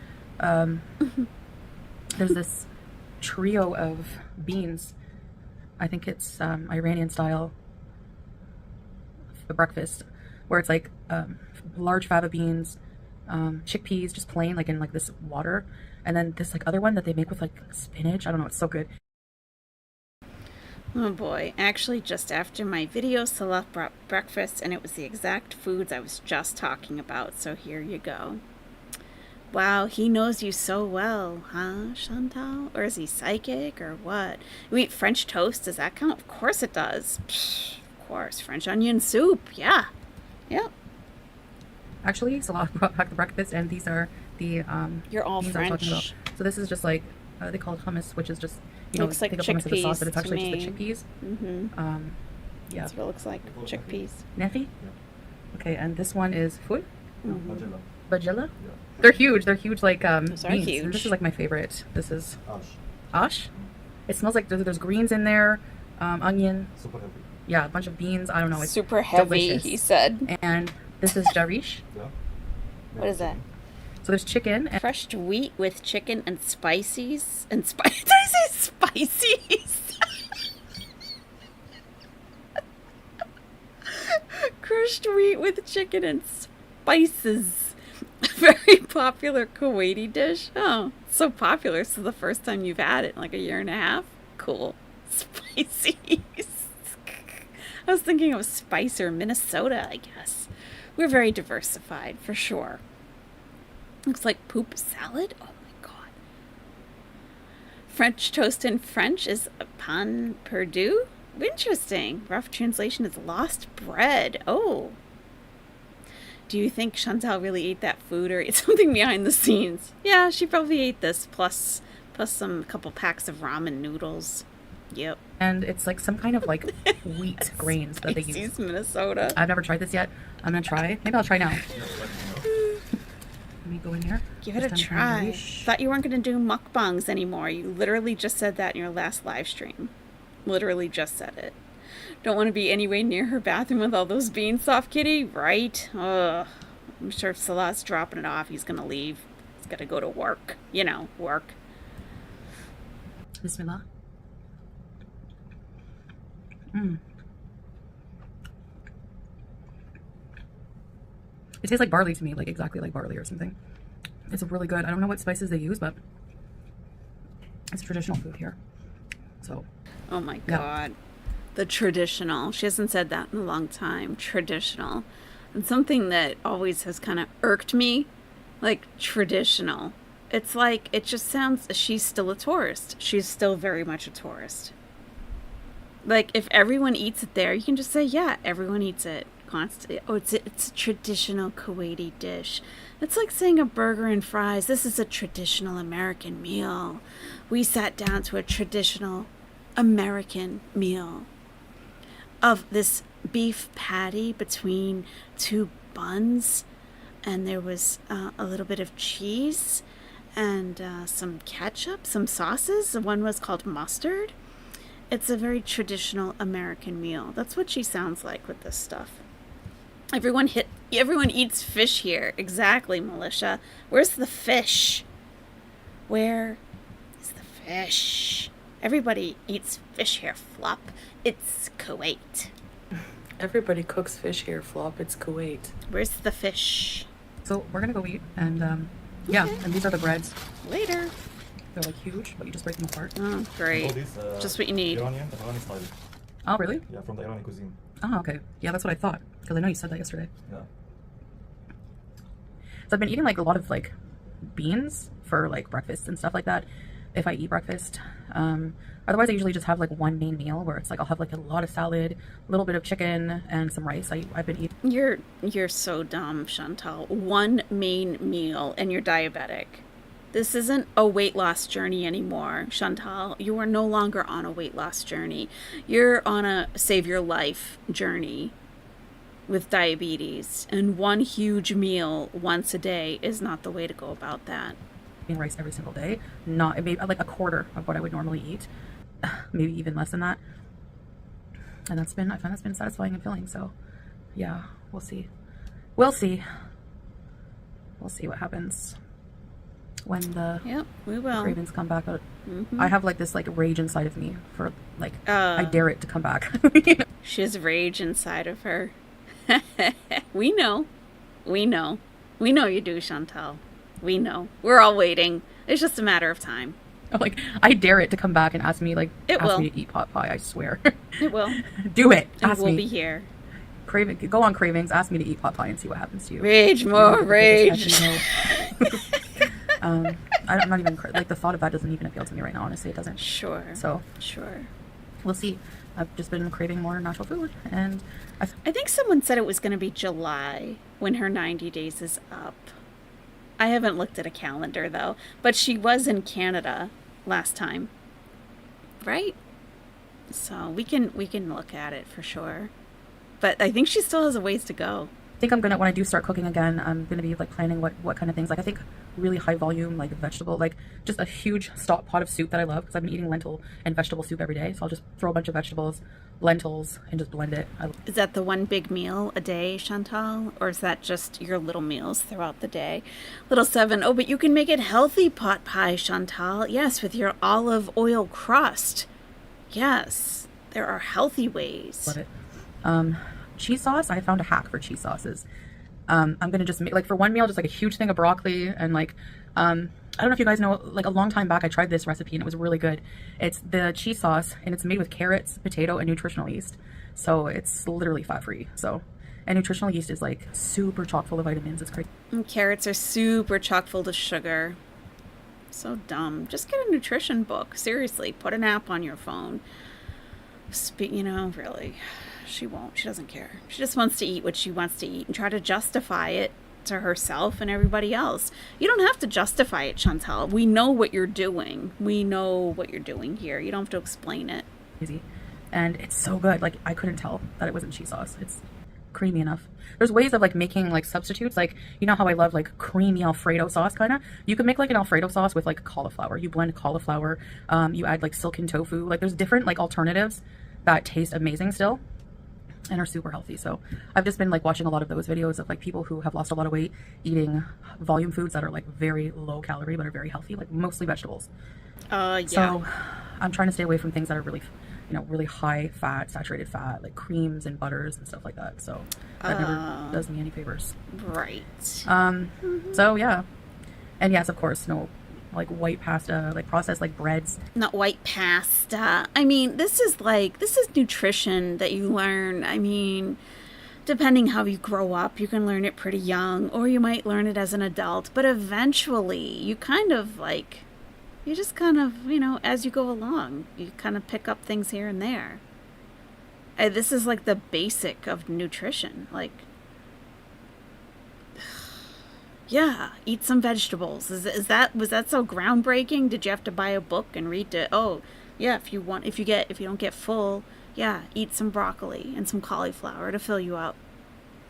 There's this trio of beans. I think it's Iranian style breakfast, where it's like large fava beans, chickpeas, just plain, like in like this water, and then this like other one that they make with like spinach. I don't know, it's so good. Oh boy, actually just after my video, Salah brought breakfast and it was the exact foods I was just talking about, so here you go. Wow, he knows you so well, huh, Chantal? Or is he psychic or what? You eat French toast, does that count? Of course it does. Psh, of course, French onion soup, yeah. Yep. Actually, Salah brought back the breakfast and these are the You're all beans French. I was talking about. So this is just like, they call it hummus, which is just, looks like think of hummus as a sauce, but it's chickpeas actually to just the chickpeas. Mm-hmm. Yeah. That's what it looks like, chickpeas. Nefi? Okay, and this one is food? Mm-hmm. Bajilla? Yeah. They're huge, like Those are beans. huge. This is like my favorite. This is Ash. ash. It smells like there's greens in there, onion. Super heavy. Yeah, a bunch of beans. I don't know. It's super heavy, delicious. he said. And this is jarish. Yeah. What is that? So there's chicken and Crushed wheat with chicken and spices. And did I say spices? Crushed wheat with chicken and spices. A very popular Kuwaiti dish. Oh, so popular. So the first time you've had it in like a year and a half? Cool. Spices. I was thinking it was Spicer, Minnesota, I guess. We're very diversified, for sure. Looks like poop salad. Oh my god. French toast in French is pain perdu. Interesting. Rough translation is lost bread. Oh. Do you think Chantal really ate that food or ate something behind the scenes? Yeah, she probably ate this plus some couple packs of ramen noodles. Yep. and it's like some kind of like wheat grains that they use. Spices, Minnesota. I've never tried this yet. I'm gonna try. Maybe I'll try now. Let me go in here. Give it a try. Thought you weren't going to do mukbangs anymore. You literally just said that in your last live stream. Literally just said it. Don't want to be anywhere near her bathroom with all those beans, soft kitty, right? Ugh. I'm sure if Salah's dropping it off, he's going to leave. He's got to go to work. You know, work. Bismillah. Mmm. It tastes like barley to me, like exactly like barley or something. It's really good. I don't know what spices they use, but it's traditional food here. So. Oh my God. The traditional. She hasn't said that in a long time. Traditional. And something that always has kind of irked me, like traditional. It's like, it just sounds, she's still a tourist. She's still very much a tourist. Like, if everyone eats it there, you can just say, yeah, everyone eats it. Constantly. Oh, it's a traditional Kuwaiti dish. It's like saying a burger and fries. This is a traditional American meal. We sat down to a traditional American meal of this beef patty between two buns, and there was a little bit of cheese and some ketchup, some sauces. One was called mustard. It's a very traditional American meal. That's what she sounds like with this stuff. Everyone eats fish here. Exactly, Militia. Where's the fish? Where is the fish? Everybody eats fish here, Flop. It's Kuwait. Everybody cooks fish here, Flop. It's Kuwait. Where's the fish? So we're gonna go eat, and yeah, and these are the breads. Later. They're like huge, but you just break them apart. Oh, great. Just what you need. Iranian style. Oh, really? Yeah, from the Iranian cuisine. Oh, okay. Yeah, that's what I thought, because I know you said that yesterday. Yeah. So I've been eating like a lot of like beans for like breakfast and stuff like that. If I eat breakfast, otherwise I usually just have like one main meal where it's like I'll have like a lot of salad, a little bit of chicken, and some rice. I've been eating. You're so dumb, Chantal. One main meal, and you're diabetic. This isn't a weight loss journey anymore, Chantal. You are no longer on a weight loss journey. You're on a save your life journey with diabetes. And one huge meal once a day is not the way to go about that. Eating rice every single day, not maybe like a quarter of what I would normally eat, maybe even less than that. And I find that's been satisfying and filling. So, yeah, we'll see. We'll see what happens when the we will. cravings come back. I have like this like rage inside of me for like I dare it to come back. You know? She has rage inside of her. We know you do, Chantal. We know. We're all waiting. It's just a matter of time. Like I dare it to come back and ask me me to eat pot pie. I swear. It will. Do it. It will be here. Go on cravings. Ask me to eat pot pie and see what happens to you. Rage, more rage. I'm not even like the thought of that doesn't even appeal to me right now. Honestly, it doesn't. Sure. So sure. We'll see. I've just been craving more natural food, and I think someone said it was going to be July when her 90 days is up. I haven't looked at a calendar though, but she was in Canada last time, right? So we can look at it for sure. But I think she still has a ways to go. I think I'm gonna, when I do start cooking again, I'm gonna be like planning what kind of things. Like I think really high volume, like vegetable, like just a huge stock pot of soup that I love because I've been eating lentil and vegetable soup every day. So I'll just throw a bunch of vegetables, lentils, and just blend it. Is that the one big meal a day, Chantal? Or is that just your little meals throughout the day? Little 7. Oh, but you can make it healthy pot pie, Chantal. Yes, with your olive oil crust. Yes, there are healthy ways. Love it. Cheese sauce, I found a hack for cheese sauces. I'm gonna just make, like, for one meal, just like a huge thing of broccoli and like, I don't know if you guys know, like a long time back I tried this recipe and it was really good. It's the cheese sauce and it's made with carrots, potato, and nutritional yeast. So it's literally fat free. So, and nutritional yeast is like super chock full of vitamins. It's crazy. And carrots are super chock full of sugar. So dumb. Just get a nutrition book. Seriously, put an app on your phone. You know, really. She won't. She doesn't care. She just wants to eat what she wants to eat and try to justify it to herself and everybody else. You don't have to justify it, Chantal. We know what you're doing. We know what you're doing here. You don't have to explain it. Easy. And it's so good. Like, I couldn't tell that it wasn't cheese sauce. It's creamy enough. There's ways of like making like substitutes. Like, you know how I love like creamy Alfredo sauce kind of? You can make like an Alfredo sauce with like cauliflower. You blend cauliflower. You add like silken tofu. Like, there's different like alternatives that taste amazing still and are super healthy. So I've just been like watching a lot of those videos of like people who have lost a lot of weight eating volume foods that are like very low calorie but are very healthy, like mostly vegetables. Yeah. So I'm trying to stay away from things that are really, you know, really high fat, saturated fat, like creams and butters and stuff like that. So that never does me any favors. Right. So yeah. And yes, of course, no like white pasta, like processed like breads. Not white pasta. I mean, this is nutrition that you learn. I mean, depending how you grow up, you can learn it pretty young, or you might learn it as an adult. But eventually, you just kind of, you know, as you go along, you kind of pick up things here and there. This is like the basic of nutrition. Like, yeah, eat some vegetables. Was that so groundbreaking? Did you have to buy a book and read it? Oh, yeah, if you don't get full, yeah, eat some broccoli and some cauliflower to fill you up.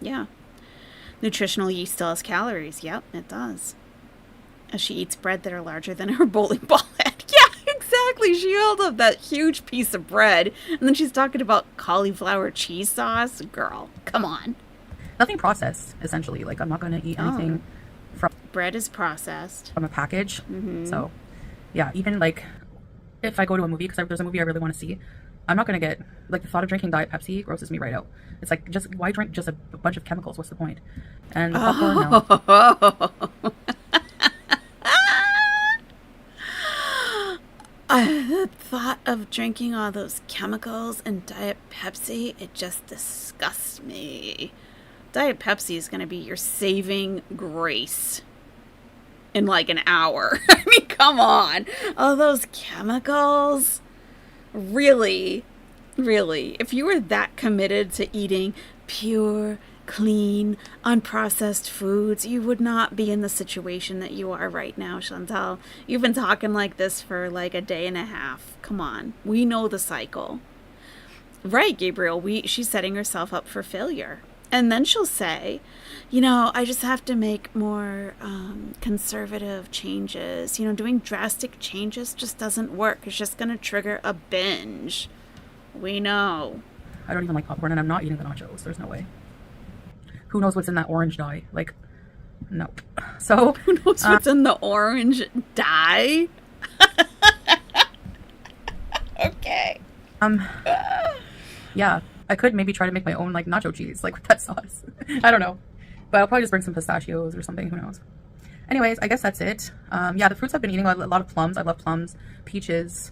Yeah. Nutritional yeast still has calories. Yep, it does. As she eats bread that are larger than her bowling ball head. Yeah, exactly. She held up that huge piece of bread and then she's talking about cauliflower cheese sauce. Girl, come on. Nothing processed, essentially. Like, I'm not going to eat anything from bread is processed from a package. So yeah, even like if I go to a movie, because there's a movie I really want to see, I'm not going to get, like, the thought of drinking Diet Pepsi grosses me right out. It's like, just why drink just a bunch of chemicals? What's the point? And the popcorn, no. The thought of drinking all those chemicals and Diet Pepsi, it just disgusts me. Diet Pepsi is going to be your saving grace in like an hour. I mean, come on. All those chemicals. Really, really. If you were that committed to eating pure, clean, unprocessed foods, you would not be in the situation that you are right now, Chantal. You've been talking like this for like a day and a half. Come on. We know the cycle. Right, Gabriel. She's setting herself up for failure. And then she'll say, you know, I just have to make more conservative changes. You know, doing drastic changes just doesn't work. It's just going to trigger a binge. We know. I don't even like popcorn, and I'm not eating the nachos. There's no way. Who knows what's in that orange dye? Like, no. So who knows what's in the orange dye? Okay. Yeah. I could maybe try to make my own like nacho cheese, like with that sauce. I don't know. But I'll probably just bring some pistachios or something. Who knows? Anyways, I guess that's it. Yeah, the fruits I've been eating, a lot of plums. I love plums, peaches,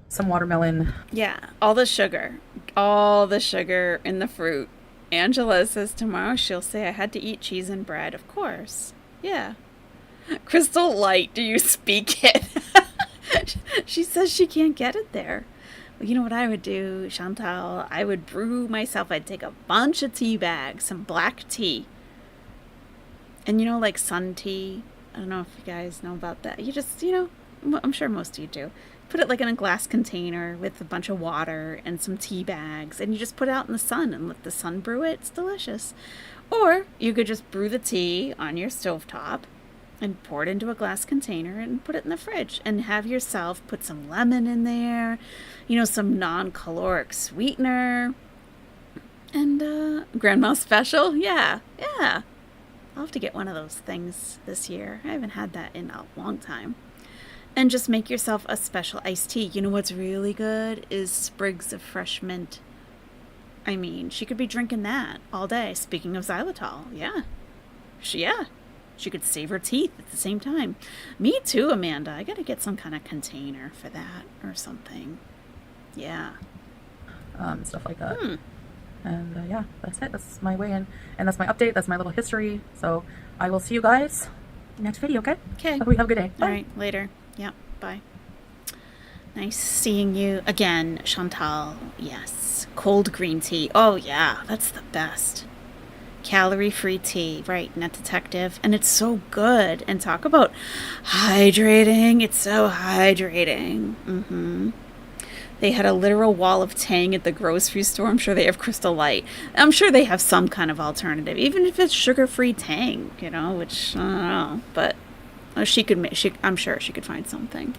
some watermelon. Yeah, all the sugar in the fruit. Angela says tomorrow she'll say I had to eat cheese and bread. Of course. Yeah. Crystal Light, do you speak it? She says she can't get it there. You know what I would do, Chantal? I would brew myself. I'd take a bunch of tea bags, some black tea. And you know, like sun tea? I don't know if you guys know about that. You just, you know, I'm sure most of you do. Put it like in a glass container with a bunch of water and some tea bags. And you just put it out in the sun and let the sun brew it. It's delicious. Or you could just brew the tea on your stovetop and pour it into a glass container and put it in the fridge, and have yourself put some lemon in there, some non-caloric sweetener, and grandma special. Yeah. I'll have to get one of those things this year. I haven't had that in a long time. And just make yourself a special iced tea. You know what's really good is sprigs of fresh mint. I mean, she could be drinking that all day. Speaking of xylitol, yeah. She could save her teeth at the same time. Me too, Amanda. I gotta get some kind of container for that or something. Yeah. Stuff like that. And yeah, that's it. That's my way in. And that's my update. That's my little history. So I will see you guys next video, okay? Okay. Hope you have a good day. Bye. All right, later. Yep, bye. Nice seeing you again, Chantal. Yes. Cold green tea. Oh, yeah, that's the best. Calorie-free tea, right, Net Detective. And it's so good. And talk about hydrating. It's so hydrating. They had a literal wall of Tang at the grocery store. I'm sure they have Crystal Light. I'm sure they have some kind of alternative, even if it's sugar-free Tang, which I don't know. But I'm sure she could find something.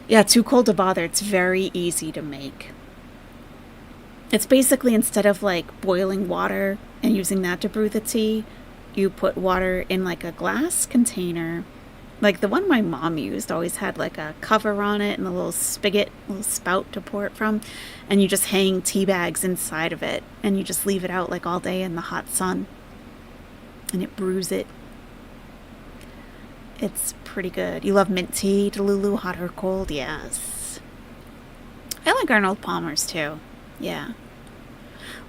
Yeah, too cold to bother. It's very easy to make. It's basically, instead of like boiling water and using that to brew the tea, you put water in like a glass container. Like the one my mom used always had like a cover on it and a little spigot, little spout to pour it from. And you just hang tea bags inside of it and you just leave it out like all day in the hot sun. And it brews it. It's pretty good. You love mint tea, Delulu, hot or cold? Yes. I like Arnold Palmer's too. Yeah.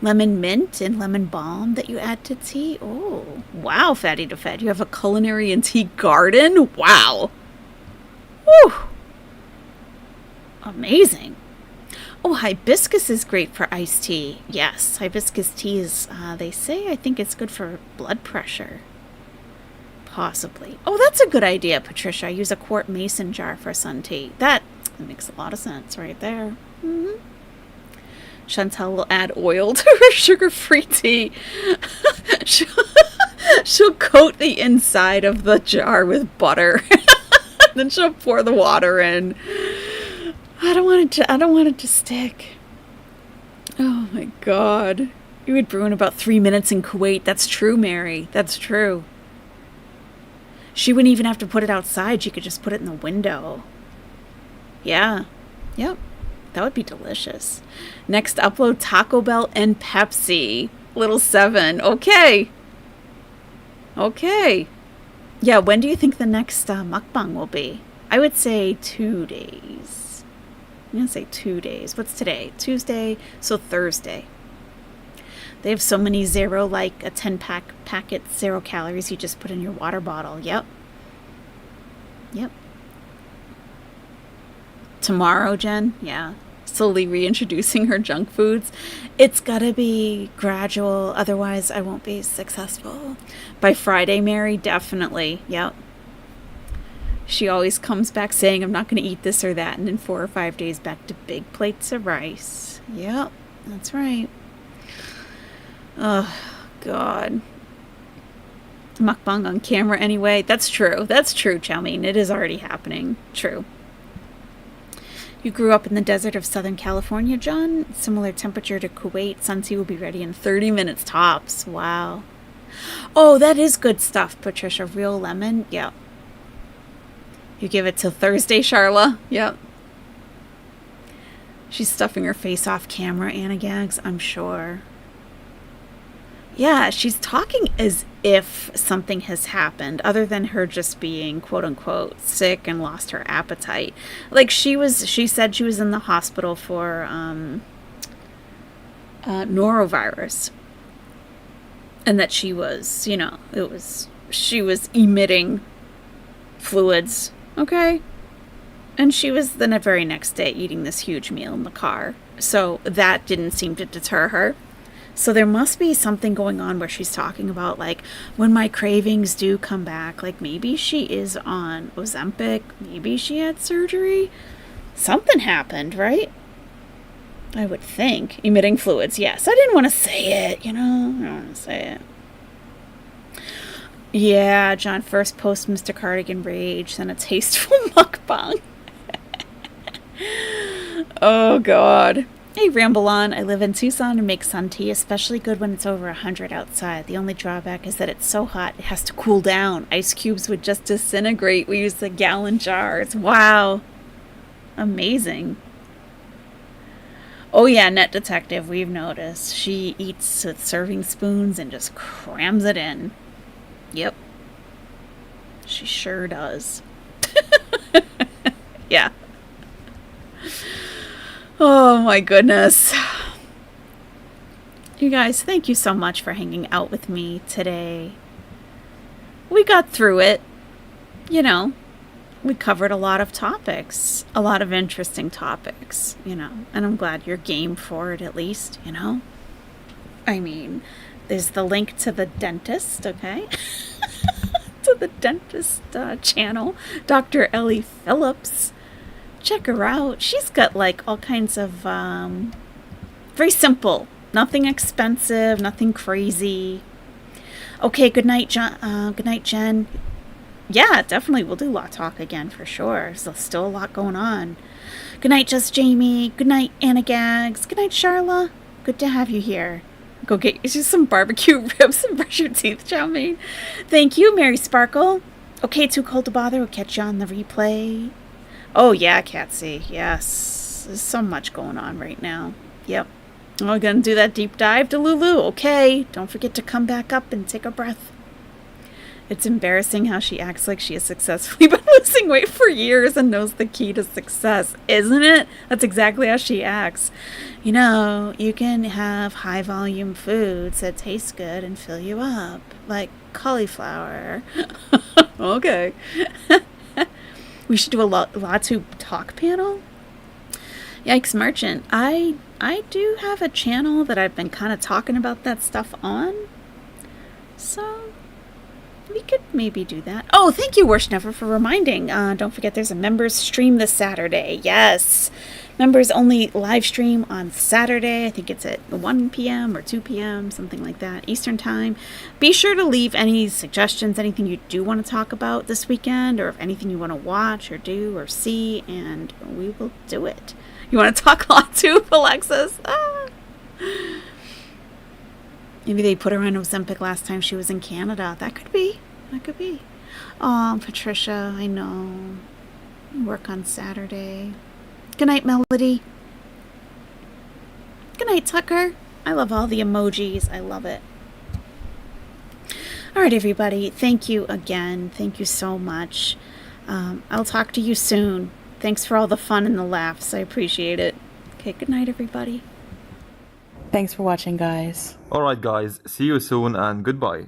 Lemon mint and lemon balm that you add to tea. Oh, wow, Fatty to Fed. You have a culinary and tea garden? Wow. Woo. Amazing. Oh, hibiscus is great for iced tea. Yes, hibiscus tea is, they say, I think it's good for blood pressure. Possibly. Oh, that's a good idea, Patricia. Use a quart mason jar for sun tea. That makes a lot of sense right there. Chantal will add oil to her sugar-free tea. She'll coat the inside of the jar with butter. Then she'll pour the water in. I don't want it to stick. Oh my God. You would brew in about 3 minutes in Kuwait. That's true, Mary. That's true. She wouldn't even have to put it outside. She could just put it in the window. Yeah. Yep. That would be delicious. Next, upload Taco Bell and Pepsi. Little 7. Okay. Yeah, when do you think the next mukbang will be? I would say 2 days. I'm going to say 2 days. What's today? Tuesday, so Thursday. They have so many zero, like a 10-pack packet, 0 calories you just put in your water bottle. Yep. Tomorrow, Jen? Yeah. Slowly reintroducing her junk foods. It's gotta be gradual, otherwise I won't be successful. By Friday, Mary, definitely. Yep. She always comes back saying, I'm not gonna eat this or that, and in 4 or 5 days back to big plates of rice. Yep, that's right. Oh, God. Mukbang on camera anyway. That's true, Chow Mein. It is already happening. True. You grew up in the desert of Southern California, John? Similar temperature to Kuwait. Sun tea will be ready in 30 minutes tops. Wow. Oh, that is good stuff, Patricia. Real lemon? Yep. You give it till Thursday, Charla? Yep. She's stuffing her face off camera, Anna Gags, I'm sure. Yeah, she's talking as if something has happened other than her just being quote unquote sick and lost her appetite. Like she said she was in the hospital for norovirus, and that she was, she was emitting fluids. Okay. And she was the very next day eating this huge meal in the car. So that didn't seem to deter her. So there must be something going on where she's talking about, like, when my cravings do come back, like maybe she is on Ozempic, maybe she had surgery. Something happened, right? I would think. Emitting fluids, yes. I didn't want to say it, I don't want to say it. Yeah, John, first post Mr. Cardigan Rage, then a tasteful mukbang. Oh, God. Hey, Ramble On. I live in Tucson and make sun tea, especially good when it's over 100 outside. The only drawback is that it's so hot, it has to cool down. Ice cubes would just disintegrate. We use the gallon jars. Wow. Amazing. Oh, yeah, Net Detective, we've noticed. She eats with serving spoons and just crams it in. Yep. She sure does. Yeah. Oh my goodness. You guys, thank you so much for hanging out with me today. We got through it. You know, we covered a lot of topics, a lot of interesting topics, you know, and I'm glad you're game for it at least, you know. I mean, there's the link to the dentist, okay? To the dentist channel, Dr. Ellie Phillips. Check her out. She's got like all kinds of very simple, nothing expensive, nothing crazy. Okay, good night, John. Good night, Jen. Yeah, definitely we'll do Law Talk again for sure. There's still a lot going on. Good night, Just Jamie. Good night, Anna Gags. Good night, Charla. Good to have you here. Go get you some barbecue ribs and brush your teeth, chow mein. Thank you, Mary Sparkle. Okay, too cold to bother. We'll catch you on the replay. Oh, yeah, Catsy. Yes. There's so much going on right now. Yep. We're going to do that deep dive to Lulu. Okay. Don't forget to come back up and take a breath. It's embarrassing how she acts like she has successfully been losing weight for years and knows the key to success, isn't it? That's exactly how she acts. You know, you can have high-volume foods that taste good and fill you up, like cauliflower. Okay. We should do a Latu talk panel. Yikes, Merchant. I do have a channel that I've been kind of talking about that stuff on. So we could maybe do that. Oh, thank you, Worshnever, for reminding. Don't forget there's a members stream this Saturday. Yes. Members only live stream on Saturday. I think it's at 1 p.m. or 2 p.m., something like that, Eastern Time. Be sure to leave any suggestions, anything you do want to talk about this weekend, or if anything you want to watch or do or see, and we will do it. You want to talk a lot too, Alexis? Ah. Maybe they put her on Ozempic last time she was in Canada. That could be. That could be. Oh, Patricia, I know. Work on Saturday. Good night, Melody. Good night, Tucker. I love all the emojis. I love it. All right, everybody. Thank you again. Thank you so much. I'll talk to you soon. Thanks for all the fun and the laughs. I appreciate it. Okay, good night, everybody. Thanks for watching, guys. Alright guys, see you soon and goodbye.